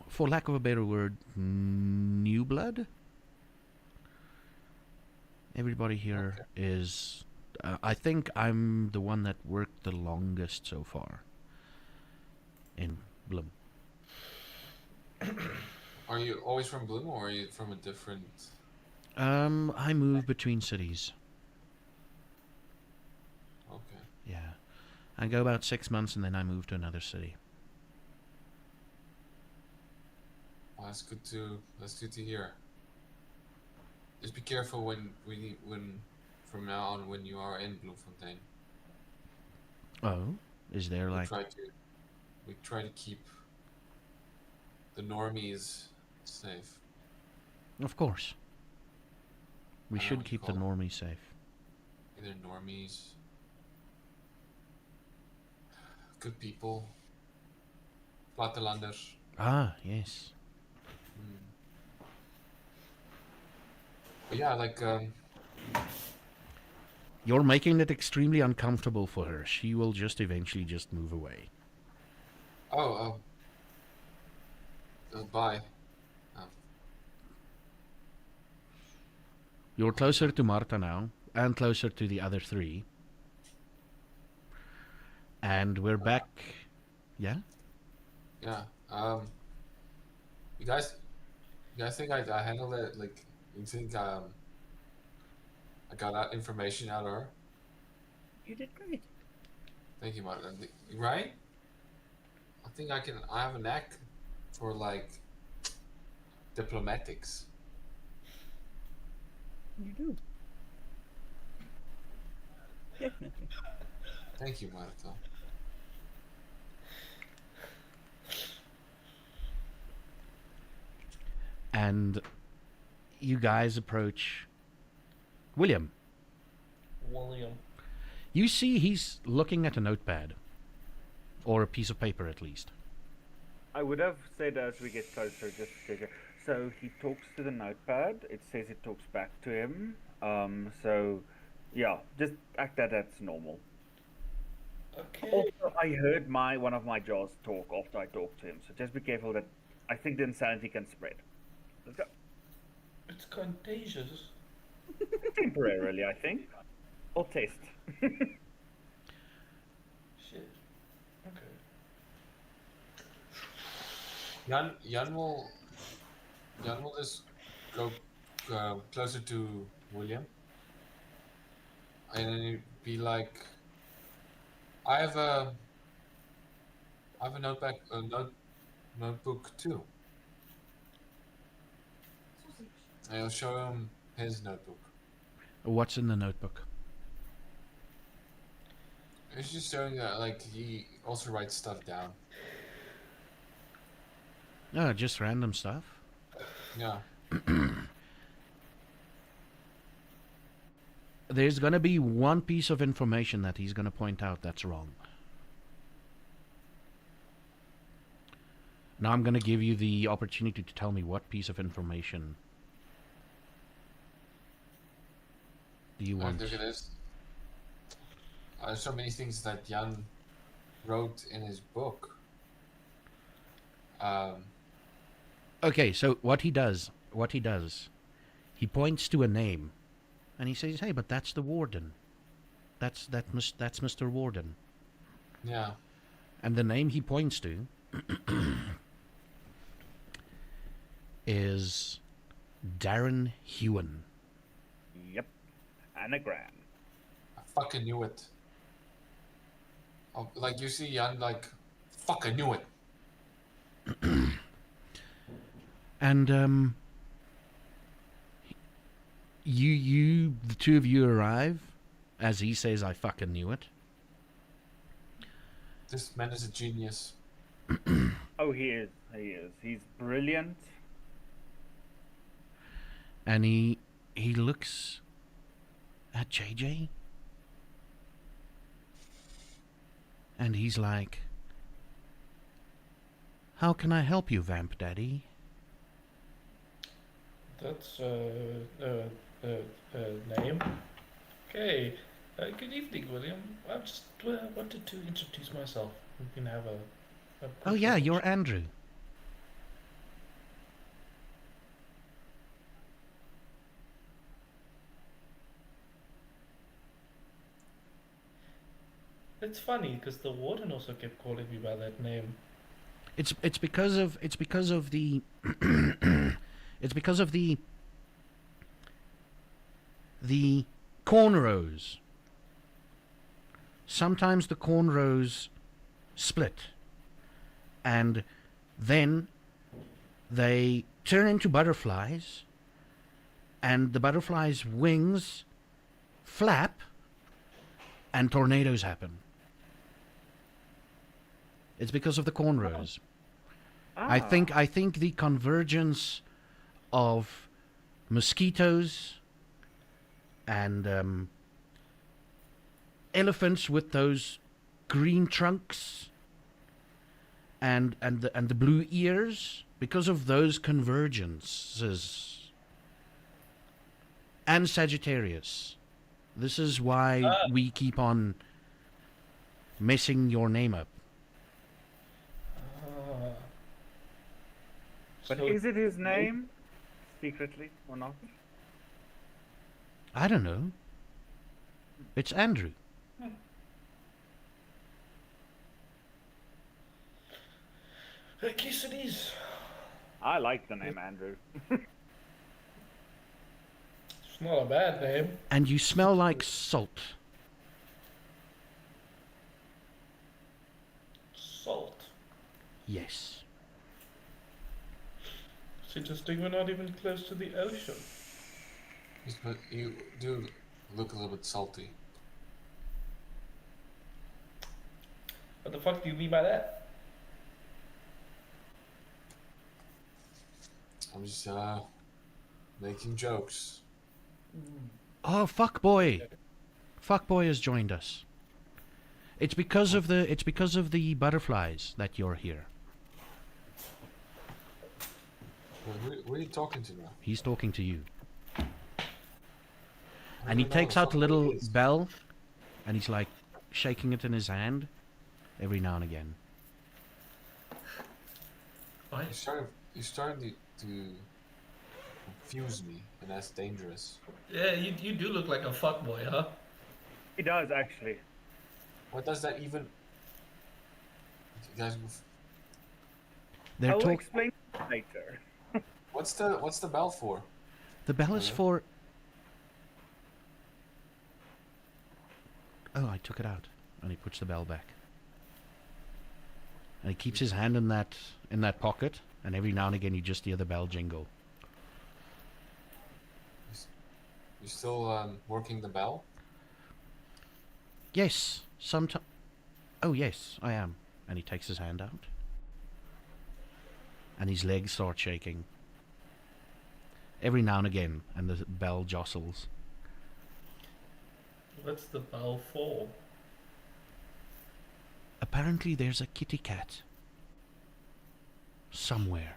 [SPEAKER 4] for lack of a better word, new blood. Everybody here is. I think I'm the one that worked the longest so far in Bloem.
[SPEAKER 2] Are you always from Bloem or are you from a different?
[SPEAKER 4] I move between cities.
[SPEAKER 2] Okay.
[SPEAKER 4] Yeah. I go about 6 months and then I move to another city.
[SPEAKER 2] Well, that's good to hear. Just be careful when from now on when you are in Bloemfontein.
[SPEAKER 4] Oh? Is there
[SPEAKER 2] We
[SPEAKER 4] like.
[SPEAKER 2] try to keep the normies safe.
[SPEAKER 4] Of course. We
[SPEAKER 2] I don't know
[SPEAKER 4] should
[SPEAKER 2] what you
[SPEAKER 4] keep the
[SPEAKER 2] call
[SPEAKER 4] normies safe.
[SPEAKER 2] Either normies, good people, plattelanders.
[SPEAKER 4] Ah, yes.
[SPEAKER 2] But yeah, like
[SPEAKER 4] You're making it extremely uncomfortable for her. She will just eventually just move away.
[SPEAKER 2] bye.
[SPEAKER 4] You're closer to Marta now, and closer to the other three. And we're back. Yeah?
[SPEAKER 2] Yeah. You guys think I handled it like? You think I got that information out of her?
[SPEAKER 5] You did great.
[SPEAKER 2] Thank you, Martin. Right? I think I have a knack for like diplomatics.
[SPEAKER 5] You do. Definitely.
[SPEAKER 2] Thank you, Marta.
[SPEAKER 4] And you guys approach William.
[SPEAKER 3] William.
[SPEAKER 4] You see he's looking at a notepad. Or a piece of paper at least.
[SPEAKER 1] I would have said as we get closer, just to check. So he talks to the notepad. It says it talks back to him. So yeah, just act that that's normal.
[SPEAKER 3] Okay.
[SPEAKER 1] Also, I heard one of my jaws talk after I talked to him. So just be careful that I think the insanity can spread. Let's go.
[SPEAKER 3] It's contagious.
[SPEAKER 1] Temporarily, I think. Or test.
[SPEAKER 3] Shit. Okay.
[SPEAKER 2] Jan will just go closer to William, and then he'd be like, I have a notebook too. And I'll show him his notebook.
[SPEAKER 4] What's in the notebook?
[SPEAKER 2] It's just showing that like he also writes stuff down.
[SPEAKER 4] Oh, just random stuff.
[SPEAKER 2] Yeah.
[SPEAKER 4] There's gonna be one piece of information that he's gonna point out that's wrong. Now I'm gonna give you the opportunity to tell me what piece of information do you want.
[SPEAKER 2] Look at this. There's so many things that Jan wrote in his book.
[SPEAKER 4] Okay, so what he does, he points to a name, and he says, "Hey, but that's the warden. That's Mr. Warden."
[SPEAKER 2] Yeah.
[SPEAKER 4] And the name he points to is Darren Hewen.
[SPEAKER 1] Yep. Anagram.
[SPEAKER 2] I fucking knew it. Oh, like you see Jan like, fuck, I knew it.
[SPEAKER 4] And the two of you arrive, as he says, "I fucking knew it."
[SPEAKER 2] This man is a genius.
[SPEAKER 1] Oh, he is. He's brilliant.
[SPEAKER 4] And he looks at JJ, and he's like, "How can I help you, Vamp Daddy?"
[SPEAKER 3] That's name. Okay. Good evening, William. I just wanted to introduce myself. We can have a
[SPEAKER 4] Oh yeah, you're Andrew.
[SPEAKER 3] It's funny because the warden also kept calling me by that name.
[SPEAKER 4] It's because of the it's because of the cornrows. Sometimes the cornrows split, and then they turn into butterflies, and the butterflies' wings flap, and tornadoes happen. It's because of the cornrows. I think the convergence of mosquitoes and elephants with those green trunks and the blue ears, because of those convergences, and Sagittarius. This is why we keep on messing your name up.
[SPEAKER 1] But
[SPEAKER 3] So-
[SPEAKER 1] is it his name? Secretly or not?
[SPEAKER 4] I don't know. It's Andrew.
[SPEAKER 3] I guess it is.
[SPEAKER 1] I like the name Andrew.
[SPEAKER 3] It's not a bad name.
[SPEAKER 4] And you smell like salt.
[SPEAKER 3] Salt.
[SPEAKER 4] Yes.
[SPEAKER 3] It's interesting we're not even close to the ocean.
[SPEAKER 2] But you do look a little bit salty.
[SPEAKER 3] What the fuck do you mean by that?
[SPEAKER 2] I'm just making jokes.
[SPEAKER 4] Oh, fuck boy. Fuckboy has joined us. It's because of the butterflies that you're here.
[SPEAKER 2] Who are you talking to now?
[SPEAKER 4] He's talking to you.
[SPEAKER 2] I
[SPEAKER 4] And he
[SPEAKER 2] don't know
[SPEAKER 4] takes
[SPEAKER 2] who
[SPEAKER 4] out a little
[SPEAKER 2] Fuckboy is.
[SPEAKER 4] bell, and he's like shaking it in his hand every now and again.
[SPEAKER 3] Why?
[SPEAKER 2] You're starting to confuse me, and that's dangerous.
[SPEAKER 3] Yeah, you do look like a fuckboy, huh?
[SPEAKER 1] He does actually.
[SPEAKER 2] What does that even? You guys,
[SPEAKER 4] They're
[SPEAKER 1] I will
[SPEAKER 4] talking.
[SPEAKER 1] explain later.
[SPEAKER 2] what's the bell for?
[SPEAKER 4] The bell is
[SPEAKER 2] Hello?
[SPEAKER 4] for. Oh, I took it out, and he puts the bell back. And he keeps his hand in that pocket, and every now and again you just hear the bell jingle.
[SPEAKER 2] You still working the bell?
[SPEAKER 4] Yes, sometimes. Oh yes, I am. And he takes his hand out, and his legs start shaking. Every now and again, and the bell jostles.
[SPEAKER 3] What's the bell for?
[SPEAKER 4] Apparently, there's a kitty cat somewhere,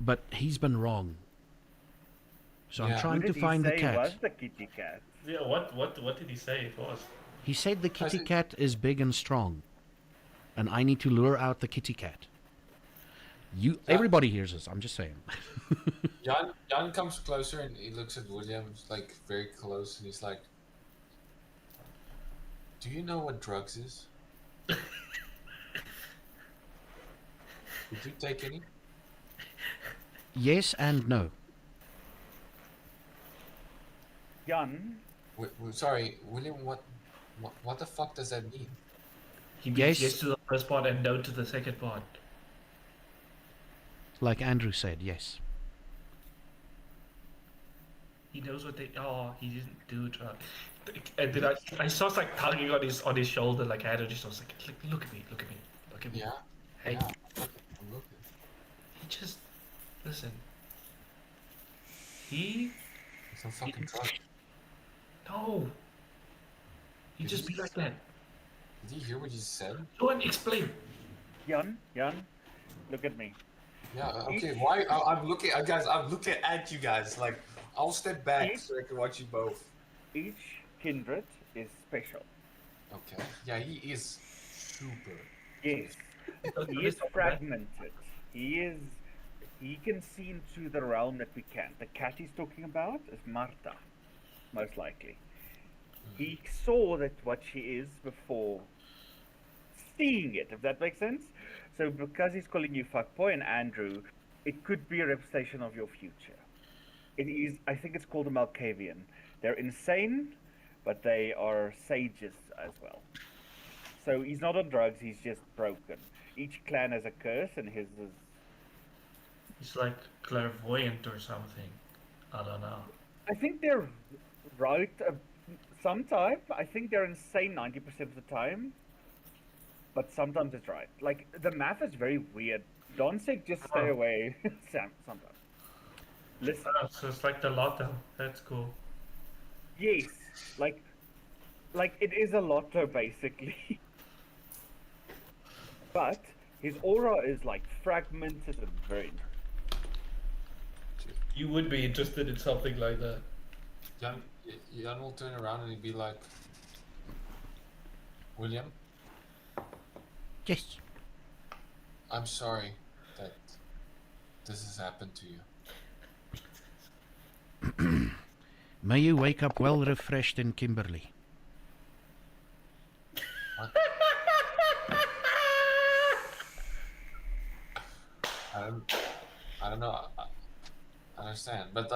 [SPEAKER 4] but he's been wrong. So I'm
[SPEAKER 2] Yeah.
[SPEAKER 4] trying
[SPEAKER 1] Who
[SPEAKER 4] to
[SPEAKER 1] did
[SPEAKER 4] find
[SPEAKER 1] he
[SPEAKER 4] the
[SPEAKER 1] say
[SPEAKER 4] cat.
[SPEAKER 1] was the kitty cat?
[SPEAKER 3] Yeah, what did he say it was?
[SPEAKER 4] He said the kitty
[SPEAKER 2] it-
[SPEAKER 4] cat is big and strong, and I need to lure out the kitty cat. Everybody hears us. I'm just saying.
[SPEAKER 2] Jan comes closer and he looks at William like very close, and he's like, "Do you know what drugs is? Did you take any?"
[SPEAKER 4] Yes and no.
[SPEAKER 1] Jan,
[SPEAKER 2] Sorry, William. What the fuck does that mean?
[SPEAKER 3] He
[SPEAKER 4] Yes.
[SPEAKER 3] means yes to the first part and no to the second part.
[SPEAKER 4] Like Andrew said, yes.
[SPEAKER 3] He knows what they. Oh, he didn't do drugs. And then I saw like tugging on his shoulder, like Andrew just was like, look at me, look at me, look at me.
[SPEAKER 2] Yeah.
[SPEAKER 3] Hey,
[SPEAKER 2] Yeah. I'm looking.
[SPEAKER 3] he just listen. He
[SPEAKER 2] It's no fucking drug.
[SPEAKER 3] no. He just be like that.
[SPEAKER 2] Did you hear what you said?
[SPEAKER 3] Go and explain.
[SPEAKER 1] Jan, look at me.
[SPEAKER 2] Yeah. Okay. Why? I'm looking, guys. I'm looking at you guys. Like, I'll step back so I can watch you both.
[SPEAKER 1] Each kindred is special.
[SPEAKER 2] Okay. Yeah, he is super.
[SPEAKER 1] Yes, he is fragmented. He can see into the realm that we can't. The cat he's talking about is Marta, most likely. He saw that what she is before seeing it, if that makes sense. So because he's calling you fuckboy and Andrew, it could be a representation of your future. It is, I think it's called a Malkavian. They're insane, but they are sages as well. So he's not on drugs, he's just broken. Each clan has a curse, and his is...
[SPEAKER 3] He's like clairvoyant or something. I don't know.
[SPEAKER 1] I think they're right sometimes. I think they're insane 90% of the time. But sometimes it's right. Like, the math is very weird. Dulcet, just stay
[SPEAKER 3] Oh.
[SPEAKER 1] away. Sometimes. Listen.
[SPEAKER 3] So it's like the lotto. That's cool.
[SPEAKER 1] Yes. Like it is a lotto, basically. But his aura is, like, fragmented and very...
[SPEAKER 3] You would be interested in something like that.
[SPEAKER 2] Jan will turn around and he'd be like, "William,
[SPEAKER 4] Yes.
[SPEAKER 2] I'm sorry that this has happened to you.
[SPEAKER 4] May you wake up well refreshed in Kimberley.
[SPEAKER 2] What? I don't know. I understand, but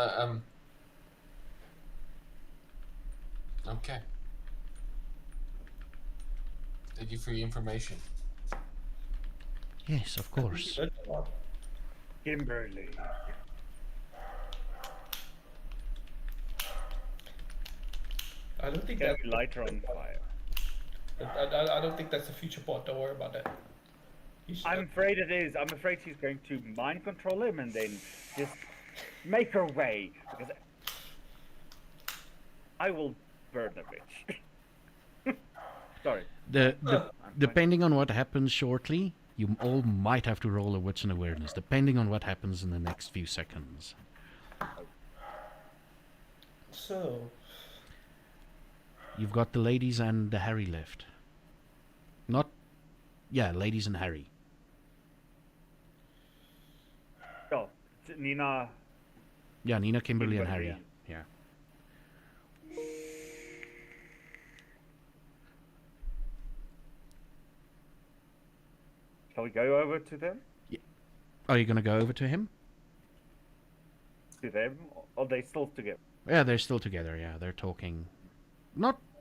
[SPEAKER 2] okay. Thank you for your information.
[SPEAKER 4] Yes, of course.
[SPEAKER 1] Kimberly.
[SPEAKER 3] I don't think
[SPEAKER 1] Can
[SPEAKER 3] that.
[SPEAKER 1] we light her on fire?
[SPEAKER 3] I don't think that's the future part. Don't worry about that. You should-
[SPEAKER 1] I'm afraid it is. I'm afraid she's going to mind control him and then just make her way. Because I will burn a bitch. Sorry.
[SPEAKER 4] Depending on what happens shortly, you all might have to roll a wits and awareness, depending on what happens in the next few seconds.
[SPEAKER 3] So,
[SPEAKER 4] You've got the ladies and the Harry left. Ladies and Harry.
[SPEAKER 1] Oh, Nina.
[SPEAKER 4] Yeah, Nina, Kimberly, and
[SPEAKER 1] Kimberly,
[SPEAKER 4] Harry. Yeah.
[SPEAKER 1] Shall we go over to them?
[SPEAKER 4] Are you going to go over to him?
[SPEAKER 1] To them? Or are they still together?
[SPEAKER 4] Yeah, they're still together. Yeah, they're talking.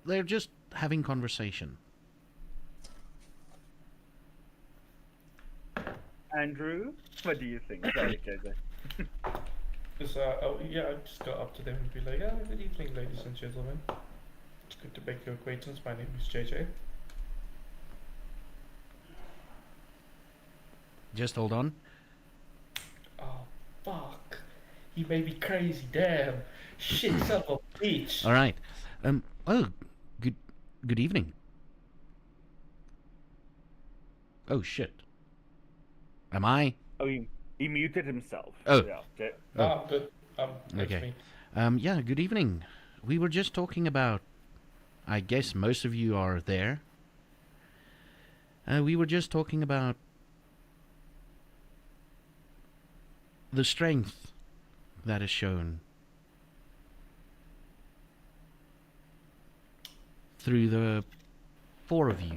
[SPEAKER 4] They're just having conversation.
[SPEAKER 1] Andrew, what do you think? Sorry, JJ.
[SPEAKER 3] because, I'd just go up to them and be like, good evening, ladies and gentlemen. It's good to make your acquaintance. My name is JJ.
[SPEAKER 4] Just hold on.
[SPEAKER 3] Oh, fuck. He made me crazy, damn. Shit, son of a bitch.
[SPEAKER 4] All right. Good evening. Oh shit. Am I?
[SPEAKER 1] Oh, he muted himself.
[SPEAKER 4] Oh.
[SPEAKER 1] Yeah.
[SPEAKER 3] Ah, good. That's
[SPEAKER 4] Okay.
[SPEAKER 3] me.
[SPEAKER 4] Yeah, good evening. We were just talking about, I guess most of you are there. We were just talking about the strength that is shown through the four of you.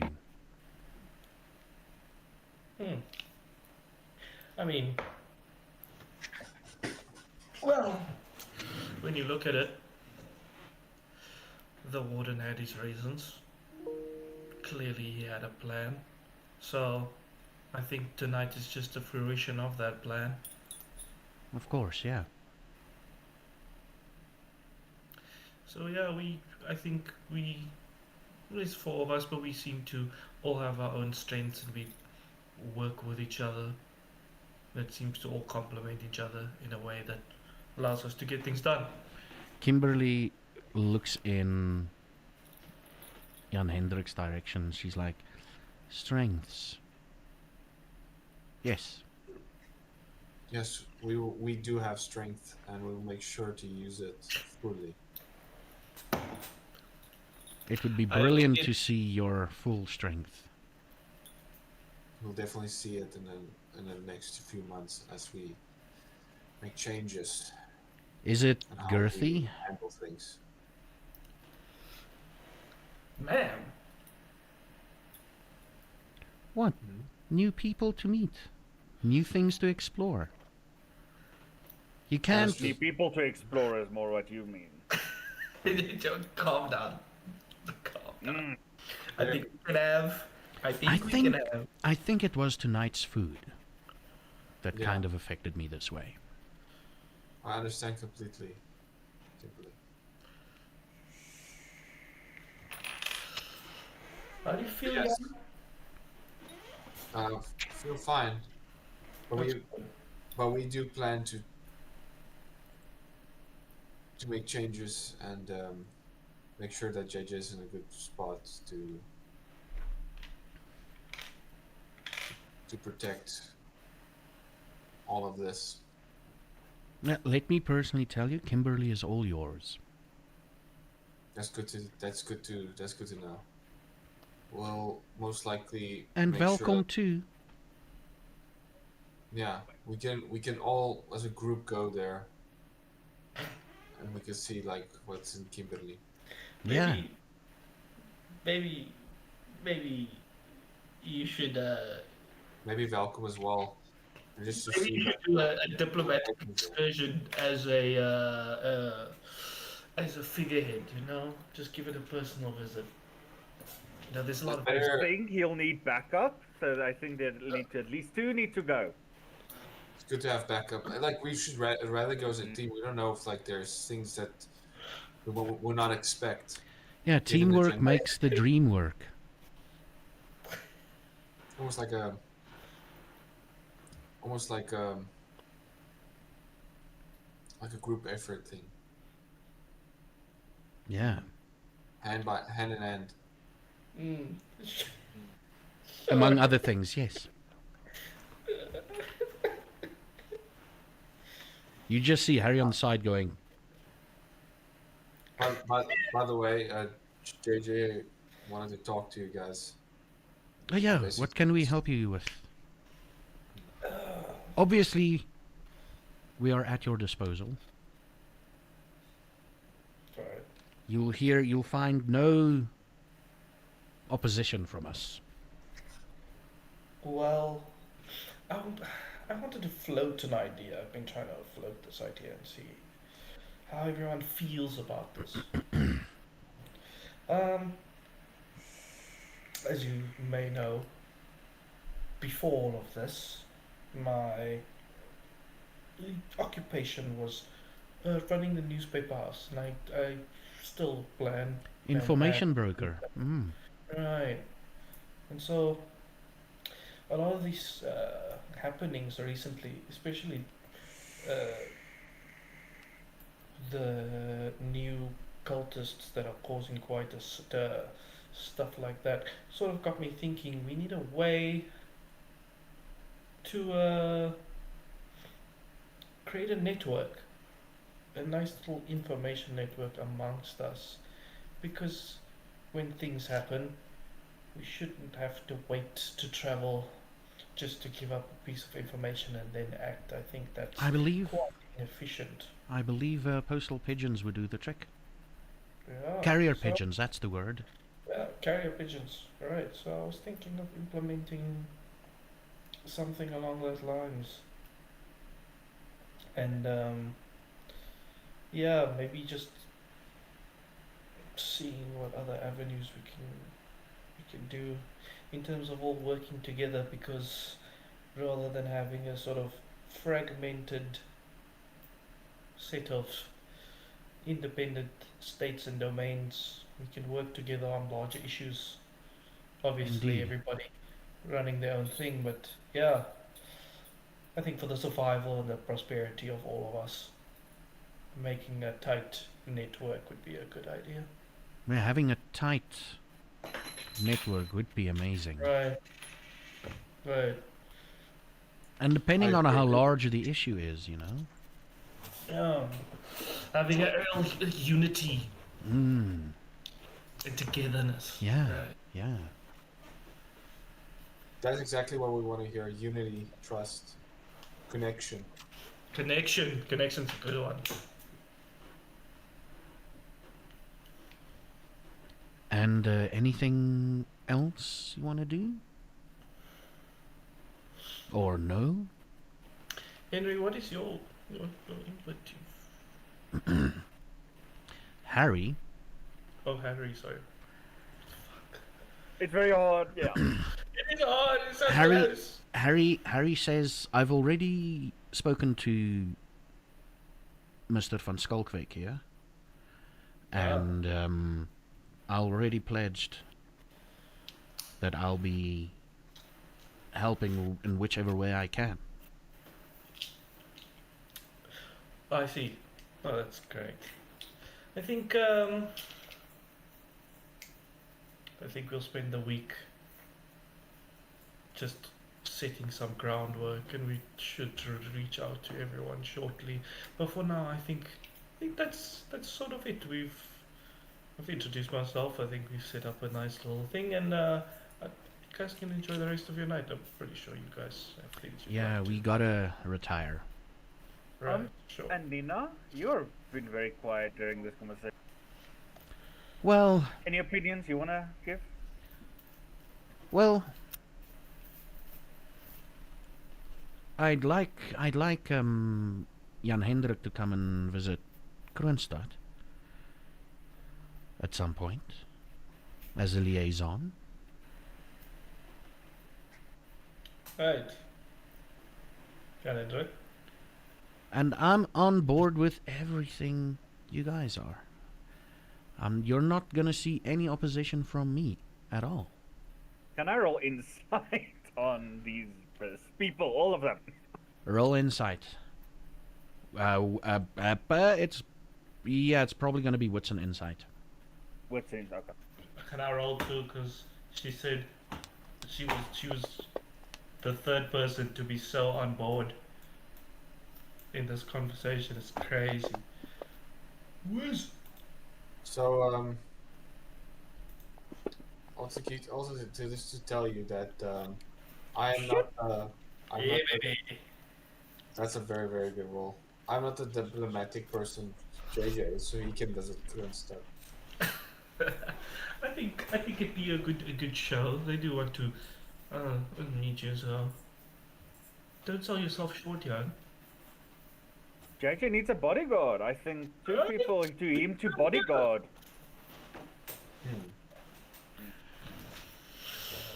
[SPEAKER 3] I mean, well, when you look at it, the warden had his reasons. Clearly he had a plan. So, I think tonight is just a fruition of that plan.
[SPEAKER 4] Of course, yeah.
[SPEAKER 3] So yeah, there's four of us, but we seem to all have our own strengths and we work with each other. That seems to all complement each other in a way that allows us to get things done.
[SPEAKER 4] Kimberly looks in Jan Hendrik's direction. She's like, strengths. Yes.
[SPEAKER 2] Yes, we do have strength, and we'll make sure to use it fully.
[SPEAKER 4] It would be brilliant to see your full strength.
[SPEAKER 2] We'll definitely see it in the next few months as we make changes
[SPEAKER 4] Is it
[SPEAKER 2] and how
[SPEAKER 4] girthy?
[SPEAKER 2] we handle things.
[SPEAKER 3] Ma'am,
[SPEAKER 4] What? New people to meet. New things to explore. You can't...
[SPEAKER 1] The people to explore is more what you mean.
[SPEAKER 3] calm down. Calm down. I think we can have.
[SPEAKER 4] I think it was tonight's food that
[SPEAKER 2] Yeah.
[SPEAKER 4] kind of affected me this way.
[SPEAKER 2] I understand completely. Kimberly.
[SPEAKER 3] How do you feel?
[SPEAKER 2] Yes.
[SPEAKER 3] Jan?
[SPEAKER 2] Feel fine, but we do plan to make changes and make sure that JJ is in a good spot to protect all of this.
[SPEAKER 4] Now, let me personally tell you, Kimberly is all yours.
[SPEAKER 2] That's good to know. We'll most likely
[SPEAKER 4] And
[SPEAKER 2] make sure
[SPEAKER 4] welcome
[SPEAKER 2] that-
[SPEAKER 4] too.
[SPEAKER 2] Yeah, we can all as a group go there, and we can see like what's in Kimberly.
[SPEAKER 4] Yeah.
[SPEAKER 3] Maybe you should.
[SPEAKER 2] Maybe Welcome as well. And just to
[SPEAKER 3] Maybe
[SPEAKER 2] see
[SPEAKER 3] you should do a diplomatic excursion as a figurehead. You know, just give it a personal visit. You know, there's a lot of.
[SPEAKER 1] I think he'll need backup, so I think that at least two need to go.
[SPEAKER 2] It's good to have backup. Like we should rather go as a team. We don't know if like there's things that we will not expect.
[SPEAKER 4] Yeah,
[SPEAKER 2] Given the
[SPEAKER 4] teamwork
[SPEAKER 2] agenda.
[SPEAKER 4] makes the dream work.
[SPEAKER 2] Almost like a group effort thing.
[SPEAKER 4] Yeah.
[SPEAKER 2] Hand in hand.
[SPEAKER 3] Mm.
[SPEAKER 4] Among other things, yes. You just see Harry on the side going,
[SPEAKER 2] By the way, JJ wanted to talk to you guys.
[SPEAKER 4] oh yeah,
[SPEAKER 2] Basically,
[SPEAKER 4] what can we help you with? Obviously, we are at your disposal.
[SPEAKER 3] Right.
[SPEAKER 4] You'll find no opposition from us.
[SPEAKER 3] Well, I wanted to float an idea. I've been trying to float this idea and see how everyone feels about this. Um, as you may know, before all of this, my occupation was running the newspaper house, and I still plan.
[SPEAKER 4] Information broker.
[SPEAKER 3] Right. And so a lot of these happenings recently, especially the new cultists that are causing quite a stir, stuff like that, sort of got me thinking we need a way to create a network, a nice little information network amongst us, because when things happen, we shouldn't have to wait to travel just to give up a piece of information and then act. I think that's
[SPEAKER 4] I believe
[SPEAKER 3] quite inefficient.
[SPEAKER 4] postal pigeons would do the trick.
[SPEAKER 3] Yeah.
[SPEAKER 4] Carrier
[SPEAKER 3] so-
[SPEAKER 4] pigeons, that's the word.
[SPEAKER 3] Yeah, carrier pigeons. Right. So I was thinking of implementing something along those lines. And yeah, maybe just seeing what other avenues we can do in terms of all working together, because rather than having a sort of fragmented set of independent states and domains, we can work together on larger issues. Obviously,
[SPEAKER 4] Indeed.
[SPEAKER 3] everybody running their own thing, but yeah, I think for the survival and the prosperity of all of us, making a tight network would be a good idea.
[SPEAKER 4] We're having a tight network would be amazing.
[SPEAKER 3] Right. Right.
[SPEAKER 4] And depending on how
[SPEAKER 2] agree.
[SPEAKER 4] large the issue is, you know.
[SPEAKER 3] Yeah. Having a real unity
[SPEAKER 4] Mm.
[SPEAKER 3] and togetherness.
[SPEAKER 4] Yeah.
[SPEAKER 3] Right.
[SPEAKER 4] Yeah.
[SPEAKER 2] That's exactly what we want to hear: unity, trust, connection.
[SPEAKER 3] Connection's a good one.
[SPEAKER 4] And anything else you want to do? Or no?
[SPEAKER 3] Henry, what is your input?
[SPEAKER 4] Harry,
[SPEAKER 3] Oh, Henry, sorry.
[SPEAKER 1] It's very hard, yeah.
[SPEAKER 3] It is hard. It's so
[SPEAKER 4] Harry-
[SPEAKER 3] close.
[SPEAKER 4] Harry says, I've already spoken to Mr. van Skalkwyk here. And I already pledged that I'll be helping in whichever way I can.
[SPEAKER 3] I see. Oh, that's great. I think we'll spend the week just setting some groundwork, and we should reach out to everyone shortly. But for now, I think that's sort of it. I've introduced myself. I think we've set up a nice little thing, and you guys can enjoy the rest of your night. I'm pretty sure you guys have things. you'd
[SPEAKER 4] Yeah,
[SPEAKER 3] like to-
[SPEAKER 4] we gotta retire.
[SPEAKER 3] Right. Sure.
[SPEAKER 1] And Nina, you've been very quiet during this conversation.
[SPEAKER 4] Well,
[SPEAKER 1] Any opinions you wanna give?
[SPEAKER 4] well, I'd like Jan Hendrik to come and visit Kroonstad at some point as a liaison.
[SPEAKER 3] Right. Got it, right?
[SPEAKER 4] And I'm on board with everything you guys are. You're not gonna see any opposition from me at all.
[SPEAKER 1] Can I roll insight on these people, all of them?
[SPEAKER 4] Roll insight. It's probably gonna be wits and insight.
[SPEAKER 1] What sense? Okay.
[SPEAKER 3] Can I roll too? Because she said she was the third person to be so on board in this conversation. It's crazy. Whiz.
[SPEAKER 2] So also just to tell you that I am not. I'm
[SPEAKER 3] Yeah,
[SPEAKER 2] not.
[SPEAKER 3] baby.
[SPEAKER 2] That's a very very good role. I'm not a diplomatic person. JJ is, so he can visit crew and stuff.
[SPEAKER 3] I think it'd be a good show. They do want to meet you, so don't sell yourself short, young.
[SPEAKER 1] JJ needs a bodyguard. I think 2 people to him to bodyguard.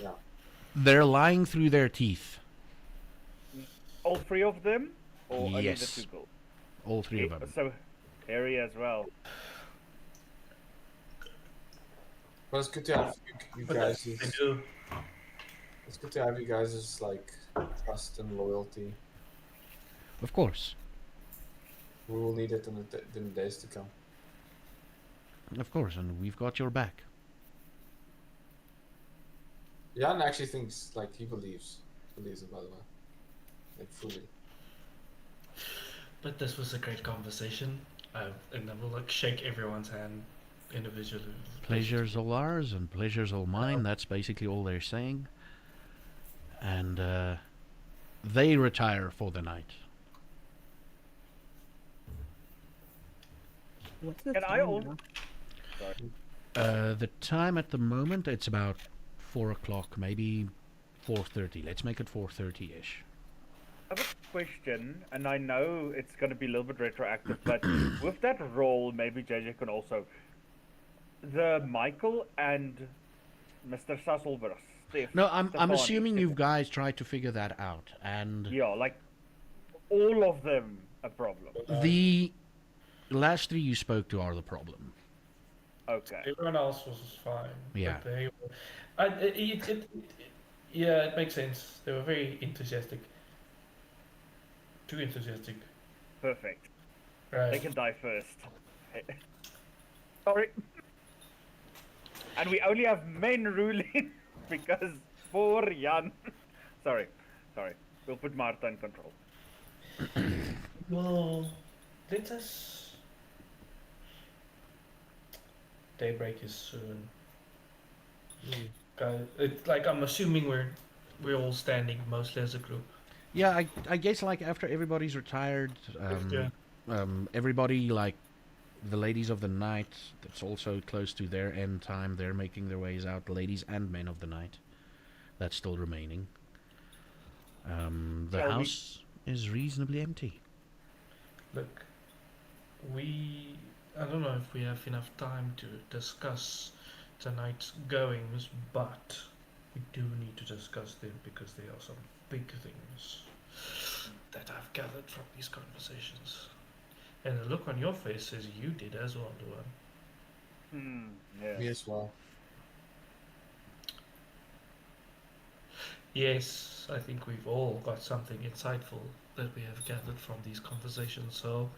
[SPEAKER 2] Yeah.
[SPEAKER 4] They're lying through their teeth.
[SPEAKER 1] All 3 of them, or only the
[SPEAKER 4] Yes.
[SPEAKER 1] 2 girls?
[SPEAKER 4] All 3 of them.
[SPEAKER 1] So, Harry as well.
[SPEAKER 2] But it's good to have you guys.
[SPEAKER 3] They do.
[SPEAKER 2] It's good to have you guys' like trust and loyalty.
[SPEAKER 4] Of course.
[SPEAKER 2] We will need it in the days to come.
[SPEAKER 4] Of course, and we've got your back.
[SPEAKER 2] Jan actually thinks like he believes it, by the way, like fully.
[SPEAKER 3] But this was a great conversation, and I will like shake everyone's hand individually.
[SPEAKER 4] Pleasure's all ours and pleasure's all mine. That's basically all they're saying. And they retire for the night.
[SPEAKER 5] What's the
[SPEAKER 1] Can I
[SPEAKER 5] time
[SPEAKER 1] also-
[SPEAKER 5] now?
[SPEAKER 4] The time at the moment, it's about 4 o'clock, maybe 4:30. Let's make it 4:30-ish.
[SPEAKER 1] I have a question, and I know it's going to be a little bit retroactive, but with that role, maybe JJ can also. The Michael and Mr. Sasselberg.
[SPEAKER 4] No, I'm assuming you guys tried to figure that out, and
[SPEAKER 1] Yeah, like all of them a problem.
[SPEAKER 4] the last 3 you spoke to are the problem.
[SPEAKER 1] Okay.
[SPEAKER 3] Everyone else was fine.
[SPEAKER 4] Yeah.
[SPEAKER 3] But they were, yeah, it makes sense. They were very enthusiastic. Too enthusiastic.
[SPEAKER 1] Perfect.
[SPEAKER 3] Right.
[SPEAKER 1] They can die first. Sorry. And we only have men ruling because poor Jan. Sorry. We'll put Martha in control.
[SPEAKER 3] Well, let us. Daybreak is soon. Guys, it's like I'm assuming we're all standing mostly as a group.
[SPEAKER 4] Yeah, I guess like after everybody's retired,
[SPEAKER 3] Yeah.
[SPEAKER 4] everybody like the ladies of the night, that's also close to their end time. They're making their ways out. Ladies and men of the night, that's still remaining. The
[SPEAKER 1] Shall we-
[SPEAKER 4] house is reasonably empty.
[SPEAKER 3] Look, I don't know if we have enough time to discuss tonight's goings, but we do need to discuss them because there are some big things that I've gathered from these conversations. And the look on your face says you did as well, Luan.
[SPEAKER 1] Yeah.
[SPEAKER 2] Me as well.
[SPEAKER 3] Yes, I think we've all got something insightful that we have gathered from these conversations, so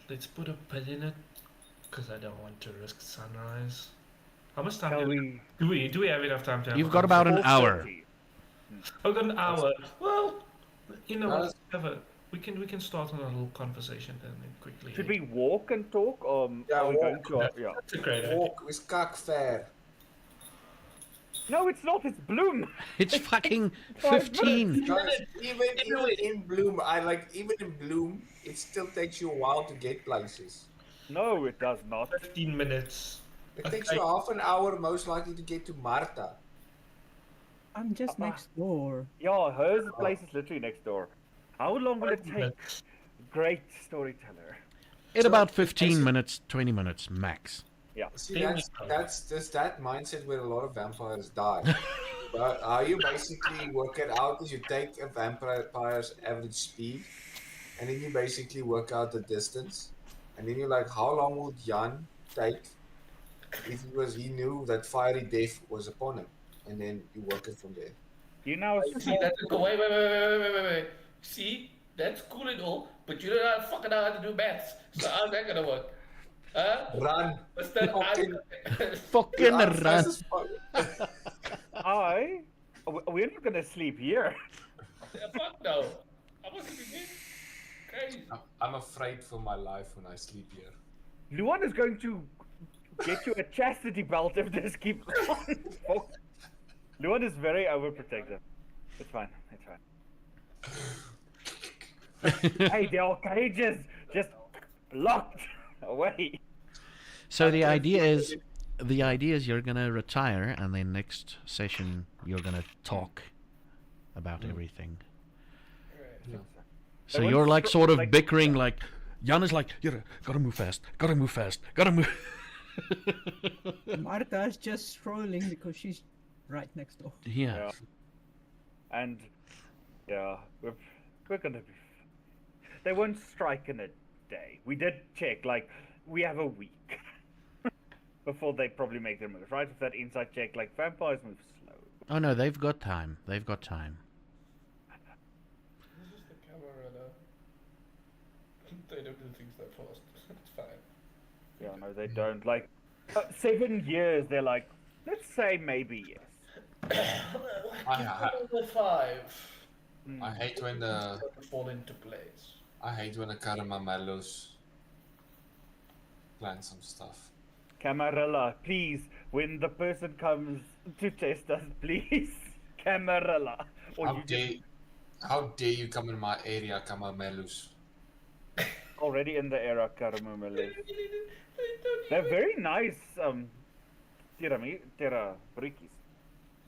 [SPEAKER 3] let's put a pin in it, because I don't want to risk sunrise. How much time
[SPEAKER 1] Shall
[SPEAKER 3] do
[SPEAKER 1] we?
[SPEAKER 3] do we have enough time to have
[SPEAKER 4] You've
[SPEAKER 3] a
[SPEAKER 4] got about an hour.
[SPEAKER 1] 4:30.
[SPEAKER 3] I've got an hour. Well, you know,
[SPEAKER 2] That's-
[SPEAKER 3] whatever. We can start on a little conversation then quickly.
[SPEAKER 1] Should we walk and talk?
[SPEAKER 2] Yeah,
[SPEAKER 1] Are we going
[SPEAKER 2] walk.
[SPEAKER 1] to? Yeah.
[SPEAKER 3] That's a great idea.
[SPEAKER 2] Walk is fair.
[SPEAKER 1] No, it's not. It's Bloom.
[SPEAKER 4] It's fucking
[SPEAKER 1] 5
[SPEAKER 4] 15.
[SPEAKER 2] Guys, even in Bloom, even in Bloom, it still takes you a while to get places.
[SPEAKER 1] No, it does not.
[SPEAKER 3] 15 minutes.
[SPEAKER 2] It takes you half an hour, most likely, to get to Marta.
[SPEAKER 5] I'm just
[SPEAKER 1] Papa.
[SPEAKER 5] next door.
[SPEAKER 1] Yeah, hers place is literally next door. How long will it
[SPEAKER 3] 5
[SPEAKER 1] take?
[SPEAKER 3] minutes.
[SPEAKER 1] Great storyteller.
[SPEAKER 4] In about 15 minutes, 20 minutes max.
[SPEAKER 2] See,
[SPEAKER 3] There we
[SPEAKER 2] that's that mindset where a lot of vampires die. But how you basically work it out is you take a vampire's average speed, and then you basically work out the distance, and then you're like, how long would Jan take if he knew that fiery death was upon him, and then you work it from there.
[SPEAKER 1] You know,
[SPEAKER 3] See, that's wait. See, that's cool and all, but you don't know fucking know how to do maths. So how's that gonna work?
[SPEAKER 2] Run.
[SPEAKER 3] Mr.
[SPEAKER 2] Fucking-
[SPEAKER 4] Fucking
[SPEAKER 2] Run
[SPEAKER 4] run.
[SPEAKER 2] fast as fuck.
[SPEAKER 1] We're not gonna sleep here.
[SPEAKER 3] Yeah, fuck no. I'm not sleeping in. Crazy.
[SPEAKER 2] I'm afraid for my life when I sleep here.
[SPEAKER 1] Luan is going to get you a chastity belt if this keeps on. Fuck. Luan is very overprotective. It's fine. It's fine. Hey, there are cages just locked away.
[SPEAKER 4] So the idea is you're gonna retire, and then next session you're gonna talk about everything.
[SPEAKER 2] Yeah.
[SPEAKER 4] So
[SPEAKER 1] Everyone's
[SPEAKER 4] you're like sort of
[SPEAKER 1] like-
[SPEAKER 4] bickering, like Jan is like, "Yeah, gotta move fast, gotta move fast, gotta move."
[SPEAKER 5] Marta's just strolling because she's right next door.
[SPEAKER 4] Yeah.
[SPEAKER 1] Yeah. And yeah, we're gonna be. They won't strike in a day. We did check. Like we have a week before they probably make their move. Right? With that inside check, like vampires move slow.
[SPEAKER 4] Oh no, they've got time. They've got time.
[SPEAKER 3] This is the camera though. They don't do things that fast. It's fine.
[SPEAKER 1] Yeah, no, they don't. Like 7 years. They're like, let's say maybe yes.
[SPEAKER 3] Level 5.
[SPEAKER 2] I hate when the
[SPEAKER 3] Fall into place.
[SPEAKER 2] Caramellos plan some stuff.
[SPEAKER 1] Camarilla, please, when the person comes to test us, please, Camarilla. Or
[SPEAKER 2] How
[SPEAKER 1] you
[SPEAKER 2] dare you come in my area, Caramellos?
[SPEAKER 1] already in the era, Caramel. They're very nice, tira brikis.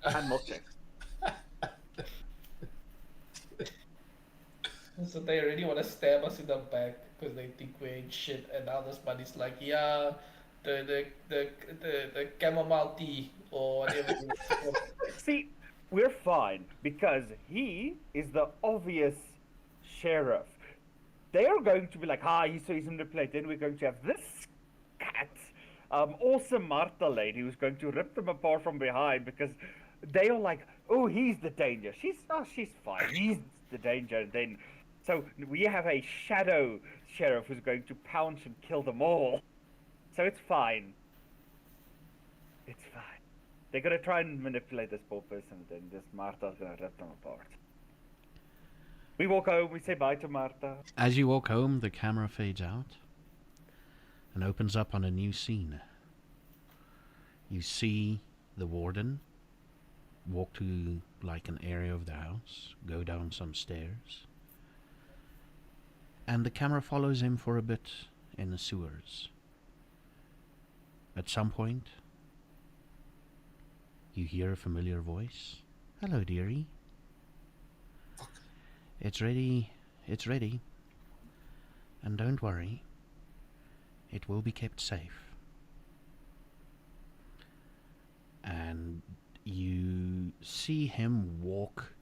[SPEAKER 1] And milkshakes.
[SPEAKER 3] So they already want to stab us in the back because they think we ain't shit, and now this buddy's like, yeah, the chamomile tea or whatever.
[SPEAKER 1] See, we're fine because he is the obvious sheriff. They are going to be like, he saw him to play. Then we're going to have this cat, awesome Martha lady who's going to rip them apart from behind because they are like, oh, he's the danger. She's fine. He's the danger. And then, so we have a shadow sheriff who's going to pounce and kill them all. So it's fine. It's fine. They're gonna try and manipulate this poor person, then this Martha's gonna rip them apart. We walk home, we say bye to Martha.
[SPEAKER 4] As you walk home, the camera fades out and opens up on a new scene. You see the warden walk to like an area of the house, go down some stairs, and the camera follows him for a bit in the sewers. At some point, you hear a familiar voice. Hello, dearie. It's ready. It's ready. And don't worry. It will be kept safe. And you see him walk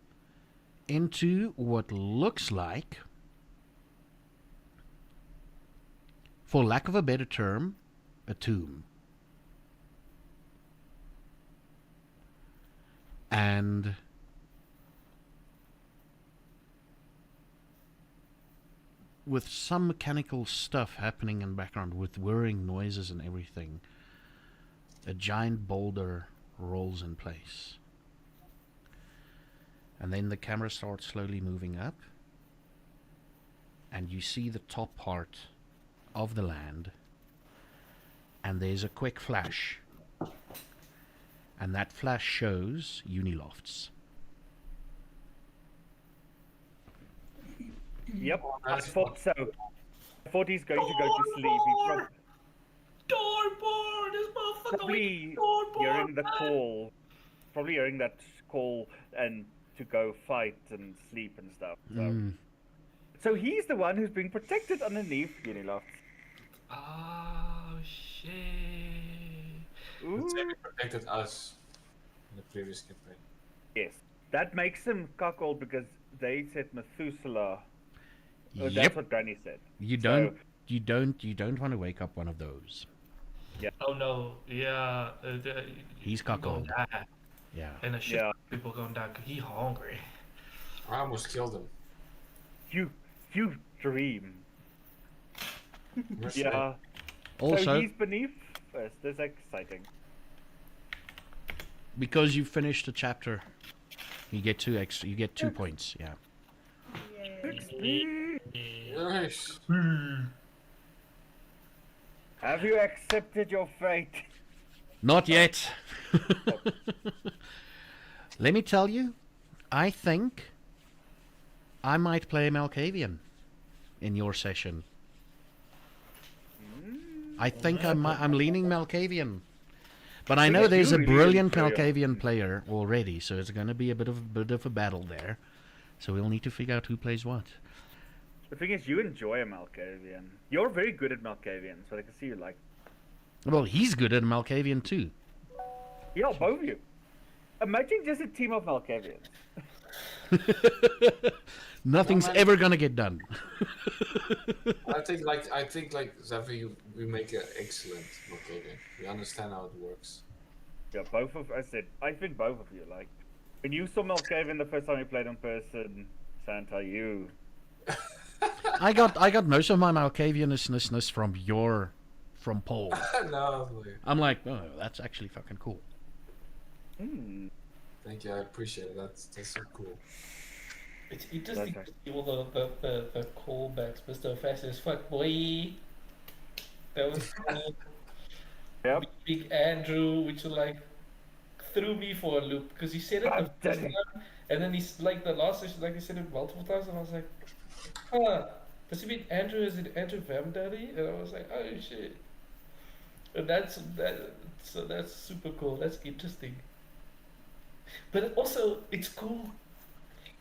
[SPEAKER 4] into what looks like, for lack of a better term, a tomb. And with some mechanical stuff happening in the background, with whirring noises and everything, a giant boulder rolls in place. And then the camera starts slowly moving up, and you see the top part of the land, and there's a quick flash. And that flash shows Unilofts.
[SPEAKER 1] Yep, I thought so. I thought he's going to go to sleep. He's
[SPEAKER 3] Doorboard! This motherfucker
[SPEAKER 1] probably
[SPEAKER 3] doorboard!
[SPEAKER 1] hearing the call. Probably hearing that call and to go fight and sleep and stuff. So he's the one who's being protected underneath Uniloft.
[SPEAKER 3] Oh shit.
[SPEAKER 2] But Sammy protected us in the previous campaign.
[SPEAKER 1] Yes, that makes him cuckold because they said Methuselah. Oh,
[SPEAKER 4] Yep.
[SPEAKER 1] that's what Granny said.
[SPEAKER 4] You
[SPEAKER 1] So-
[SPEAKER 4] don't want to wake up one of those.
[SPEAKER 3] Oh no, yeah.
[SPEAKER 4] He's
[SPEAKER 3] he gonna
[SPEAKER 4] cuckold.
[SPEAKER 3] die.
[SPEAKER 4] Yeah.
[SPEAKER 3] And a shit
[SPEAKER 1] Yeah.
[SPEAKER 3] people gonna die 'cause he hungry.
[SPEAKER 2] I almost killed him.
[SPEAKER 1] You dream.
[SPEAKER 2] We're
[SPEAKER 1] Yeah. So
[SPEAKER 4] Also,
[SPEAKER 1] he's beneath us. That's exciting.
[SPEAKER 4] because you finished a chapter, you get 2 extra. You get 2 points. Yeah.
[SPEAKER 2] Nice.
[SPEAKER 1] Have you accepted your fate?
[SPEAKER 4] Not yet. Let me tell you, I think I might play Malkavian in your session. I think I'm leaning Malkavian. But I know
[SPEAKER 1] Because
[SPEAKER 4] there's
[SPEAKER 1] you
[SPEAKER 4] a
[SPEAKER 1] really
[SPEAKER 4] brilliant
[SPEAKER 1] enjoy
[SPEAKER 4] Malkavian player already, so it's going to be a bit of a battle there. So we'll need to figure out who plays what.
[SPEAKER 1] The thing is, you enjoy a Malkavian. You're very good at Malkavian, so I can see you like.
[SPEAKER 4] Well, he's good at Malkavian too.
[SPEAKER 1] Yeah, both of you. Imagine just a team of Malkavians.
[SPEAKER 4] Nothing's
[SPEAKER 2] man.
[SPEAKER 4] ever going to get done.
[SPEAKER 2] I think like Zaffageek, we make an excellent Malkavian. We understand how it works.
[SPEAKER 1] Yeah, both of I think both of you like. When you saw Malkavian the first time you played in person, Santa, you.
[SPEAKER 4] I got most of my Malkavianishness from Paul.
[SPEAKER 2] No,
[SPEAKER 4] I'm like, oh, that's actually fucking cool.
[SPEAKER 1] Hmm.
[SPEAKER 2] thank you. I appreciate it. That's so cool.
[SPEAKER 3] It's interesting
[SPEAKER 1] That's
[SPEAKER 3] to see all the callbacks. Mr. Fast as fuck, boy. That was cool.
[SPEAKER 1] Yep.
[SPEAKER 3] Big Andrew, which like threw me for a loop because he said it the
[SPEAKER 1] I'm
[SPEAKER 3] first
[SPEAKER 1] dead.
[SPEAKER 3] time, and then he's like the last session, like he said it multiple times, and I was like, huh, does he mean Andrew? Is it Andrew Vamdaddy? And I was like, oh shit. And so that's super cool. That's interesting. But also, it's cool.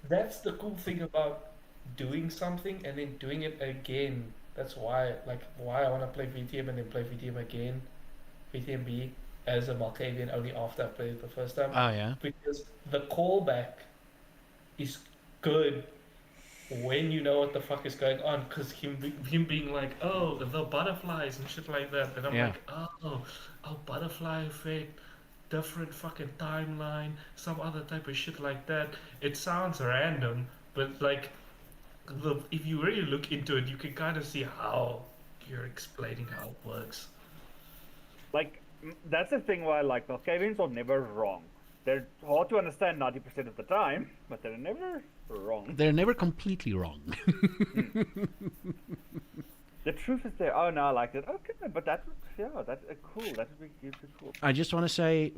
[SPEAKER 3] That's the cool thing about doing something and then doing it again. That's why I want to play VTM and then play VTM again, VTMB as a Malkavian only after I played it the first time.
[SPEAKER 4] Oh yeah.
[SPEAKER 3] Because the callback is good when you know what the fuck is going on. Because him being like, oh, the butterflies and shit like that, and I'm
[SPEAKER 4] Yeah.
[SPEAKER 3] like, oh, butterfly effect, different fucking timeline, some other type of shit like that. It sounds random, but like, if you really look into it, you can kind of see how you're explaining how it works.
[SPEAKER 1] Like, that's the thing why I like Malkavians are never wrong. They're hard to understand 90% of the time, but they're never wrong.
[SPEAKER 4] They're never completely wrong.
[SPEAKER 1] The truth is there. Oh no, I like it. Okay, but that's cool. That would be cool.
[SPEAKER 4] I just want to say,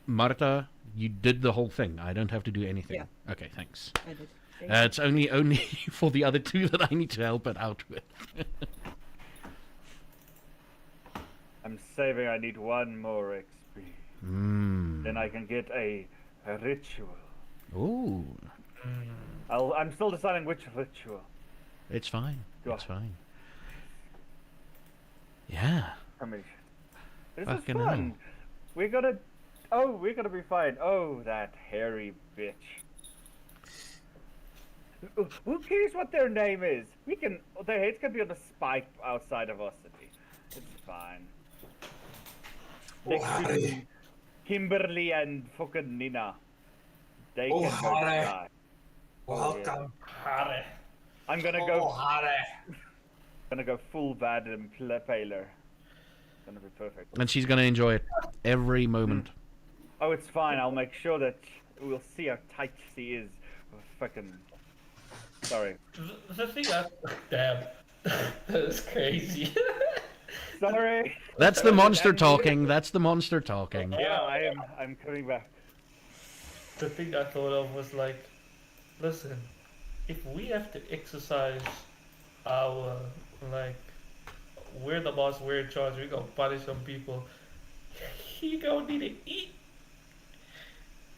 [SPEAKER 4] Marta, you did the whole thing. I don't have to do anything.
[SPEAKER 5] Yeah.
[SPEAKER 4] Okay, thanks.
[SPEAKER 5] I did.
[SPEAKER 4] It's only for the other two that I need to help it out with.
[SPEAKER 1] I'm saving. I need one more XP. Then I can get a ritual.
[SPEAKER 4] Ooh,
[SPEAKER 1] I'm still deciding which ritual.
[SPEAKER 4] it's fine.
[SPEAKER 1] Go
[SPEAKER 4] It's
[SPEAKER 1] on.
[SPEAKER 4] fine. Yeah.
[SPEAKER 1] I mean, this
[SPEAKER 4] Fucking
[SPEAKER 1] is
[SPEAKER 4] hell.
[SPEAKER 1] fun. We're gonna be fine. Oh, that hairy bitch. Who cares what their name is? Their heads can be on a spike outside of our city. It's fine. Next to
[SPEAKER 2] Harry.
[SPEAKER 1] Kimberly and fucking Nina. They
[SPEAKER 2] Oh,
[SPEAKER 1] can go
[SPEAKER 2] Harry.
[SPEAKER 1] die.
[SPEAKER 2] Welcome.
[SPEAKER 3] Hare.
[SPEAKER 1] I'm gonna
[SPEAKER 2] Oh,
[SPEAKER 1] go.
[SPEAKER 2] Harry.
[SPEAKER 1] Gonna go full Vadim Paler. Gonna be perfect.
[SPEAKER 4] And she's gonna enjoy it every moment.
[SPEAKER 1] Oh, it's fine. I'll make sure that we'll see how tight she is. Fucking. Sorry.
[SPEAKER 3] The thing damn, that's crazy.
[SPEAKER 1] Sorry.
[SPEAKER 4] That's the monster talking. That's the monster talking.
[SPEAKER 1] Yeah, I'm coming back.
[SPEAKER 3] The thing I thought of was like, listen, if we have to exercise our, like, we're the boss, we're in charge, we gonna punish some people, he gonna need to eat.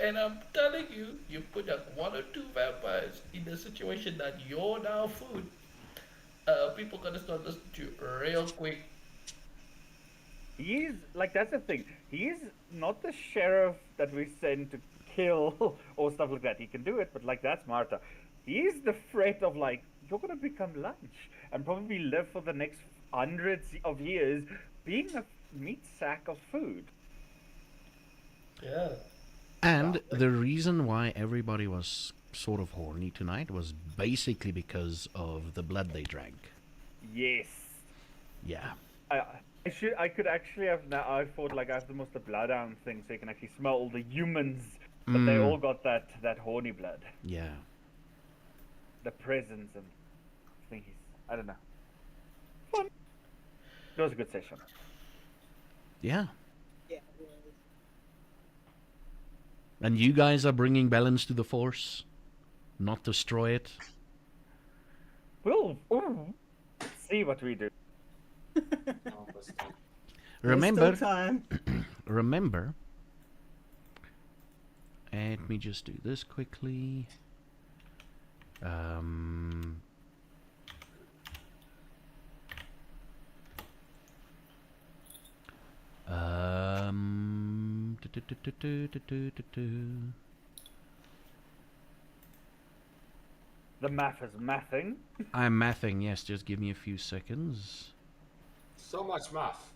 [SPEAKER 3] And I'm telling you, you put up 1 or 2 vampires in a situation that you're now food, people gonna start listening to you real quick.
[SPEAKER 1] He's like, that's the thing. He's not the sheriff that we send to kill or stuff like that. He can do it, but like, that's Marta. He's the threat of like, you're gonna become lunch and probably live for the next hundreds of years being a meat sack of food.
[SPEAKER 3] Yeah.
[SPEAKER 4] And the reason why everybody was sort of horny tonight was basically because of the blood they drank.
[SPEAKER 1] Yes.
[SPEAKER 4] Yeah.
[SPEAKER 1] I could actually have now. I thought like I have the most the bloodhound thing, so you can actually smell all the humans, but they
[SPEAKER 4] Mm.
[SPEAKER 1] all got that horny blood,
[SPEAKER 4] Yeah.
[SPEAKER 1] the presence and thingies. I don't know. Fun. It was a good session.
[SPEAKER 4] Yeah.
[SPEAKER 5] Yeah.
[SPEAKER 4] And you guys are bringing balance to the force, not destroy it.
[SPEAKER 1] We'll see what we do.
[SPEAKER 2] No, but still.
[SPEAKER 4] Remember,
[SPEAKER 5] There's still time.
[SPEAKER 4] remember. Let me just do this quickly.
[SPEAKER 1] The math is mathing.
[SPEAKER 4] I'm mathing, yes, just give me a few seconds.
[SPEAKER 2] So much math.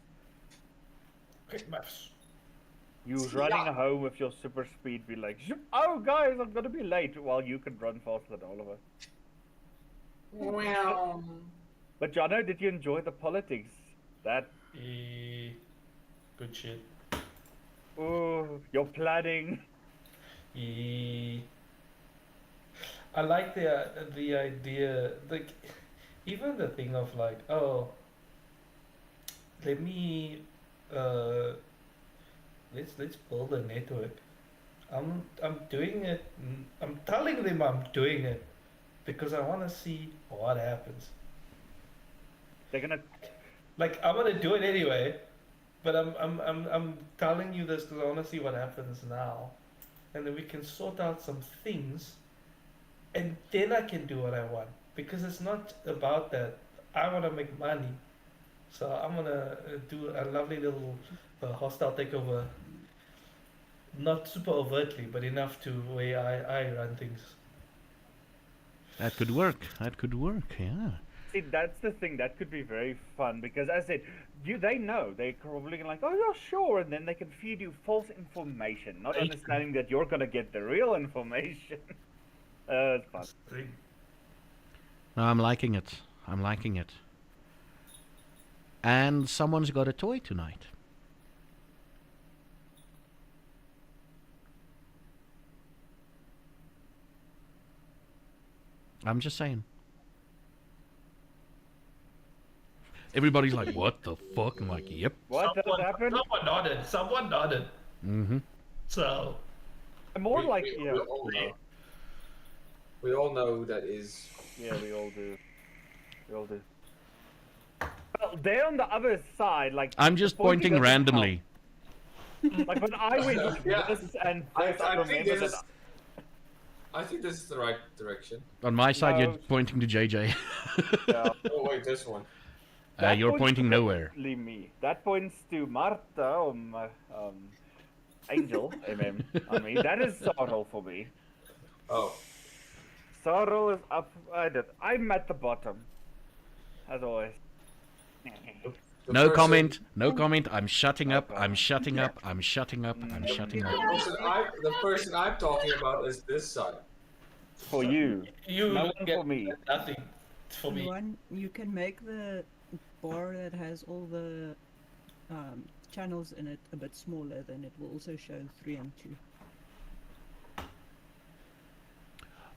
[SPEAKER 3] Quick maths.
[SPEAKER 1] You running home with your super speed, be like, "Zoop. Oh guys, I'm gonna be late," while you can run faster than all of us.
[SPEAKER 2] Well,
[SPEAKER 1] But Jono, did you enjoy the politics? That
[SPEAKER 3] Good shit.
[SPEAKER 1] your planning.
[SPEAKER 3] I like the idea, like even the thing of like, oh, let me let's build a network. I'm doing it. I'm telling them I'm doing it because I want to see what happens.
[SPEAKER 1] They're gonna.
[SPEAKER 3] Like I'm gonna do it anyway, but I'm telling you this because I want to see what happens now, and then we can sort out some things, and then I can do what I want because it's not about that. I want to make money, so I'm gonna do a lovely little hostile takeover. Not super overtly, but enough to where I run things.
[SPEAKER 4] That could work. That could work, yeah.
[SPEAKER 1] See, that's the thing. That could be very fun because, as I said, they know they're probably gonna like, oh yeah, sure, and then they can feed you false information, not understanding that you're gonna get the real information. It's fun.
[SPEAKER 4] No, I'm liking it. I'm liking it. And someone's got a toy tonight. I'm just saying. Everybody's like, what the fuck? I'm like, yep.
[SPEAKER 1] What does happen?
[SPEAKER 3] Someone nodded. Someone nodded.
[SPEAKER 4] Mm-hmm.
[SPEAKER 3] So
[SPEAKER 1] More like,
[SPEAKER 2] we
[SPEAKER 1] yeah.
[SPEAKER 2] all know. We all know who that is.
[SPEAKER 1] Yeah, we all do. We all do. Well, they're on the other side, like.
[SPEAKER 4] I'm just
[SPEAKER 1] the pointing
[SPEAKER 4] pointing
[SPEAKER 1] doesn't
[SPEAKER 4] randomly.
[SPEAKER 1] help. Like when I went like
[SPEAKER 2] Yeah.
[SPEAKER 1] this and
[SPEAKER 2] I
[SPEAKER 1] first I
[SPEAKER 2] think
[SPEAKER 1] remember
[SPEAKER 2] this.
[SPEAKER 1] that.
[SPEAKER 2] I think this is the right direction.
[SPEAKER 4] On my side,
[SPEAKER 1] No.
[SPEAKER 4] you're pointing to JJ.
[SPEAKER 1] Yeah.
[SPEAKER 2] Oh wait, this one.
[SPEAKER 1] That
[SPEAKER 4] You're
[SPEAKER 1] points
[SPEAKER 4] pointing
[SPEAKER 1] to
[SPEAKER 4] nowhere.
[SPEAKER 1] definitely me. That points to Marta, Angel, I mean, that is Sorrel for me.
[SPEAKER 2] Oh,
[SPEAKER 1] Sorrel is up. I'm at the bottom, as always.
[SPEAKER 2] the
[SPEAKER 4] No
[SPEAKER 2] person-
[SPEAKER 4] comment. No comment. I'm shutting up. I'm shutting up. I'm shutting up. I'm shutting up.
[SPEAKER 2] The person I'm talking about is this side.
[SPEAKER 1] For you,
[SPEAKER 3] you
[SPEAKER 1] no one
[SPEAKER 3] get
[SPEAKER 1] for me.
[SPEAKER 3] nothing for me.
[SPEAKER 5] You can make the bar that has all the channels in it a bit smaller, then it will also show 3 and 2.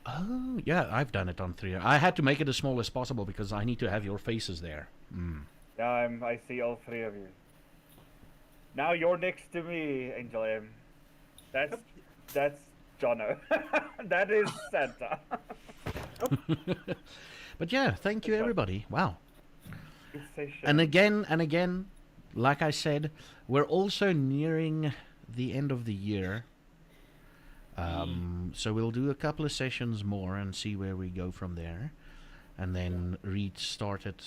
[SPEAKER 4] Oh, yeah, I've done it on 3. I had to make it as small as possible because I need to have your faces there.
[SPEAKER 1] Yeah, I see all three of you. Now you're next to me, Angel M. That's Jono. That is Santa.
[SPEAKER 4] But yeah, thank you everybody. Wow.
[SPEAKER 1] Good session.
[SPEAKER 4] And again, like I said, we're also nearing the end of the year. So we'll do a couple of sessions more and see where we go from there. And then restart it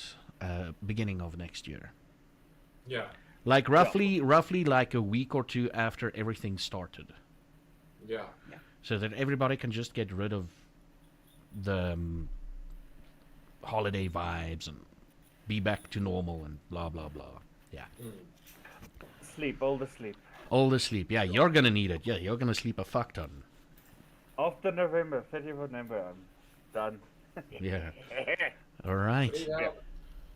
[SPEAKER 4] beginning of next year.
[SPEAKER 2] Yeah.
[SPEAKER 4] Like roughly like a week or two after everything started.
[SPEAKER 2] Yeah.
[SPEAKER 4] So that everybody can just get rid of the holiday vibes and be back to normal and blah blah blah. Yeah.
[SPEAKER 1] Sleep, all the sleep.
[SPEAKER 4] All the sleep. Yeah, you're gonna need it. Yeah, you're gonna sleep a fuck ton.
[SPEAKER 1] After November, 30th of November, I'm done.
[SPEAKER 4] Yeah. All right.
[SPEAKER 2] Yeah.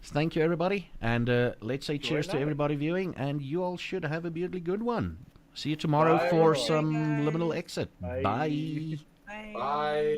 [SPEAKER 4] Thank you, everybody. And let's say cheers to
[SPEAKER 1] night.
[SPEAKER 4] everybody viewing. And you all should have a really good one. See you tomorrow
[SPEAKER 1] Bye,
[SPEAKER 4] for
[SPEAKER 1] everyone.
[SPEAKER 4] some
[SPEAKER 5] Bye,
[SPEAKER 4] liminal
[SPEAKER 5] guys.
[SPEAKER 4] exit.
[SPEAKER 1] Bye.
[SPEAKER 4] Bye.
[SPEAKER 5] Bye.
[SPEAKER 2] Bye.